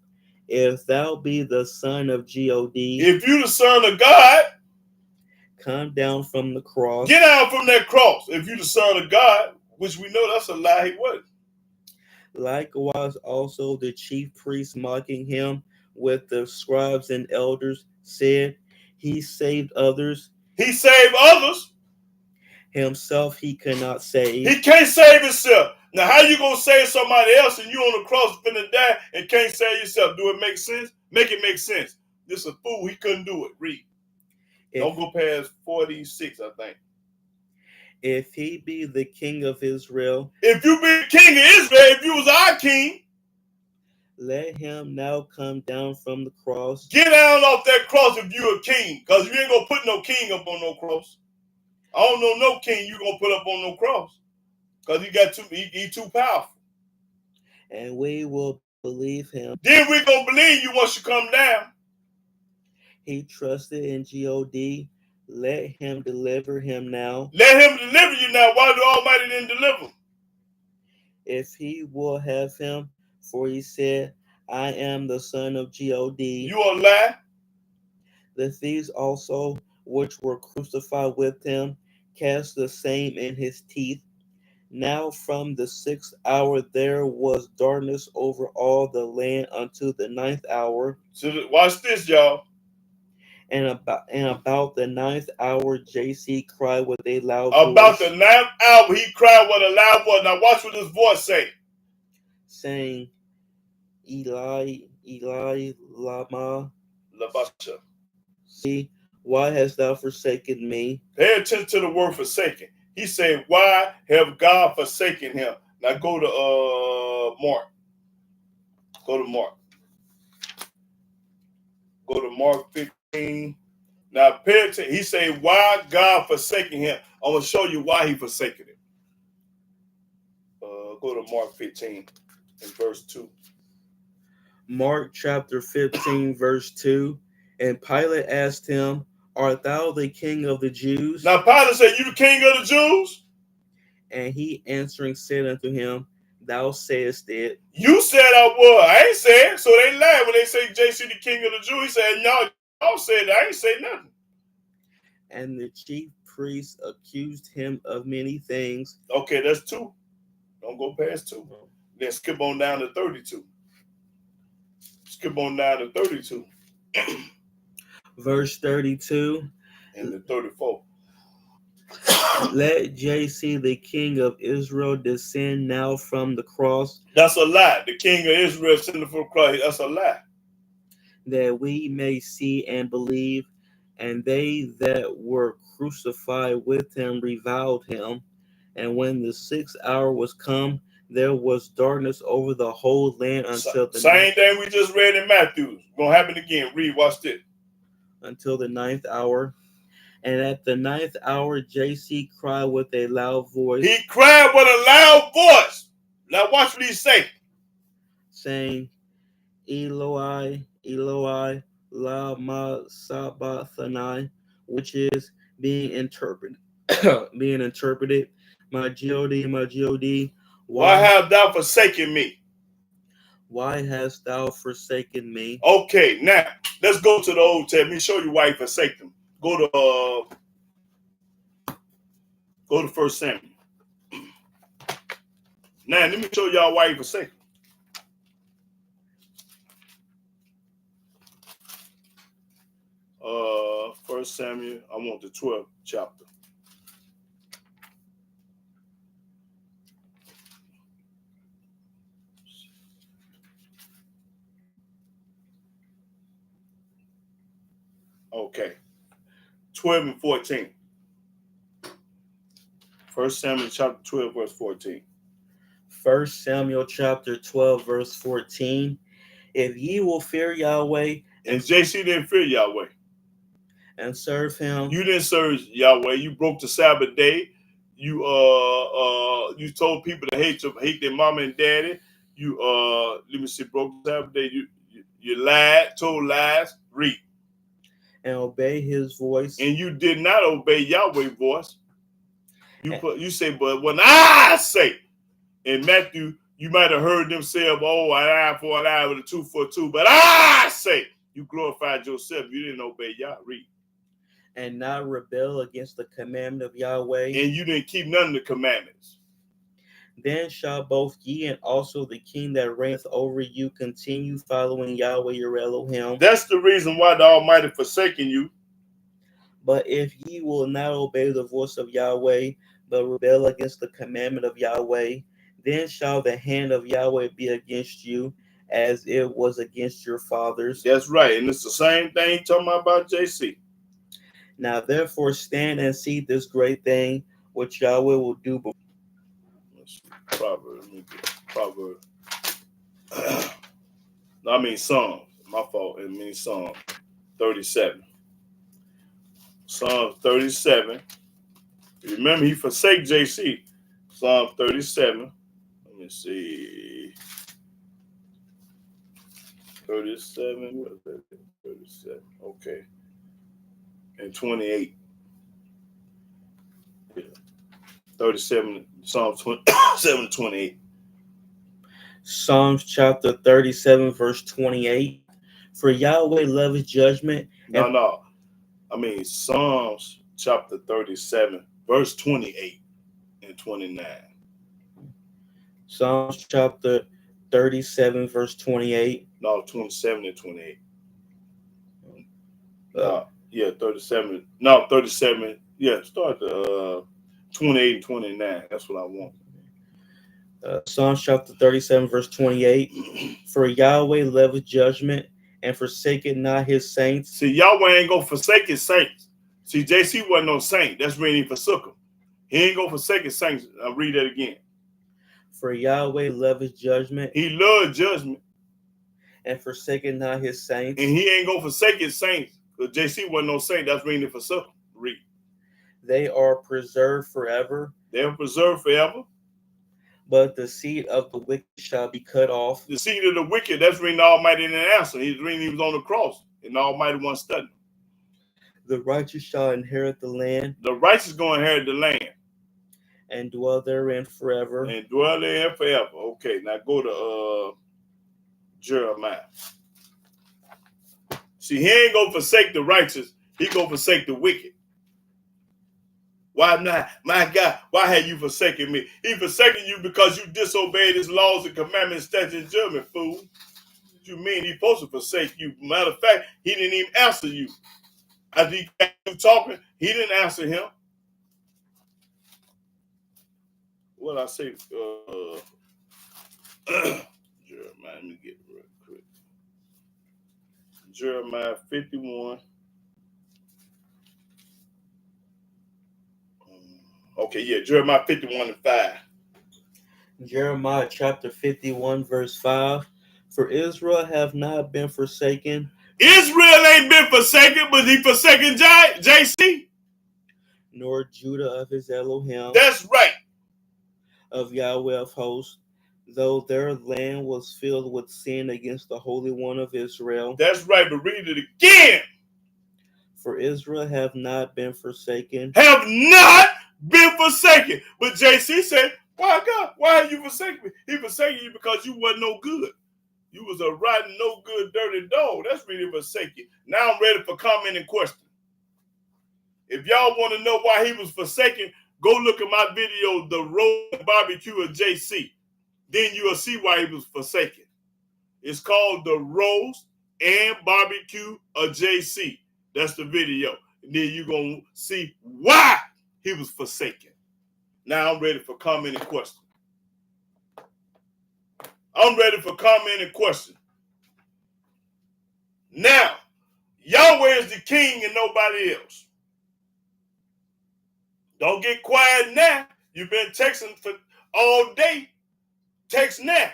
If thou be the son of God, if you the son of God, come down from the cross." Get down from that cross. If you the son of God, which we know that's a lie, he wasn't. Likewise also the chief priests, mocking him with the scribes and elders, said, "He saved others. He saved others. Himself he could not save." He can't save himself. Now, how you going to save somebody else and you on the cross finna die and can't save yourself? Do it make sense? Make it make sense. This is a fool. He couldn't do it. Read. Don't go past 46, I think. If he be the King of Israel. If you be the King of Israel, if you was our king. Let him now come down from the cross. Get down off that cross if you a king. Because you ain't going to put no king up on no cross. I don't know no king you going to put up on no cross. Because he too powerful. And we will believe him. Then we going to believe you once you come down. He trusted in God. Let him deliver him now. Let him deliver you now. Why the Almighty didn't deliver him? If he will have him, for he said, "I am the son of God." You a lie? The thieves also, which were crucified with him, cast the same in his teeth. Now from the 6th hour there was darkness over all the land unto the 9th hour. So watch this, y'all. And about the 9th hour, JC cried with a loud voice. About the 9th hour, he cried with a loud voice. Now watch what his voice say. Saying, "Eli, Eli, lama Labasha. See, why hast thou forsaken me?" Pay attention to the word forsaken. He said, "Why have God forsaken him?" Now go to Mark. Go to Mark. Go to Mark 15. Now pay attention. He said, "Why God forsaken him?" I'm going to show you why he forsaken him. Go to Mark 15 and verse 2. Mark chapter 15, verse 2. And Pilate asked him, "Art thou the King of the Jews?" Now Pilate said, "You the King of the Jews?" And he answering said unto him, "Thou sayest it." You said I was. I ain't said. So they lied when they say JC the King of the Jews. He said, "No, y'all said that. I ain't say nothing." And the chief priests accused him of many things. Okay, that's 2. Don't go past 2. Then skip on down to 32. Skip on down to 32. Verse 32. And the 34. Let JC the King of Israel descend now from the cross. That's a lie. The King of Israel descended from the cross. That's a lie. That we may see and believe. And they that were crucified with him reviled him. And when the 6th hour was come, there was darkness over the whole land until the same thing we just read in Matthew. Gonna happen again. Read, watch this. Until the 9th hour. And at the 9th hour, JC cried with a loud voice. He cried with a loud voice. Now watch what he say. Saying, "Eloi, Eloi, lama sabachthani," which is being interpreted. My God, why have thou forsaken me? Why hast thou forsaken me? Okay, now let's go to the Old Testament. Let me show you why he forsake them. Go to 1 Samuel. Now let me show y'all why he forsake them. 1 Samuel, I want the 12th chapter. Okay. 12 and 14. 1 Samuel chapter 12, verse 14. 1 Samuel chapter 12, verse 14. If ye will fear Yahweh And JC didn't fear Yahweh. and serve him. You didn't serve Yahweh. You broke the Sabbath day. You told people to hate their mama and daddy. You broke the Sabbath day. You lied, told lies, read. And obey his voice. And you did not obey Yahweh's voice. You say, but when I say, in Matthew, you might have heard them say, oh, an eye for an eye with a tooth for a tooth. But I say, you glorified yourself. You didn't obey Yah. Read. And not rebel against the commandment of Yahweh. And you didn't keep none of the commandments. Then shall both ye and also the king that reigneth over you continue following Yahweh your Elohim. That's the reason why the Almighty forsaken you. But if ye will not obey the voice of Yahweh, but rebel against the commandment of Yahweh, then shall the hand of Yahweh be against you, as it was against your fathers. That's right. And it's the same thing talking about JC. Now therefore stand and see this great thing which Yahweh will do before. Proverbs. Proverbs. I mean Psalms. My fault. It means Psalm 37. Psalm 37. Remember, he forsake JC. Psalm 37. Let me see. 37. What is that? 37. Okay. And 28. Yeah. 37. Psalm 27, 28. Psalms chapter 37, verse 28. For Yahweh loveth judgment. No. I mean Psalms chapter 37, verse 28 and 29. Psalms chapter 37, verse 28. No, 27 and 28. Yeah, 37. No, 37. Yeah, start the 28 and 29. That's what I want. Psalms chapter 37, verse 28. For Yahweh loveth judgment and forsaketh not his saints. See, Yahweh ain't gonna forsake his saints. See, JC wasn't no saint. That's when he forsook him. He ain't gonna forsake his saints. I'll read that again. For Yahweh loveth judgment. He loved judgment. And forsaketh not his saints. And he ain't gonna forsake his saints. Because JC wasn't no saint. That's when he forsook him. Read. They are preserved forever. They are preserved forever. But the seed of the wicked shall be cut off. The seed of the wicked, that's when the Almighty didn't answer. He was on the cross, and the Almighty wasn't studying. The righteous shall inherit the land. The righteous going to inherit the land. And dwell therein forever. And dwell therein forever. Okay, now go to Jeremiah. See, he ain't going to forsake the righteous. He going to forsake the wicked. Why not? My God, why have you forsaken me? He forsaken you because you disobeyed his laws and commandments, statutes, and judgment, fool. What you mean he's supposed to forsake you? Matter of fact, he didn't even answer you. After he got you talking, he didn't answer him. What I say? Jeremiah, let me get it real quick. Jeremiah 51. Okay, yeah, Jeremiah 51 and 5. Jeremiah chapter 51, verse 5. For Israel have not been forsaken. Israel ain't been forsaken, but he forsaken JC. Nor Judah of his Elohim. That's right. Of Yahweh of hosts, though their land was filled with sin against the Holy One of Israel. That's right, but read it again. For Israel have not been forsaken. Have not been forsaken. But JC said, why God? Why have you forsaken me? He forsaken you because you wasn't no good. You was a rotten, no good, dirty dog. That's really forsaken. Now I'm ready for comment and question. If y'all want to know why he was forsaken, go look at my video, The Roast Barbecue of JC. Then you will see why he was forsaken. It's called The Roast and Barbecue of JC. That's the video. And then you're going to see why he was forsaken. Now I'm ready for comment and question. I'm ready for comment and question. Now, Yahweh is the king and nobody else. Don't get quiet now. You've been texting for all day. Text now.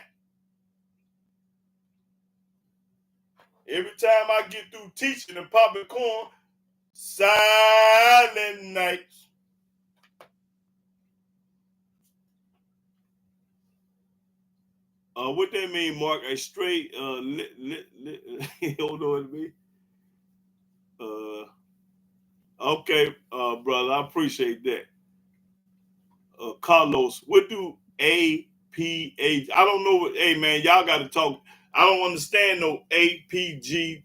Every time I get through teaching and popping corn, silent nights. What they mean, Mark? A straight you don't know what it mean? Okay, brother, I appreciate that. Carlos, what do APH? I don't know what. Hey, man, y'all got to talk. I don't understand no APGTTMA.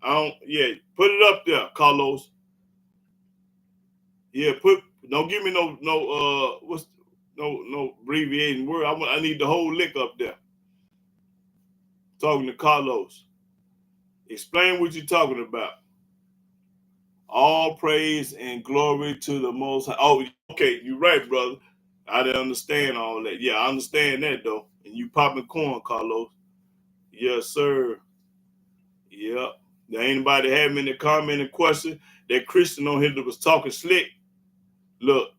I don't. Yeah, put it up there, Carlos. Yeah, don't give me no what's no abbreviating word. I need the whole lick up there. Talking to Carlos. Explain what you're talking about. All praise and glory to the Most High. Oh, okay, you're right, brother. I didn't understand all that. Yeah, I understand that though. And you popping corn, Carlos. Yes, sir. Yep. There ain't anybody having any comment or question. That Christian on here that was talking slick. Look,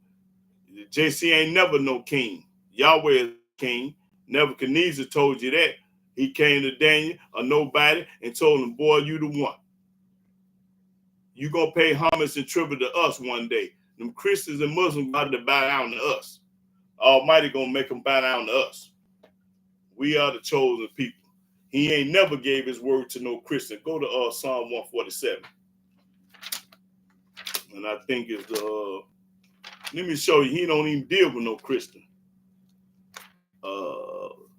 JC ain't never no king. Yahweh is king. Nebuchadnezzar told you that. He came to Daniel, a nobody, and told him, boy, you the one. You gonna pay homage and tribute to us one day. Them Christians and Muslims got to bow down to us. Almighty gonna make them bow down to us. We are the chosen people. He ain't never gave his word to no Christian. Go to Psalm 147. And I think it's the let me show you, he don't even deal with no Christian.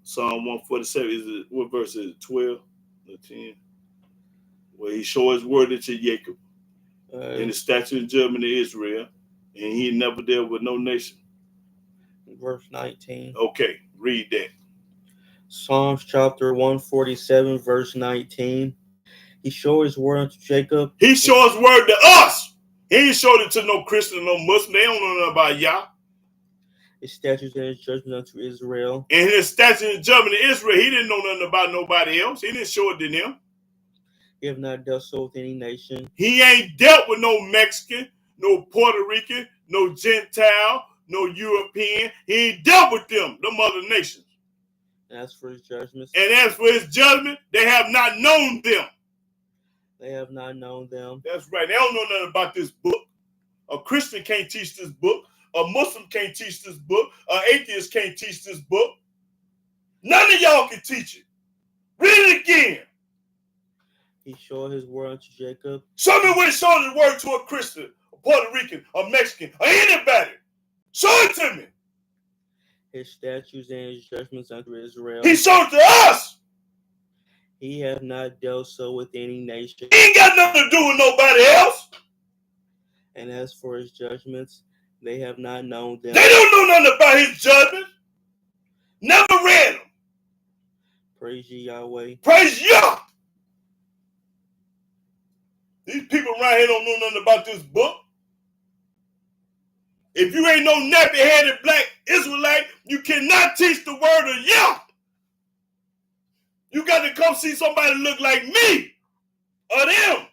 Psalm 147 is it, what verse is it? 12 or 10? Where he show his word to Jacob. In the statute of judgment of Israel, and he never dealt with no nation. Verse 19. Okay, read that. Psalms chapter 147, verse 19. He showed his word unto Jacob. He showed his word to us. He ain't showed it to no Christian, no Muslim. They don't know nothing about Yah. His statutes and his judgment unto Israel. And his statute and judgment of Israel, he didn't know nothing about nobody else. He didn't show it to them. He have not dealt so with any nation. He ain't dealt with no Mexican, no Puerto Rican, no Gentile, no European. He ain't dealt with them other nations. And as for his judgments. And as for his judgment, they have not known them. They have not known them. That's right. They don't know nothing about this book. A Christian can't teach this book. A Muslim can't teach this book. An atheist can't teach this book. None of y'all can teach it. Read it again. He showed his word unto Jacob. Show me where he showed his word to a Christian, a Puerto Rican, a Mexican, or anybody. Show it to me. His statutes and his judgments unto Israel. He showed it to us. He have not dealt so with any nation. He ain't got nothing to do with nobody else. And as for his judgments, they have not known them. They don't know nothing about his judgment. Never read them. Praise ye Yahweh. Praise Yah. These people around here don't know nothing about this book. If you ain't no nappy-headed black Israelite, you cannot teach the word of Yah. You got to come see somebody look like me or them.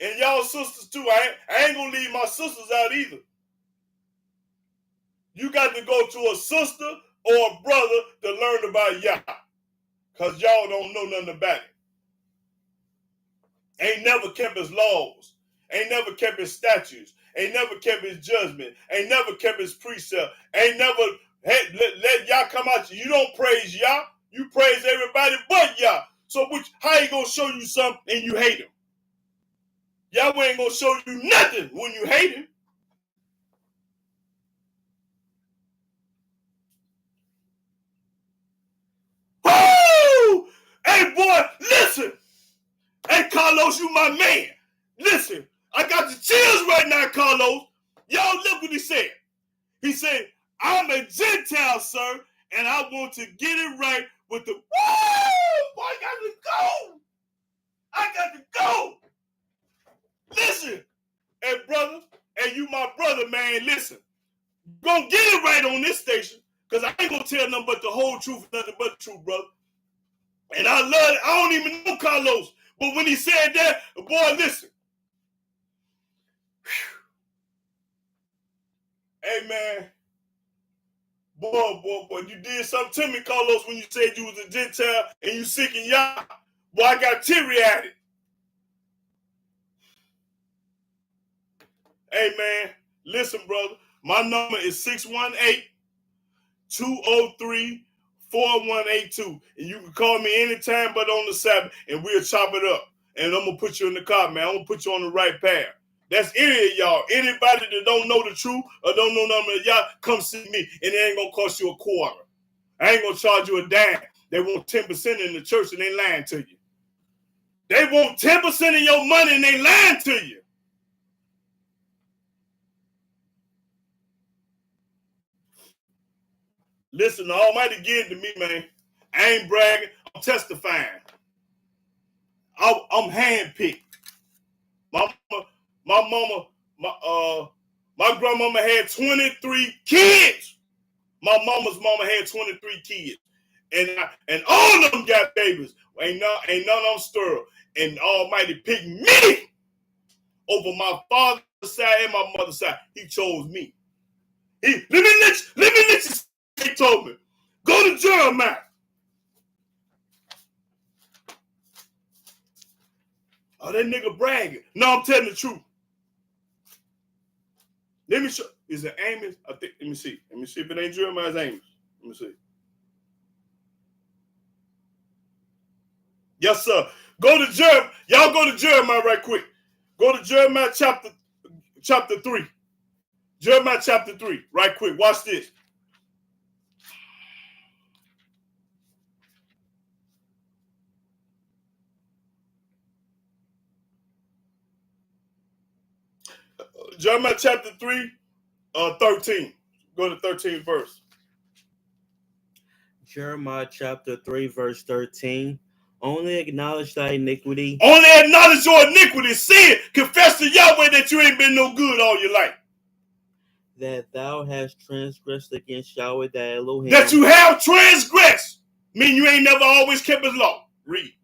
And y'all sisters too. I ain't going to leave my sisters out either. You got to go to a sister or a brother to learn about Yah. Because y'all don't know nothing about it. Ain't never kept his laws. Ain't never kept his statutes. Ain't never kept his judgment. Ain't never kept his precept. Ain't never let Yah come out to you. You don't praise Yah. You praise everybody but Yah. So how he going to show you something and you hate him? Yahweh ain't going to show you nothing when you hate him. Carlos, you my man. Listen, I got the chills right now, Carlos. Y'all look what he said. He said, I'm a Gentile, sir, and I want to get it right with the, woo! Boy, I got to go. I got to go. Listen, hey, brother, hey, you my brother, man, listen. You're going to get it right on this station, because I ain't going to tell nothing but the whole truth, nothing but the truth, brother. And I love it. I don't even know Carlos, but when he said that, boy, listen. Hey, man. Boy, you did something to me, Carlos, when you said you was a Gentile and you seeking Yah. Boy, I got teary-eyed. Hey, man, listen, brother. My number is 618-203-4182. And you can call me anytime but on the Sabbath, and we'll chop it up. And I'm going to put you in the car, man. I'm going to put you on the right path. That's any of y'all. Anybody that don't know the truth or don't know nothing of y'all, come see me, and it ain't going to cost you a quarter. I ain't going to charge you a dime. They want 10% in the church, and they lying to you. They want 10% of your money, and they lying to you. Listen, the Almighty give it to me, man. I ain't bragging. I'm testifying. I'm handpicked. My grandmama had 23 kids. My mama's mama had 23 kids. And all of them got babies. Ain't none of them sterile. And Almighty picked me over my father's side and my mother's side. He chose me. Let me let you see. He told me, go to Jeremiah. Oh, that nigga bragging. No, I'm telling the truth. Let me show. Is it Amos? I think. Let me see. Let me see if it ain't Jeremiah, it's Amos. Let me see. Yes, sir. Go to Jeremiah. Y'all go to Jeremiah right quick. Go to Jeremiah chapter 3. Jeremiah chapter 3, right quick. Watch this. Jeremiah chapter 3, 13. Go to 13th verse. Jeremiah chapter 3, verse 13. Only acknowledge thy iniquity. Only acknowledge your iniquity. Sin. Confess to Yahweh that you ain't been no good all your life. That thou hast transgressed against Yahweh thy Elohim. That you have transgressed. Mean you ain't never always kept his law. Read.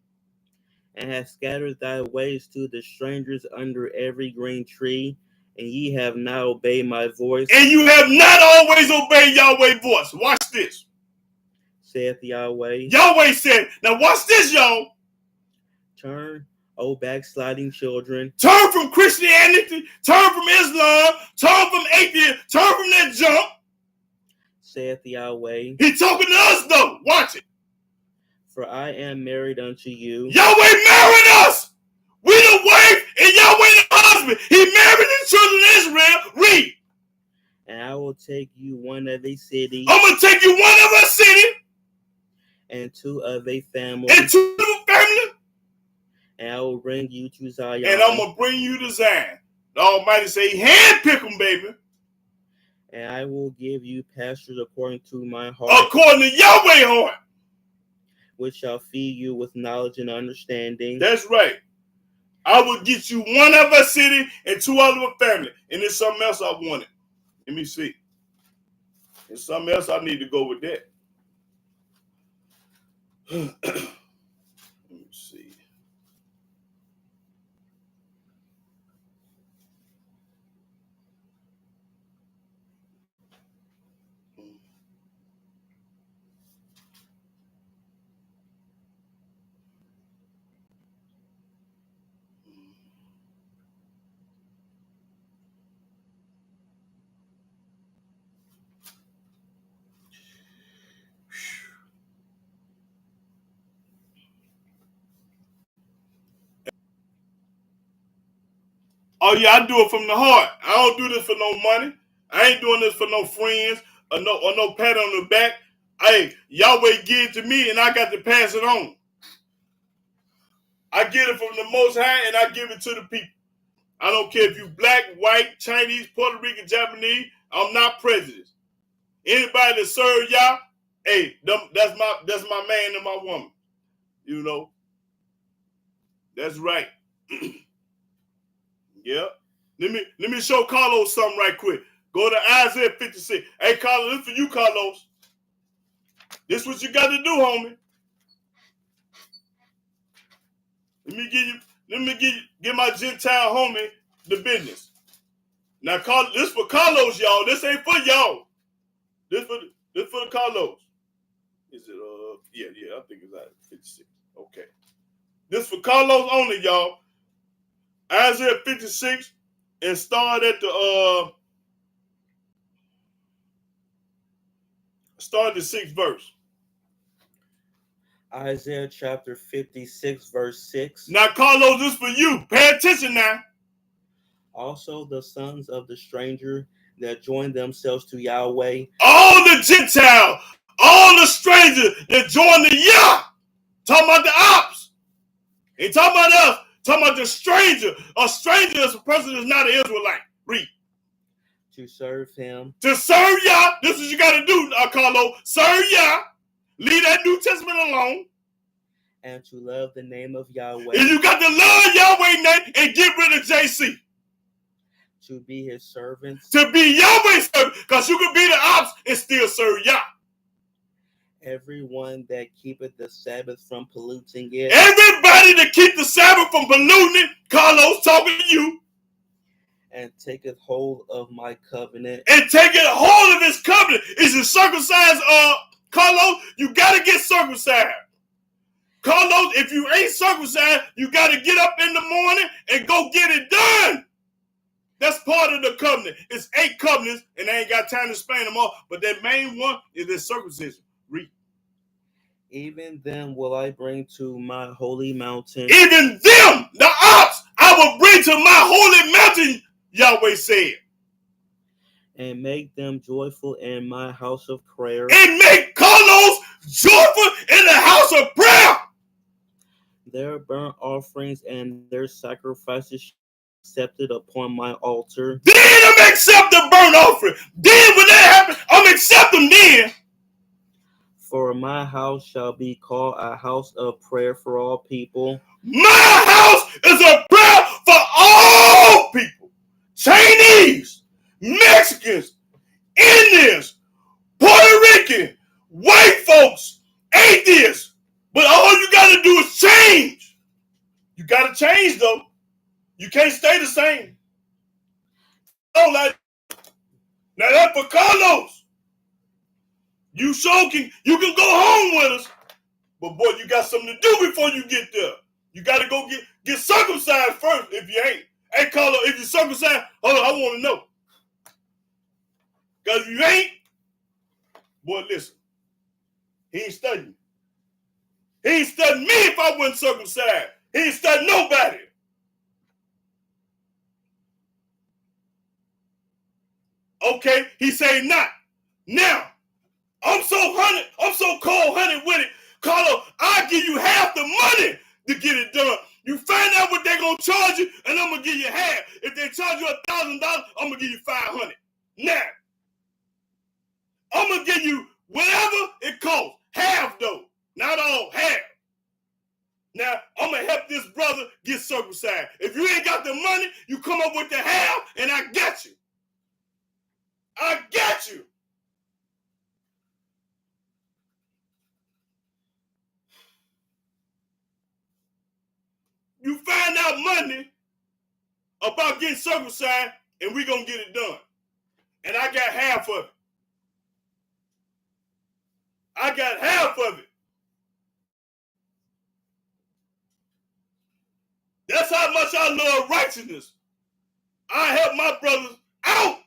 And hast scattered thy ways to the strangers under every green tree, and ye have not obeyed my voice. And you have not always obeyed Yahweh's voice. Watch this. Saith Yahweh. Yahweh said, now watch this, y'all. Turn, O backsliding children. Turn from Christianity. Turn from Islam. Turn from atheism. Turn from that junk. Saith Yahweh. He talking to us, though. Watch it. For I am married unto you. Yahweh married us. We the wife and Yahweh the husband. He married the children of Israel. Read. And I will take you one of a city. I'm going to take you one of a city. And two of a family. And two of a family. And I will bring you to Zion. And I'm going to bring you to Zion. The Almighty say, handpick them, baby. And I will give you pastures according to my heart. According to Yahweh's heart. Which shall feed you with knowledge and understanding. That's right. I will get you one of a city and two out of a family. And there's something else I wanted. Let me see. There's something else I need to go with that. Let me see. Oh yeah, I do it from the heart. I don't do this for no money. I ain't doing this for no friends or no pat on the back. Hey, Yahweh give it to me and I got to pass it on. I get it from the Most High, and I give it to the people. I don't care if you black, white, Chinese, Puerto Rican, Japanese. I'm not prejudiced. Anybody that serve y'all, hey, that's my man and my woman. You know, that's right. Yep. Let me show Carlos something right quick. Go to Isaiah 56. Hey, Carlos, this for you, Carlos. This what you got to do, homie. Let me give my Gentile homie the business. Now, this for Carlos, y'all. This ain't for y'all. This for the Carlos. Is it yeah, I think it's at 56. Okay. This for Carlos only, y'all. Isaiah 56 and start at the 6th verse. Isaiah chapter 56, verse 6. Now, Carlos, this for you. Pay attention now. Also the sons of the stranger that join themselves to Yahweh. All the Gentiles, all the strangers that join the Yah. Talking about the ops. Ain't talking about us. Talking about the stranger. A stranger is a person that's not an Israelite. Read. To serve him. To serve Yah. This is what you got to do, Carlo. Serve Yah. Leave that New Testament alone. And to love the name of Yahweh. And you got to love Yahweh name and get rid of JC. To be his servants. To be Yahweh's servant. Because you can be the ops and still serve Yah. Everyone that keepeth the Sabbath from polluting it. Everybody that keep the Sabbath from polluting it, Carlos talking to you. And taketh hold of my covenant. And taking hold of his covenant. Is it circumcised, Carlos? You got to get circumcised. Carlos, if you ain't circumcised, you got to get up in the morning and go get it done. That's part of the covenant. It's 8 covenants, and I ain't got time to explain them all. But that main one is the circumcision. Read. Even them will I bring to my holy mountain. Even them, the ops, I will bring to my holy mountain, Yahweh said. And make them joyful in my house of prayer. And make Carlos joyful in the house of prayer. Their burnt offerings and their sacrifices accepted upon my altar. Then I'm accept the burnt offering. Then when that happens, I'm accept them then. For my house shall be called a house of prayer for all people. My house is a prayer for all people. Chinese, Mexicans, Indians, Puerto Rican, white folks, atheists. But all you got to do is change. You got to change, though. You can't stay the same. Oh, like, now that's for Carlos. You can go home with us. But boy, you got something to do before you get there. You got to go get circumcised first if you ain't. Hey, Carlos, if you're circumcised, hold on, I want to know. Because if you ain't, boy, listen. He ain't studying. He ain't studying me if I wasn't circumcised. He ain't studying nobody. Okay, he say not. Now, I'm so cold-hearted with it. Carlos, I'll give you half the money to get it done. You find out what they're going to charge you, and I'm going to give you half. If they charge you $1,000, I'm going to give you $500. Now, I'm going to give you whatever it costs. Half, though. Not all, half. Now, I'm going to help this brother get circumcised. If you ain't got the money, you come up with the half, and I got you. I got you. You find out Monday about getting circumcised, and we're going to get it done. And I got half of it. I got half of it. That's how much I love righteousness. I help my brothers out.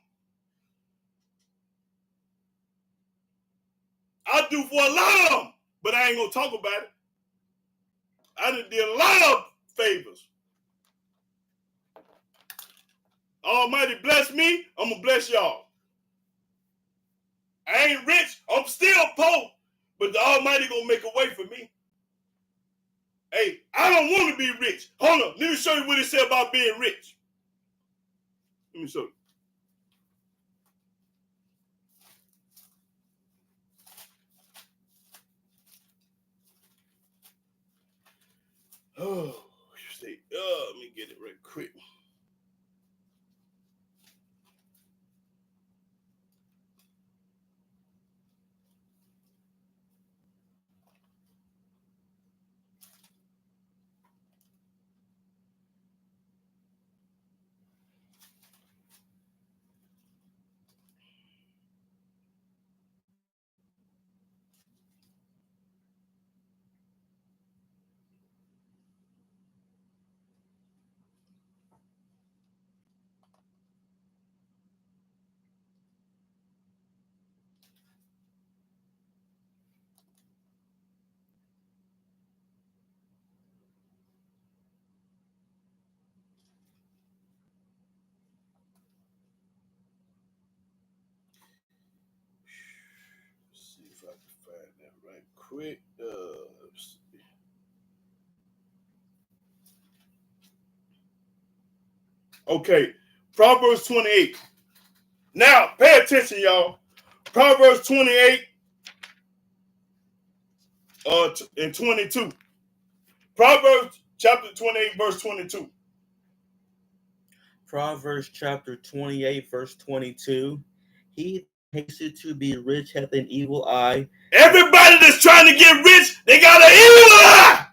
I do for a lot of them, but I ain't going to talk about it. I done did a lot of favors. Almighty bless me, I'm going to bless y'all. I ain't rich, I'm still poor, but the Almighty going to make a way for me. Hey, I don't want to be rich. Hold on. Let me show you what it said about being rich. Let me show you. Oh, let me get it right quick. See if I can find that right quick. Let's see. Okay, Proverbs 28. Now, pay attention, y'all. Proverbs 28 and 22. Proverbs chapter 28, verse 22. Proverbs chapter 28, verse 22. He hasted to be rich hath an evil eye. Everybody that's trying to get rich, they got an evil eye.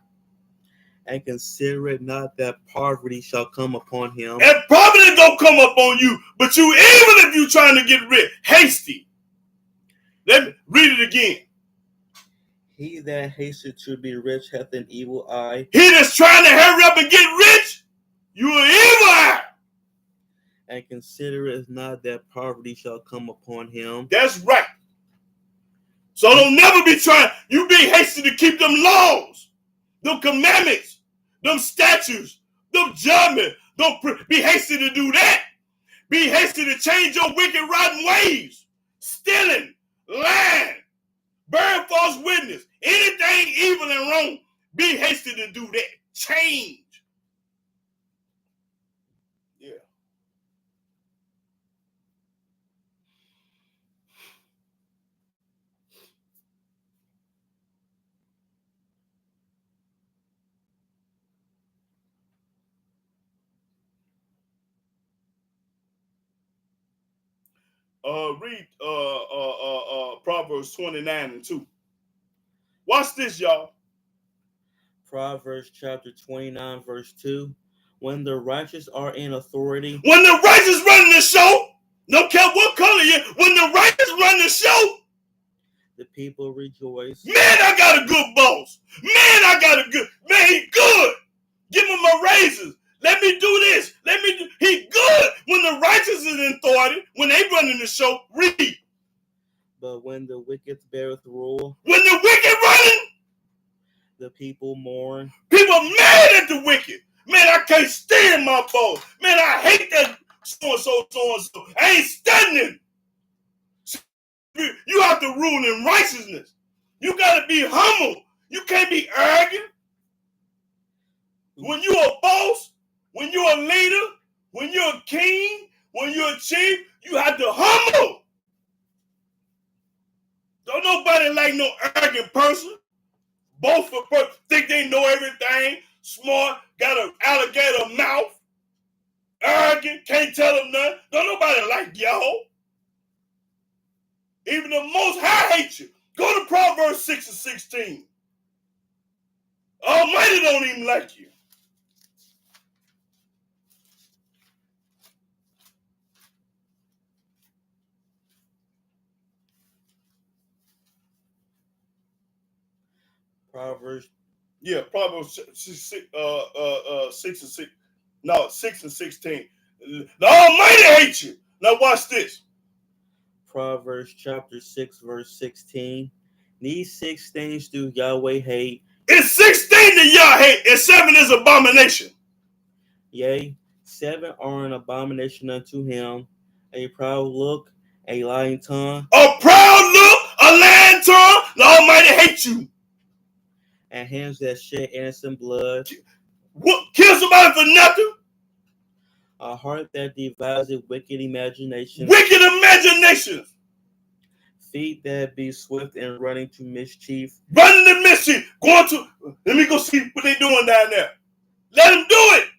And consider it not that poverty shall come upon him. And poverty don't come up on you, but you, even if you trying to get rich, hasty. Let me read it again. He that hasted to be rich hath an evil eye. He that's trying to hurry up and get rich, you an evil eye. And consider it not that poverty shall come upon him. That's right. So don't never be trying. You be hasty to keep them laws, them commandments, them statutes, them judgments. Don't be hasty to do that. Be hasty to change your wicked, rotten ways. Stealing, lying, bearing false witness, anything evil and wrong. Be hasty to do that. Change. Yeah. Read Proverbs 29 and 2. Watch this, y'all. Proverbs chapter 29, verse 2. When the righteous are in authority. When the righteous run the show, no care what color you, when the righteous run the show, the people rejoice. Man, I got a good boss. Man, he good. Give him my raises. Let me do this. He good. When the righteous is in authority, when they running the show, read. But when the wicked beareth rule. When the wicked running, the people mourn. People mad at the wicked. Man, I can't stand my boss. Man, I hate that so-and-so. I ain't standing. You have to rule in righteousness. You got to be humble. You can't be arrogant. When you're a boss, when you're a leader, when you're a king, when you're a chief, you have to humble. Don't nobody like no arrogant person. Both think they know everything, smart, got an alligator mouth, arrogant, can't tell them nothing. Don't nobody like y'all. Even the Most High hates you. Go to Proverbs 6 and 16. Almighty don't even like you. Proverbs 6 and 6. No, 6 and 16. The Almighty hates you. Now watch this. Proverbs chapter 6, verse 16. These 6 things do Yahweh hate. It's 16 that Yah hate, and 7 is abomination. Yea, 7 are an abomination unto him. A proud look, a lying tongue. A proud look, a lying tongue. The Almighty hates you. and hands that shed innocent blood, kill somebody for nothing, a heart that devises wicked imaginations, feet that be swift in running to mischief, running to mischief, going to, let me go see what they doing down there. Let them do it.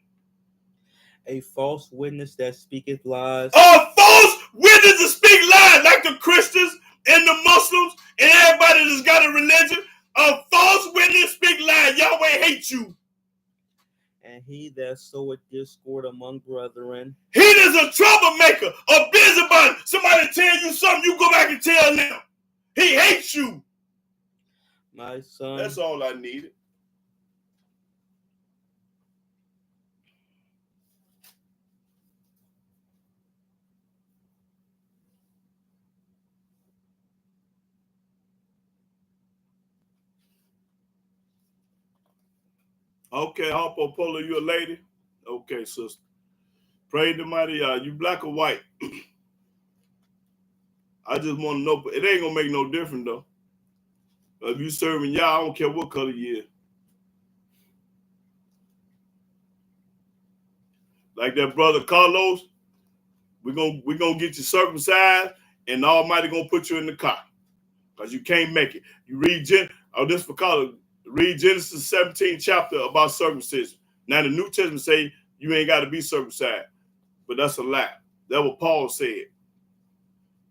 a false witness that speaketh lies, A false witness to speak lies, like the Christians and the Muslims and everybody that's got a religion. A false witness speak lies. Yahweh hates you. and he that soweth discord among brethren. He is a troublemaker, a busybody. Somebody tell you something, you go back and tell them. He hates you. My son, that's all I needed. Okay, Harpo Polo, you a lady? Okay, sister. Praise the mighty Yah. You black or white? I just want to know, but it ain't gonna make no difference though. If you serving Yah, I don't care what color you is. Like that brother Carlos, we're gonna get you circumcised, and the Almighty gonna put you in the car. Because you can't make it. You read this for Carlos. Read Genesis 17 chapter about circumcision. Now the New Testament say you ain't got to be circumcised. But that's a lie. That's what Paul said.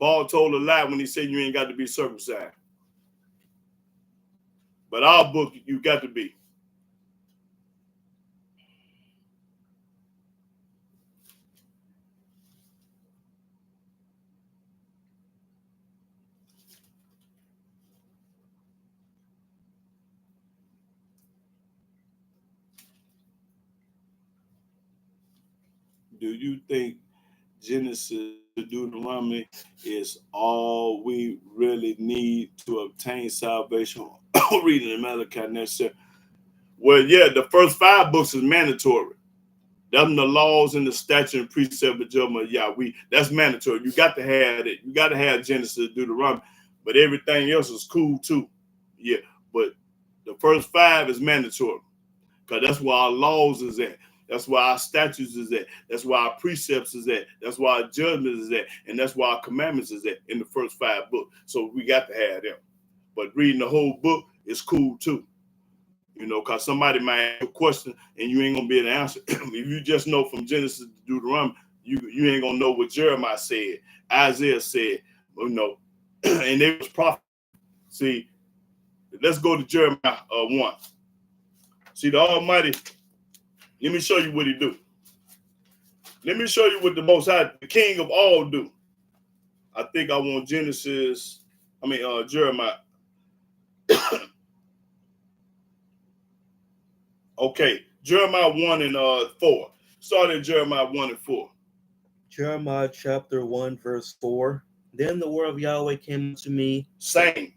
Paul told a lie when he said you ain't got to be circumcised. But our book, you got to be. Do you think Genesis to Deuteronomy is all we really need to obtain salvation? Reading the Malachi necessary. Well, yeah, the first 5 books is mandatory. Them the laws and the statute and precept of judgment. Yeah, that's mandatory. You got to have it. You got to have Genesis, Deuteronomy, but everything else is cool too. Yeah, but the first 5 is mandatory because that's where our laws is at. That's why our statutes is at. That's why our precepts is at. That's why our judgment is at. And that's why our commandments is at in the first 5 books. So we got to have them. But reading the whole book is cool too. You know, because somebody might ask a question and you ain't going to be able to answer. If you just know from Genesis to Deuteronomy, you ain't going to know what Jeremiah said, Isaiah said, you know, and they was prophets. See, let's go to Jeremiah 1. See, the Almighty, let me show you what he do. Let me show you what the Most High, the King of all, do. I think I want Jeremiah. Okay, Jeremiah 1 and 4. Start at Jeremiah 1 and 4. Jeremiah chapter 1, verse 4. Then the word of Yahweh came to me, saying,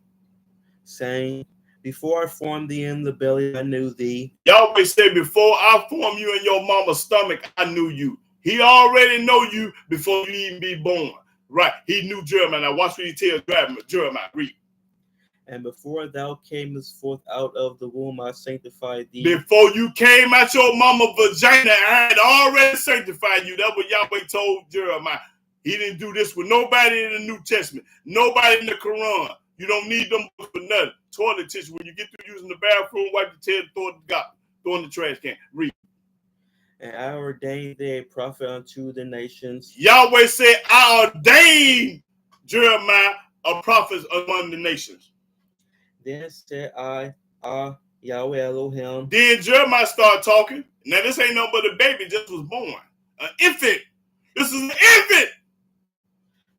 before I formed thee in the belly, I knew thee. Yahweh said, before I formed you in your mama's stomach, I knew you. He already know you before you even be born. Right. He knew Jeremiah. Now watch what he tells Jeremiah. Read. And before thou camest forth out of the womb, I sanctified thee. Before you came out your mama's vagina, I had already sanctified you. That's what Yahweh told Jeremiah. He didn't do this with nobody in the New Testament. Nobody in the Quran. You don't need them books for nothing. Toilet tissue. When you get through using the bathroom, wipe the tail, throw in the trash can. Read. And I ordained thee a prophet unto the nations. Yahweh said, I ordained Jeremiah a prophet among the nations. Then said I, Yahweh Elohim. Then Jeremiah started talking. Now this ain't nothing but a baby just was born. An infant. This is an infant.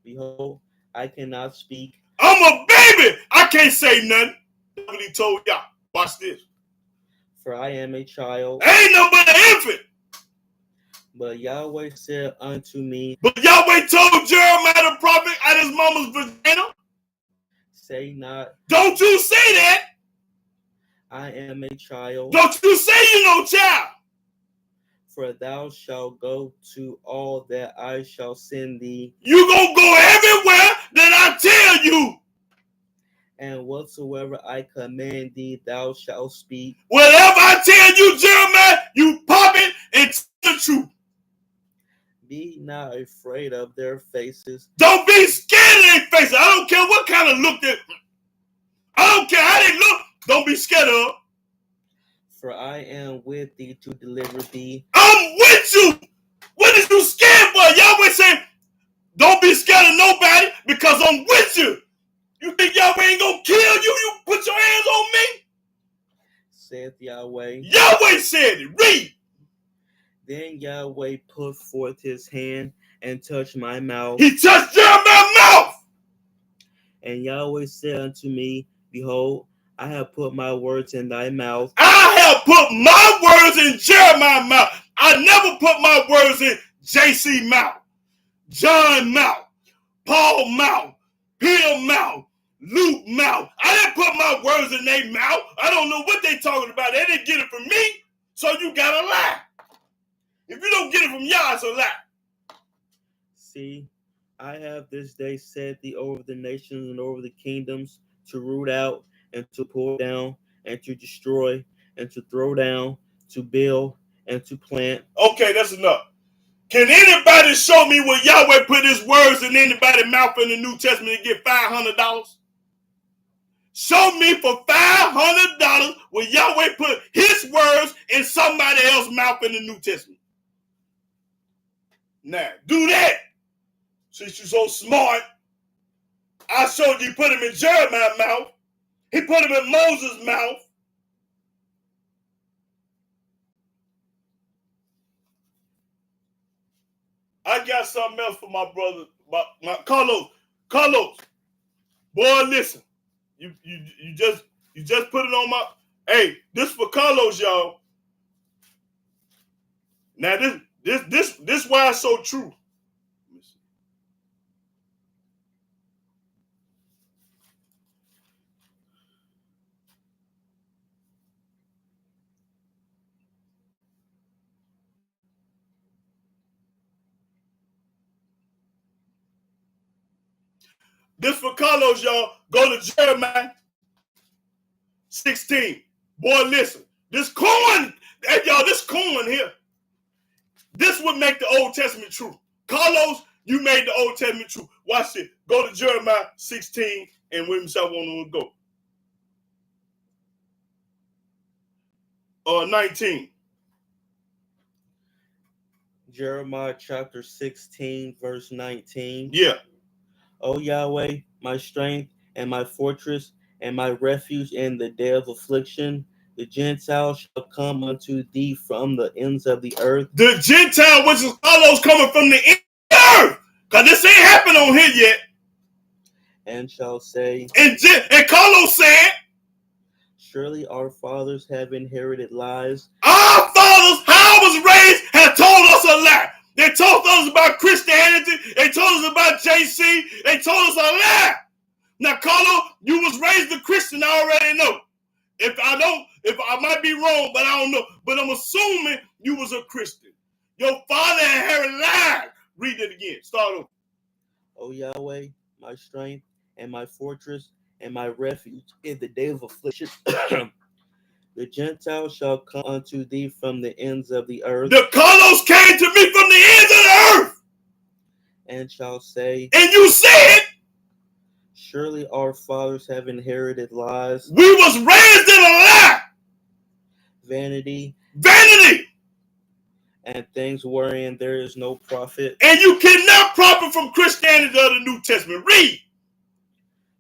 Behold, I cannot speak. I'm a baby. I can't say nothing. That's what he told y'all. Watch this. For I am a child. Ain't nothing but an infant. But Yahweh said unto me. But Yahweh told Jeremiah the prophet at his mama's vagina. Say not. Don't you say that. I am a child. Don't you say you no child. For thou shalt go to all that I shall send thee. You gonna go everywhere that I tell you. And whatsoever I command thee, thou shalt speak. Whatever I tell you, Jeremiah, you pop it and tell the truth. Be not afraid of their faces. Don't be scared of their faces. I don't care what kind of look they. I don't care how they look. Don't be scared of them. For I am with thee to deliver thee. I'm with you. What is you scared for? Yahweh said, don't be scared of nobody because I'm with you. You think Yahweh ain't gonna kill you? You put your hands on me? Saith Yahweh. Yahweh said it. Read. Then Yahweh put forth his hand and touched my mouth. He touched Jeremiah's mouth. And Yahweh said unto me, Behold, I have put my words in thy mouth. I have put my words in Jeremiah's mouth. I never put my words in JC mouth, John mouth, Paul mouth, Peter mouth, Luke mouth. I didn't put my words in their mouth. I don't know what they talking about. They didn't get it from me, so you gotta lie. If you don't get it from y'all, it's a lie. See, I have this day set thee over the nations and over the kingdoms, to root out and to pull down and to destroy and to throw down, to build and to plant. Okay, that's enough. Can anybody show me where Yahweh put his words in anybody's mouth in the New Testament and get $500? Show me for $500 where Yahweh put his words in somebody else's mouth in the New Testament. Now, do that. Since you're so smart, I showed you put him in Jeremiah's mouth. He put him in Moses' mouth. I got something else for my brother, my Carlos. Carlos, boy, listen. You just put it on my. Hey, this for Carlos, y'all. Now this why it's so true. This for Carlos, y'all. Go to Jeremiah 16. Boy, listen. This corn, hey, y'all, this corn here. This would make the Old Testament true. Carlos, you made the Old Testament true. Watch it. Go to Jeremiah 16 and with himself on to go. 19. Jeremiah chapter 16, verse 19. Yeah. O Yahweh, my strength and my fortress and my refuge in the day of affliction, the Gentiles shall come unto thee from the ends of the earth. The Gentile, which is Carlos, coming from the end of the earth. Because this ain't happened on here yet. And shall say, and Carlos said, surely our fathers have inherited lies. Our fathers, how I was raised, have told us a lie. They told us about Christianity. They told us about JC. They told us a lie. Now, Carlos, you was raised a Christian. I already know. If I might be wrong, but I don't know. But I'm assuming you was a Christian. Your father inherited lies. Read it again. Start over. O Yahweh, my strength and my fortress and my refuge in the day of affliction. The Gentiles shall come unto thee from the ends of the earth. The Carlos came to me from the ends of the earth. And shall say, and you said, surely our fathers have inherited lies. We was raised in a lie. Vanity. And things wherein there is no profit. And you cannot profit from Christianity or the New Testament. Read.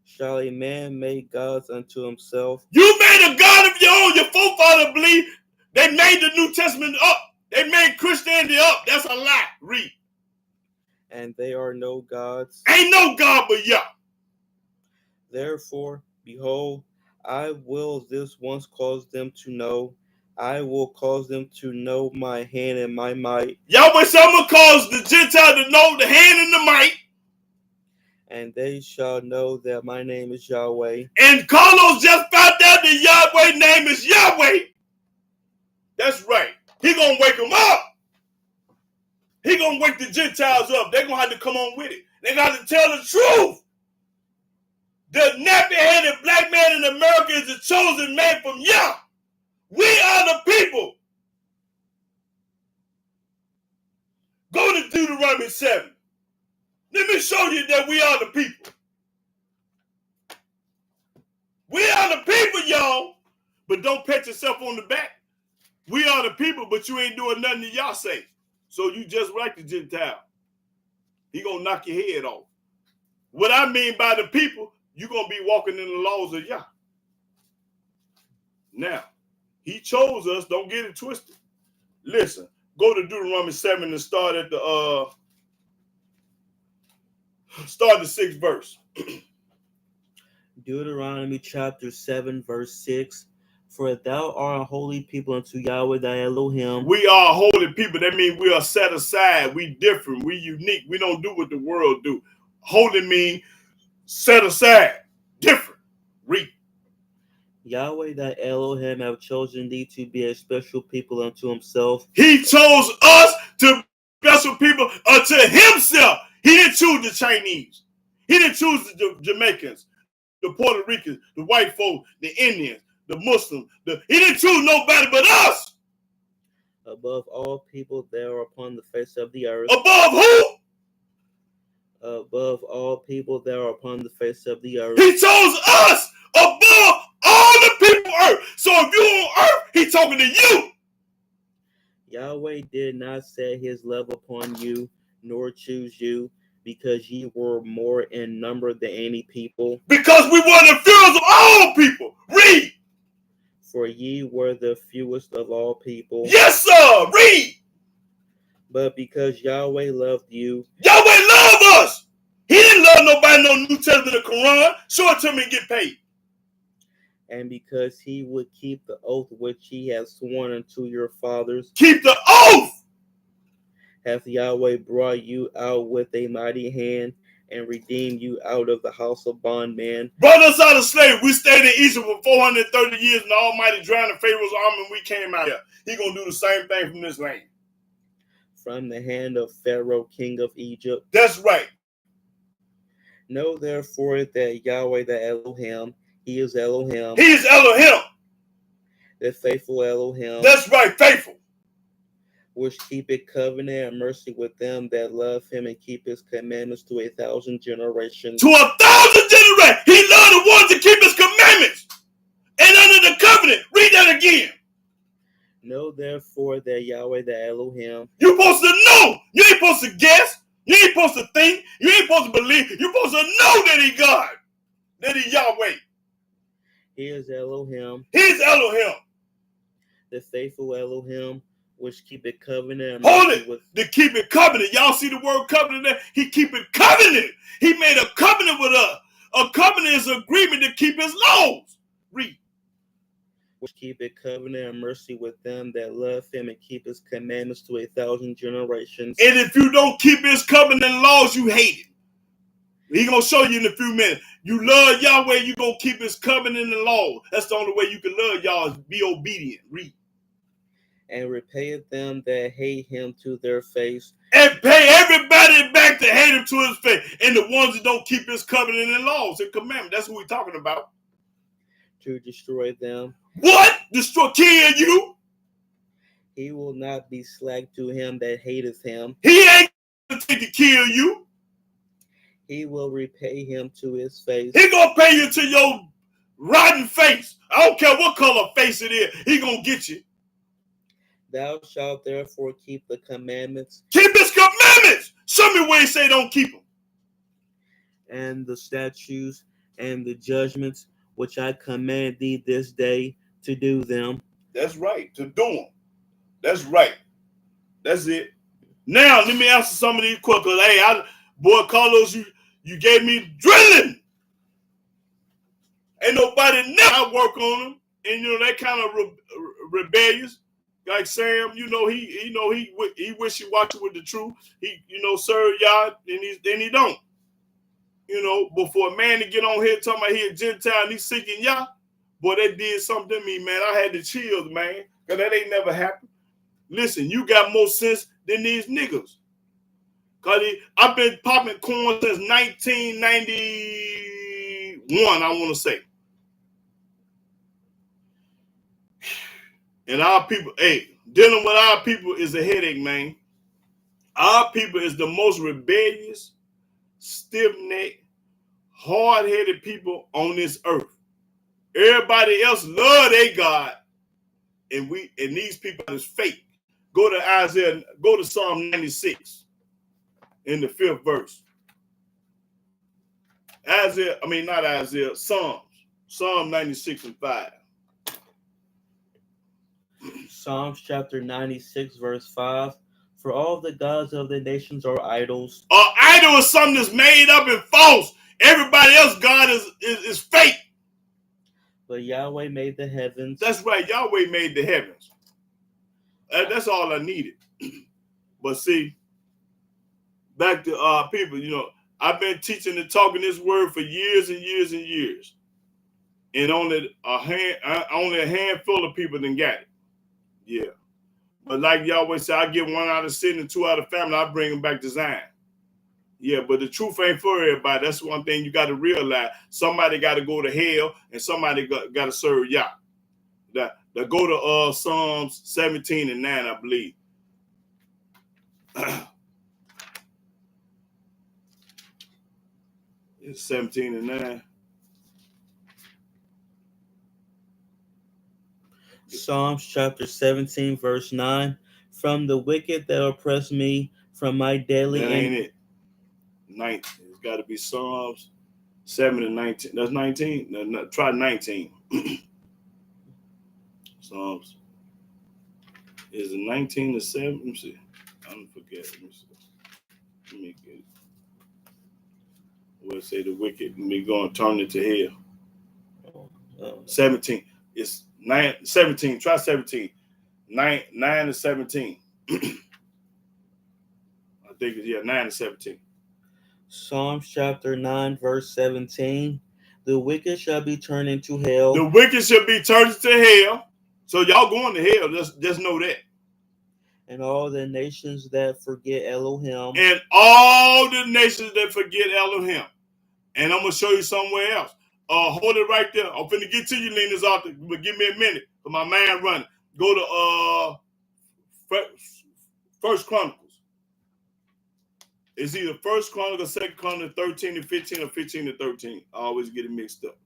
Shall a man make gods unto himself? You made a god of your own. Your forefathers believe they made the New Testament up. They made Christianity up. That's a lie. Read. And they are no gods. Ain't no God but Yah. Therefore, behold, I will this once cause them to know. I will cause them to know my hand and my might. Yahweh said, I'm going to cause the Gentile to know the hand and the might. And they shall know that my name is Yahweh. And Carlos just found out that Yahweh's name is Yahweh. That's right. He going to wake them up. He going to wake the Gentiles up. They're going to have to come on with it. They got to tell the truth. The nappy-headed black man in America is the chosen man from Yah. We are the people. Go to Deuteronomy 7. Let me show you that we are the people. We are the people, y'all. But don't pat yourself on the back. We are the people, but you ain't doing nothing that y'all say. So you just like the Gentile. He gonna knock your head off. What I mean by the people, you gonna be walking in the laws of Yah. Now, he chose us. Don't get it twisted. Listen, go to Deuteronomy 7 and start at the 6th verse. Deuteronomy chapter 7, verse 6. For thou art a holy people unto Yahweh thy Elohim. We are a holy people. That means we are set aside. We different. We unique. We don't do what the world do. Holy mean set aside. Different. Read. Yahweh thy Elohim have chosen thee to be a special people unto himself. He chose us to be special people unto himself. He didn't choose the Chinese. He didn't choose the Jamaicans, the Puerto Ricans, the white folk, the Indians, the Muslims. He didn't choose nobody but us. Above all people that are upon the face of the earth. Above who? Above all people that are upon the face of the earth. He chose us above all the people on earth. So if you on earth, he talking to you. Yahweh did not set his love upon you, nor choose you, because ye were more in number than any people. Because we were the fewest of all people. Read. For ye were the fewest of all people. Yes, sir. Read. But because Yahweh loved you. Yahweh loved us. He didn't love nobody no New Testament or Quran. Show it to me and get paid. And because he would keep the oath which he hath sworn unto your fathers. Keep the oath. Hath Yahweh brought you out with a mighty hand and redeemed you out of the house of bondmen. Brought us out of slavery. We stayed in Egypt for 430 years and the Almighty drowned in Pharaoh's army and we came out here. He going to do the same thing from this land. From the hand of Pharaoh, king of Egypt. That's right. Know therefore that Yahweh the Elohim, he is Elohim. He is Elohim. The faithful Elohim. That's right, faithful. Which keepeth covenant and mercy with them that love him and keep his commandments to 1,000 generations. To 1,000 generations. He loved the ones to keep his commandments. And under the covenant. Read that again. Know therefore that Yahweh the Elohim. You're supposed to know. You ain't supposed to guess. You ain't supposed to think. You ain't supposed to believe. You're supposed to know that he God. That he Yahweh. He is Elohim. He's Elohim. The faithful Elohim, which keepeth covenant. Hold it. To keep it covenant. Y'all see the word covenant there? He keep it covenant. He made a covenant with us. A covenant is an agreement to keep his laws. Read. Which keepeth covenant and mercy with them that love him and keep his commandments to 1,000 generations. And if you don't keep his covenant and laws, you hate him. He gonna show you in a few minutes. You love Yahweh, you gonna keep his covenant and laws. That's the only way you can love y'all is be obedient. Read. And repayeth them that hate him to their face. And pay everybody back to hate him to his face. And the ones that don't keep his covenant and laws and commandments. That's who we're talking about. To destroy them. What? Destroy, kill you? He will not be slack to him that hateth him. He ain't gonna take to kill you. He will repay him to his face. He gonna pay you to your rotten face. I don't care what color face it is. He gonna get you. Thou shalt therefore keep the commandments. Keep his commandments. Show me where he say don't keep them. And the statutes and the judgments which I command thee this day to do them. That's right, to do them. That's right. That's it. Now, let me answer some of these questions. Hey, boy, Carlos, you gave me drilling. Ain't nobody now work on them. And, you know, they kind of rebellious. Like Sam, he wishy-washy with the truth. He, serve y'all, and he don't. But for a man to get on here talking about he a Gentile and he's seeking y'all, boy, that did something to me, man. I had the chills, man, because that ain't never happened. Listen, you got more sense than these niggas. Because I've been popping corn since 1990, one I want to say. And our people, hey, dealing with our people is a headache, man. Our people is the most rebellious, stiff-necked, hard-headed people on this earth. Everybody else love their God, and these people is fake. Go to Isaiah, go to Psalm 96 in the 5th verse. Not Isaiah, Psalm 96 and 5. Psalms chapter 96, verse 5. For all the gods of the nations are idols. Idol is something that's made up and false. Everybody else God is fake. But Yahweh made the heavens. That's right. Yahweh made the heavens. That's all I needed. But see, back to people, I've been teaching and talking this word for years and years and years. And only a handful of people done got it. Yeah. But like Yahweh said, I get 1 out of 10 and 2 out of family, I bring them back to Zion. Yeah, but the truth ain't for everybody. That's one thing you got to realize. Somebody got to go to hell, and somebody got to serve Yah. That go to Psalms 17 and 9, I believe. It's 17 and 9. Psalms chapter 17, verse 9. From the wicked that oppress me, from my daily... That ain't it. 19. It's got to be Psalms 7 and 19. That's 19? No, try 19. Psalms. Is it 19 to 7? Let me see. I don't forget. Let me get it. We'll say the wicked and we going to turn it to hell. 17. It's 9, 17. Try 17. 9 to 17. I think it's 9 to 17. Psalms chapter 9, verse 17. The wicked shall be turned into hell. The wicked shall be turned into hell. So y'all going to hell. Just know that. And all the nations that forget Elohim. And all the nations that forget Elohim. And I'm going to show you somewhere else. Hold it right there. I'm finna get to you, Lena's out there, but give me a minute for my mind running. Go to First Chronicles. It's either First Chronicles, Second Chronicles, 13 to 15, or 15 to 13. I always get it mixed up.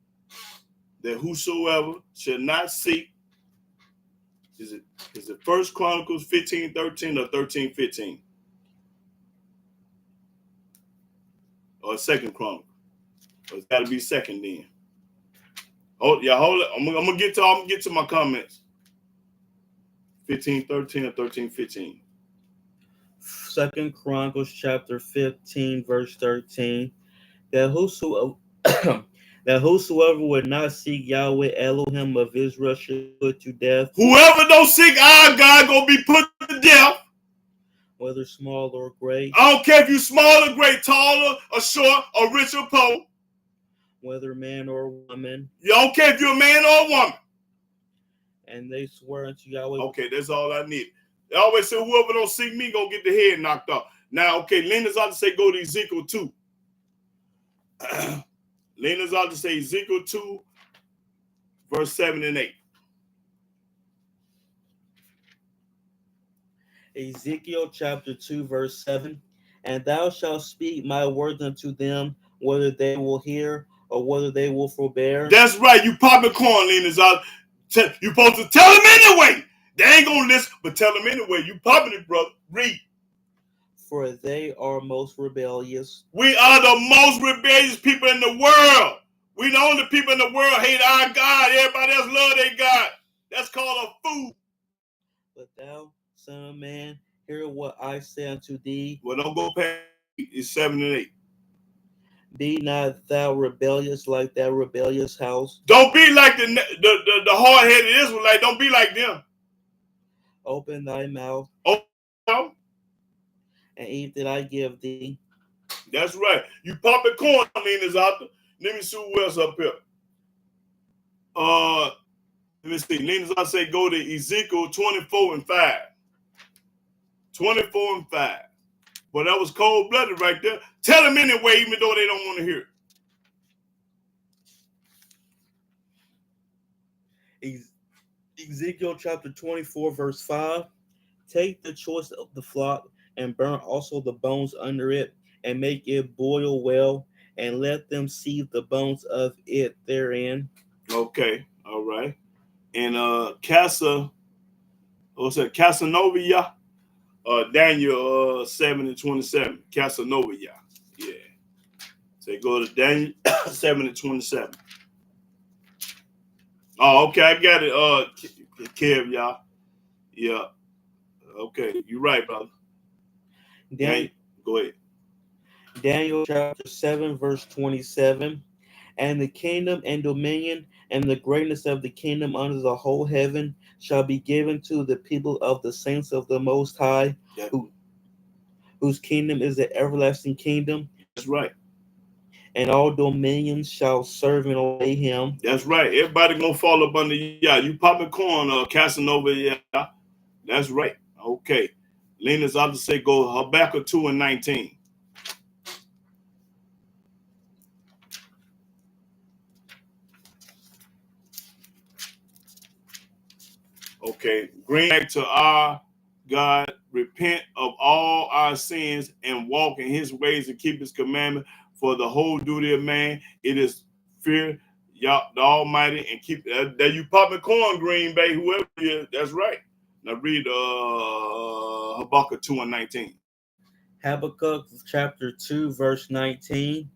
That whosoever shall not seek. Is it First Chronicles 15:13 or 13:15? Or Second Chronicles? It's got to be second then. Hold it. I'm gonna get to my comments. 15:13 or 13:15. Second Chronicles chapter 15, verse 13. That whosoever would not seek Yahweh Elohim of Israel should put to death. Whoever don't seek our God gonna be put to death. Whether small or great. I don't care if you small or great, taller or short or rich or poor. Whether man or woman. You don't care if you're a man or a woman. And they swear unto Yahweh. Okay, that's all I need. They always say whoever don't seek me gonna get the head knocked off. Now, okay, Lena's out to say go to Ezekiel 2. Lena's out to say Ezekiel 2, verse 7 and 8. Ezekiel chapter 2, verse 7. And thou shalt speak my words unto them, whether they will hear or whether they will forbear. That's right. You popping corn, Lena's out. You supposed to tell them anyway. They ain't gonna listen, but tell them anyway. You popping it, brother. Read. For they are most rebellious. We are the most rebellious people in the world. We the only people in the world hate our God. Everybody else love their God. That's called a fool. But thou, son of man, hear what I say unto thee. Well, don't go past. It's 7 and 8. Be not thou rebellious like that rebellious house. Don't be like the hard-headed Israelite. Don't be like them. Open thy mouth. Open thy mouth. And eat that I give thee. That's right. You popping corn, Lena's out there. Let me see who else up here. Let me see. Lena's out say go to Ezekiel 24 and 5. 24 and 5. Well, that was cold-blooded right there. Tell them anyway, even though they don't want to hear it. Ezekiel chapter 24, verse 5. Take the choice of the flock and burn also the bones under it, and make it boil well, and let them see the bones of it therein. Okay, all right. And Casanova, Daniel 7:27. Casanova, yeah. So go to Daniel 7:27. Oh, okay, I got it. Kev, y'all. Yeah. Okay, you're right, brother. Daniel, Go ahead. Daniel chapter 7, verse 27. And the kingdom and dominion and the greatness of the kingdom under the whole heaven shall be given to the people of the saints of the Most High, Yeah. whose kingdom is the everlasting kingdom. That's right. And all dominions shall serve and obey him. That's right. Everybody gonna fall up under you popping corn, Casanova, yeah. That's right. Okay. Lena's out to say go Habakkuk 2:19. Okay. Bring back to our God, repent of all our sins and walk in his ways and keep his commandment. For the whole duty of man, it is fear Yah, the Almighty, and keep that you popping corn, Green Bay, whoever you is. That's right. Now read Habakkuk 2:19. Habakkuk chapter 2, verse 19.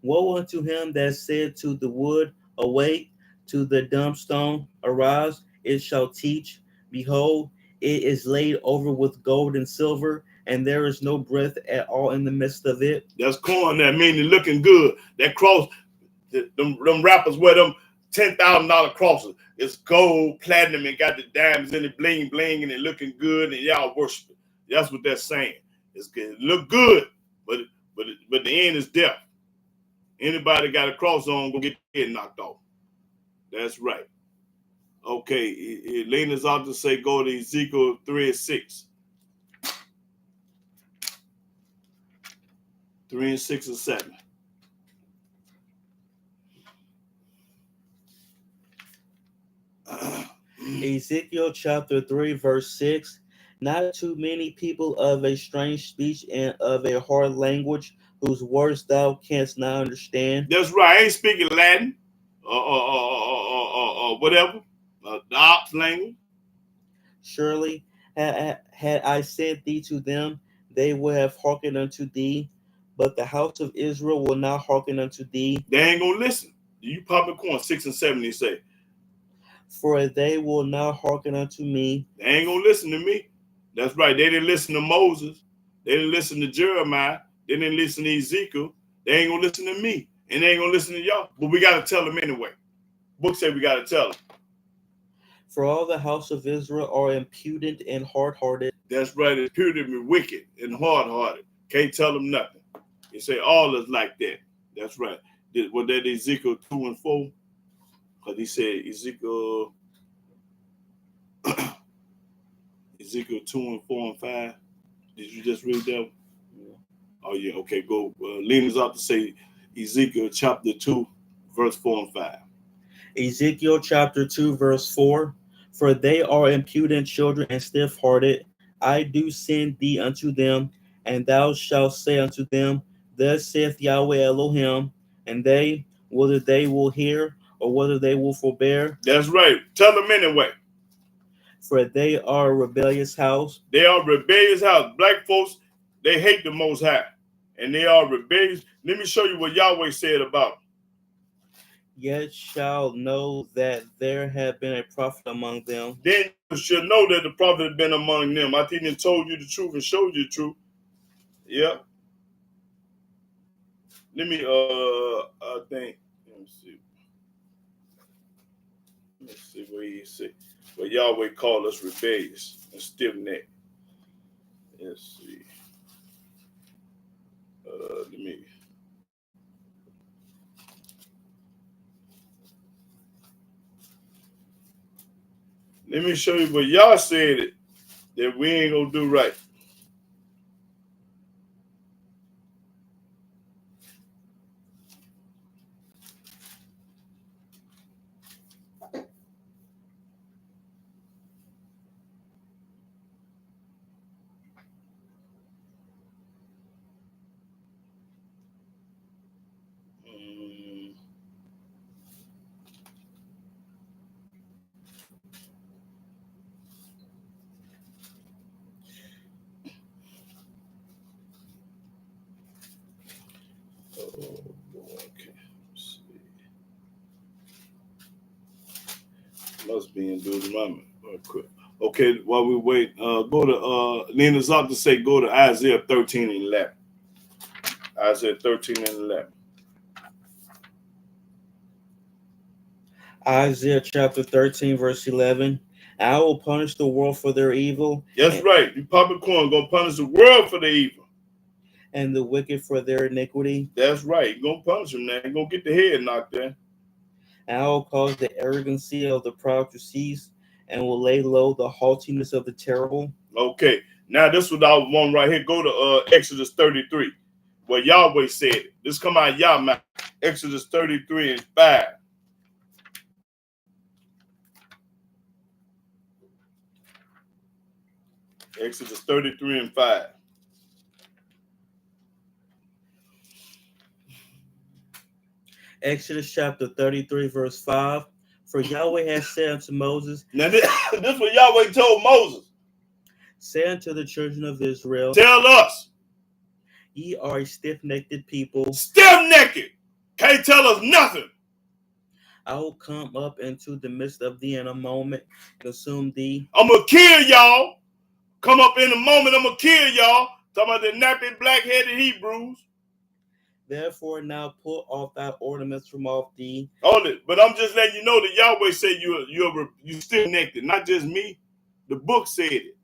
Woe unto him that said to the wood, awake, to the dumb stone, arise, it shall teach. Behold, it is laid over with gold and silver, and there is no breath at all in the midst of it. That's corn that meaning looking good. That cross, them rappers wear them $10,000 crosses. It's gold, platinum, and got the diamonds in it, bling, bling, and it looking good, and y'all worship it. That's what they're saying. It's good. It look good, but the end is death. Anybody got a cross on, go get their head knocked off. That's right. Okay, Lena's out to say go to Ezekiel 3:6. 3:6 and 7. Ezekiel chapter 3, verse 6. Not too many people of a strange speech and of a hard language, whose words thou canst not understand. That's right. I ain't speaking Latin whatever. The ops language. Surely, had I sent thee to them, they would have hearkened unto thee. But the house of Israel will not hearken unto thee. They ain't gonna listen. You popping corn 6 and 7, they say. For they will not hearken unto me. They ain't gonna listen to me. That's right. They didn't listen to Moses. They didn't listen to Jeremiah. They didn't listen to Ezekiel. They ain't gonna listen to me. And they ain't gonna listen to y'all. But we gotta tell them anyway. Book said we gotta tell them. For all the house of Israel are impudent and hard-hearted. That's right. Impudent and wicked and hard-hearted. Can't tell them nothing. You say all is like that. That's right. Was that Ezekiel 2 and 4? Because he said Ezekiel 2 and 4 and 5. Did you just read that? Yeah. Oh yeah. Okay. Go. Lena's out to say Ezekiel chapter 2, verse 4 and 5. Ezekiel chapter 2, verse 4. For they are impudent children and stiff-hearted. I do send thee unto them, and thou shalt say unto them, thus saith Yahweh Elohim, and they, whether they will hear or whether they will forbear. That's right. Tell them anyway. For they are a rebellious house. They are rebellious house. Black folks, they hate the Most High, and they are rebellious. Let me show you what Yahweh said about them. Yet shall know that there have been a prophet among them. Then you should know that the prophet has been among them. I think he told you the truth and showed you the truth. Yeah. Let me I think. Let me see. Let's see what he said. Well, Yahweh called us rebellious and stiff-necked. Let's see. Let me show you what y'all said it, that we ain't gonna do right. Must be in Deuteronomy. Okay, while we wait, go to Nina's up to say go to Isaiah 13 and 11. Isaiah 13 and 11. Isaiah chapter 13, verse 11. I will punish the world for their evil. That's right. You popcorn gonna punish the world for the evil. And the wicked for their iniquity. That's right. You're gonna punish them now. You're gonna get the head knocked in. And I will cause the arrogancy of the proud to cease, and will lay low the haughtiness of the terrible. Okay. Now this is what I want right here. Go to Exodus 33. Where Yahweh said it. This come out of Yahweh. Exodus 33 and 5. Exodus 33 and 5. Exodus chapter 33, verse 5. For Yahweh has said unto Moses. Now this what Yahweh told Moses. Say unto the children of Israel. Tell us. Ye are a stiff-necked people. Stiff-necked. Can't tell us nothing. I will come up into the midst of thee in a moment, consume thee. I'm going to kill y'all. Come up in a moment, I'm going to kill y'all. Talking about the nappy black-headed Hebrews. Therefore now put off thy ornaments from off thee. But I'm just letting you know that Yahweh said you stiff-necked. Not just me. The book said it.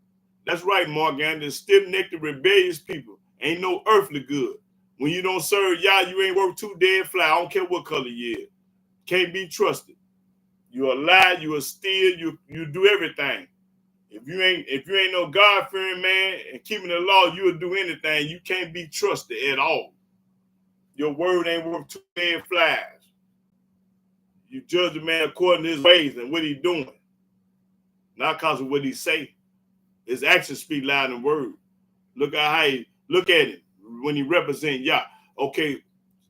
That's right, Morgan. The stiff-necked, rebellious people. Ain't no earthly good. When you don't serve Yah, you ain't worth two dead fly. I don't care what color you is. Can't be trusted. You a lie, you a steal, you do everything. If you ain't no God-fearing man and keeping the law, you'll do anything. You can't be trusted at all. Your word ain't worth two dead flies. You judge a man according to his ways and what he's doing. Not because of what he say. His actions speak louder than words. Look at it when he represent Yah. Okay,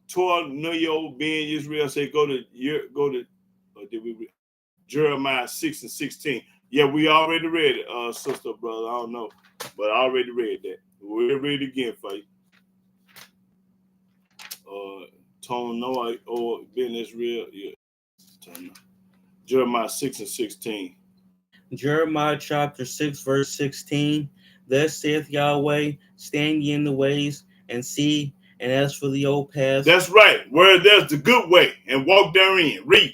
Torah, Nuyo, being Israel, say go to Jeremiah 6 and 16. Yeah, we already read it, sister, brother. I don't know, but I already read that. We'll read it again for you. Tone Noah or being Israel, yeah. Jeremiah 6 and 16. Jeremiah chapter 6, verse 16. Thus saith Yahweh, stand ye in the ways and see, and as for the old paths. That's right. Where there's the good way and walk therein. Read.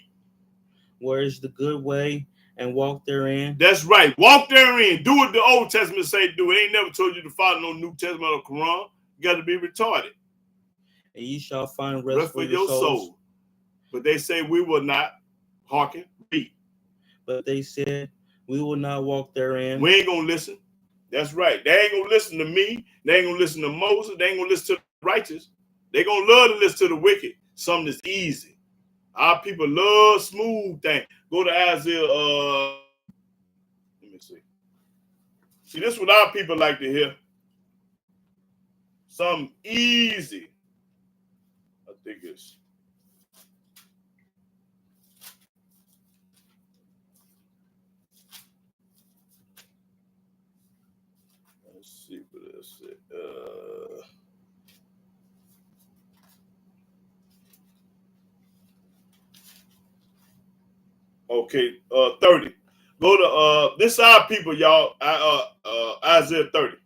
Where is the good way and walk therein? That's right. Walk therein. Do what the Old Testament say do. It ain't never told you to follow no New Testament or Quran. You got to be retarded. And ye shall find rest for your soul. But they say we will not hearken. Read. But they said, we will not walk therein. We ain't going to listen. That's right. They ain't going to listen to me. They ain't going to listen to Moses. They ain't going to listen to the righteous. They going to love to listen to the wicked. Something that's easy. Our people love smooth things. Go to Isaiah. Let me see. See, this is what our people like to hear. Something easy. I think it's. Let's see what this is. Okay, 30. Go to this our people, y'all. Isaiah 30.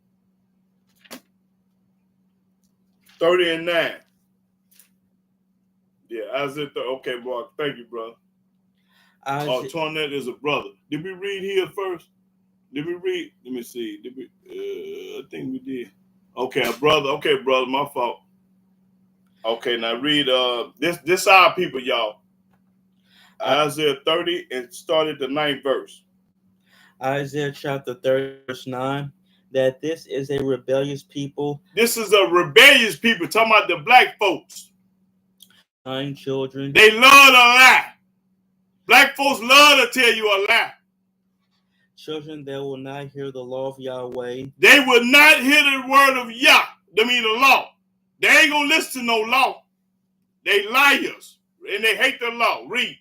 30 and 9. Yeah, Isaiah 30. Okay, boy. Thank you, bro. Tornette is a brother. Did we read here first? Did we read? Let me see. Did we? I think we did. Okay, brother. Okay, brother. My fault. Okay, now read. This our people, y'all. Isaiah 30 and started the 9th verse. Isaiah chapter 30, verse 9. That this is a rebellious people. This is a rebellious people. Talking about the black folks. 9 children. They love to lie. Black folks love to tell you a lie. Children that will not hear the law of Yahweh. They will not hear the word of Yah. That mean the law. They ain't gonna listen to no law. They liars. And they hate the law. Read.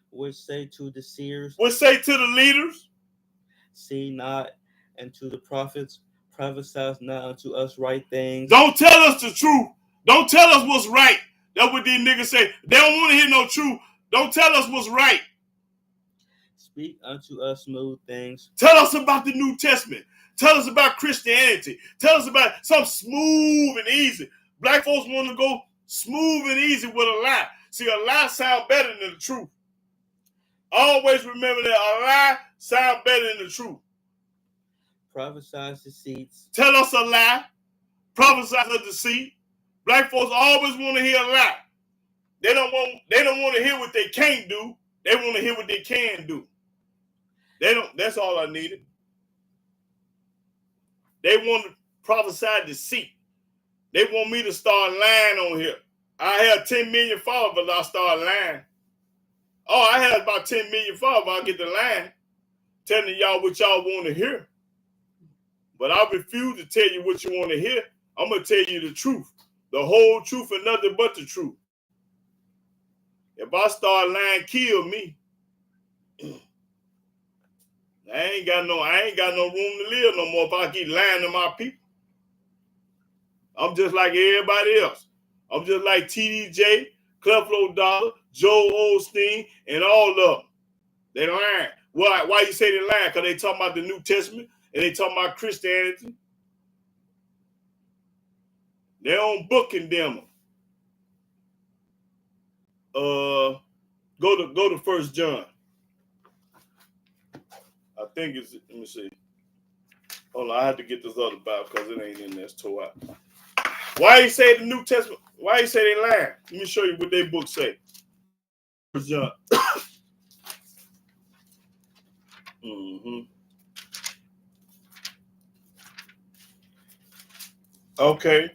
Which say to the seers. Which say to the leaders. See not, and to the prophets, prophesy not unto us right things. Don't tell us the truth. Don't tell us what's right. That's what these niggas say. They don't want to hear no truth. Don't tell us what's right. speak unto us smooth things. Tell us about the New Testament. Tell us about Christianity. Tell us about something smooth and easy. Black folks want to go smooth and easy with a lie. See, a lie sounds better than the truth. Always remember that a lie sounds better than the truth. Prophesies deceits. Tell us a lie. Prophesies a deceit. Black folks always want to hear a lie. They don't want to hear what they can't do. They want to hear what they can do. That's all I needed. They want to prophesy deceit. They want me to start lying on here. I have 10 million followers, but I start lying. Oh, I have about 10 million followers, but I get the line telling y'all what y'all want to hear. But I refuse to tell you what you want to hear. I'm going to tell you the truth. The whole truth and nothing but the truth. If I start lying, kill me. I ain't got no room to live no more if I keep lying to my people. I'm just like everybody else. I'm just like TDJ, Creflo Dollar, Joel Osteen, and all of them. They lying. Why you say they lying? Because they talking about the New Testament and they talking about Christianity. Their own book condemn them. Go to 1 John. I think it's, let me see. Hold on, I have to get this other Bible because it ain't in there. It's tore out. Why you say the New Testament? Why you say they lying? Let me show you what their book say. 1 John. Okay.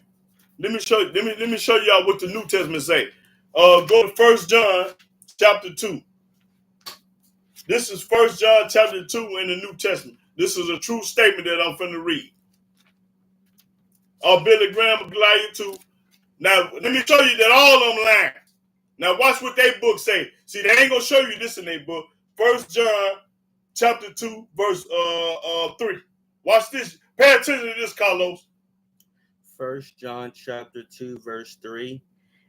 Let me show y'all what the New Testament say. Go to 1 John chapter 2. This is 1 John chapter 2 in the New Testament. This is a true statement that I'm finna read. Billy Graham will allow you to. Now, let me show you that all of them lying. Now, watch what their book say. See, they ain't gonna show you this in their book. 1 John chapter 2, verse 3. Watch this. Pay attention to this, Carlos. 1 John chapter 2, verse 3.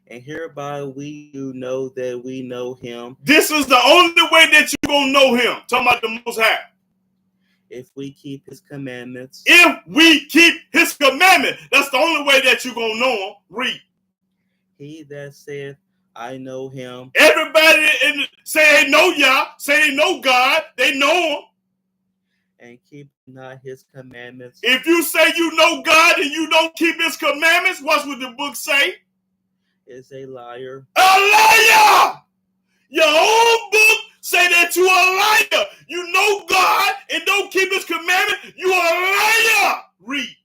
And hereby we do know that we know him. This is the only way that you're going to know him. Talking about the Most High. If we keep his commandments. If we keep his commandment. That's the only way that you're going to know him. Read. He that saith, I know him. Everybody say they know Yah. Say they know God. They know him. And keep not his commandments. If you say you know God and you don't keep his commandments, watch what the book say. Is a liar. A liar! Your own book say that you are a liar. You know God and don't keep his commandment. You are a liar. Read.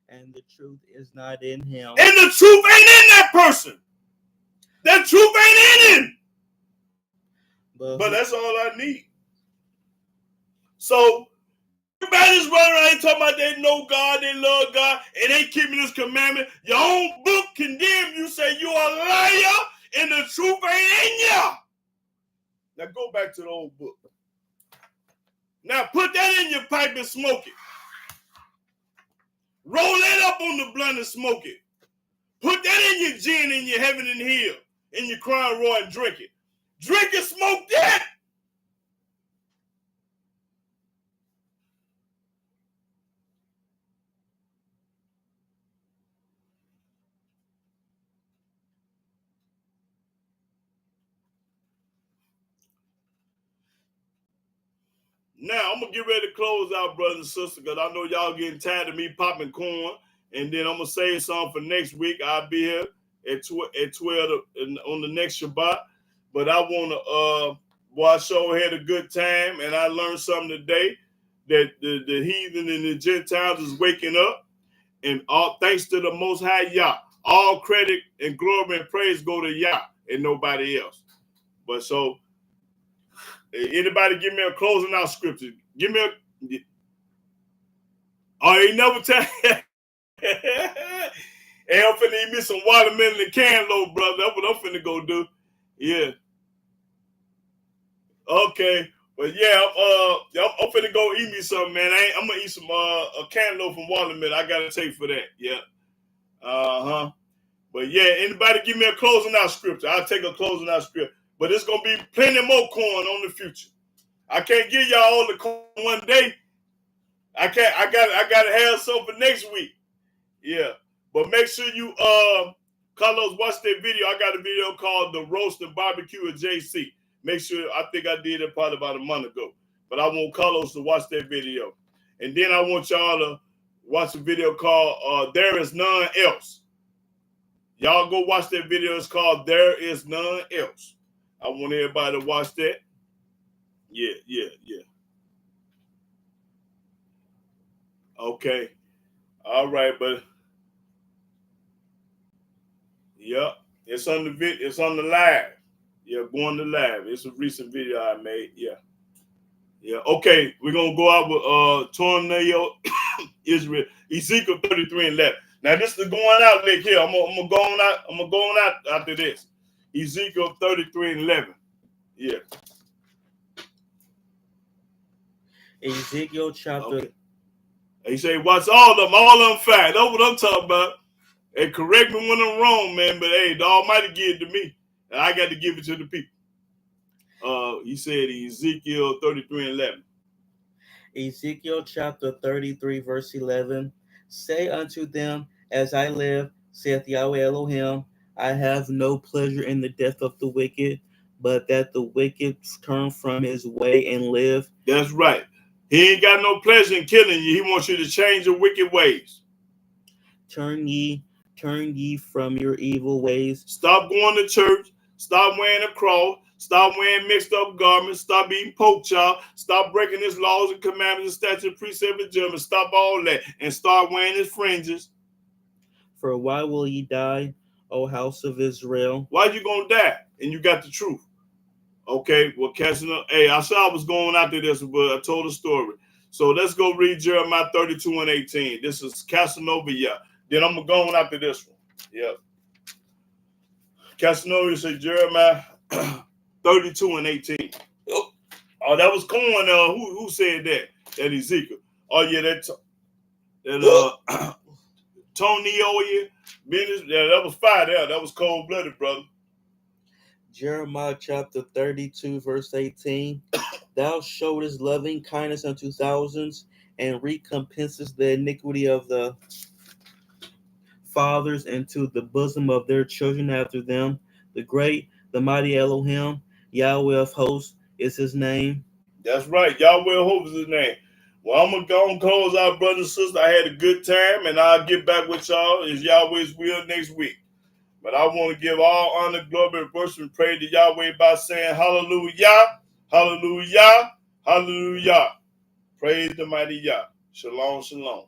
And the truth is not in him. And the truth ain't in that person. That truth ain't in him. But that's all I need. So everybody's running around talking about they know God, they love God, and they keeping his commandment. Your own book condemn you, say you are a liar, and the truth ain't in you. Now go back to the old book. Now put that in your pipe and smoke it. Roll that up on the blunt and smoke it. Put that in your gin, in your Heaven and Hill, in your Crown Royal and drink it. Drink and smoke that. Now, I'm going to get ready to close out, brothers and sisters, because I know y'all getting tired of me popping corn. And then I'm going to save some for next week. I'll be here at 12 on the next Shabbat. But I want to, I sure had a good time. And I learned something today, that the heathen and the Gentiles is waking up. And all thanks to the Most High Yah. All credit and glory and praise go to Yah and nobody else. But so, anybody give me a closing out scripture? Give me a. Oh, ain't never tell. Hey, I'm finna eat me some watermelon and cantaloupe, brother. That's what I'm finna go do. Yeah. Okay. But yeah, I'm finna go eat me something, man. I'm gonna eat some cantaloupe and watermelon. I gotta take for that. Yeah. But yeah, anybody give me a closing out scripture? I'll take a closing out scripture. But it's gonna be plenty more corn on the future. I can't give y'all all the corn one day. I can't. I gotta have some for next week. Yeah, but make sure you Carlos, watch that video. I got a video called "The Roast and Barbecue at JC." Make sure. I think I did it probably about a month ago. But I want Carlos to watch that video, and then I want y'all to watch a video called "There Is None Else." Y'all go watch that video. It's called "There Is None Else." I want everybody to watch that. Yeah. Okay. All right, but yep, it's on the it's on the live. Yeah, going to live. It's a recent video I made. Yeah. Okay, we're gonna go out with Tornado Israel, Ezekiel 33:11. Now this is going out like here. I'm gonna go on out. I'm gonna go on out after this. Ezekiel 33:11. Yeah. Ezekiel chapter. Okay. He say, watch all of them fine. That's what I'm talking about. And correct me when I'm wrong, man. But hey, the Almighty give it to me, and I got to give it to the people. He said Ezekiel 33:11. Ezekiel chapter 33, verse 11. Say unto them, as I live, saith Yahweh Elohim, I have no pleasure in the death of the wicked, but that the wicked turn from his way and live. That's right. He ain't got no pleasure in killing you. He wants you to change your wicked ways. Turn ye from your evil ways. Stop going to church. Stop wearing a cross. Stop wearing mixed up garments. Stop eating pork chop. Stop breaking his laws and commandments and statutes, precepts, and judgments. Stop all that and start wearing his fringes. For why will ye die, O house of Israel? Why you gonna die? And you got the truth. Okay, well, catching up. Hey, I saw I was going after this, but I told a story. So let's go read Jeremiah 32:18. This is Casanova, yeah. Then I'm going to go on after this one. Yep. Casanova said Jeremiah 32:18. Oh, that was Cohen. Who said that? That Ezekiel. Oh, yeah, that Tony Oye. Yeah, that was fire there. That was cold-blooded, brother. Jeremiah chapter 32, verse 18. Thou showest loving kindness unto thousands, and recompensest the iniquity of the fathers into the bosom of their children after them. The great, the mighty Elohim, Yahweh of hosts is his name. That's right. Yahweh of hosts is his name. Well, I'm going to go and close out, brothers and sisters. I had a good time, and I'll get back with y'all. It's Yahweh's will next week. But I want to give all honor, glory, and worship and praise to Yahweh by saying hallelujah, hallelujah, hallelujah. Praise the mighty Yah. Shalom, shalom.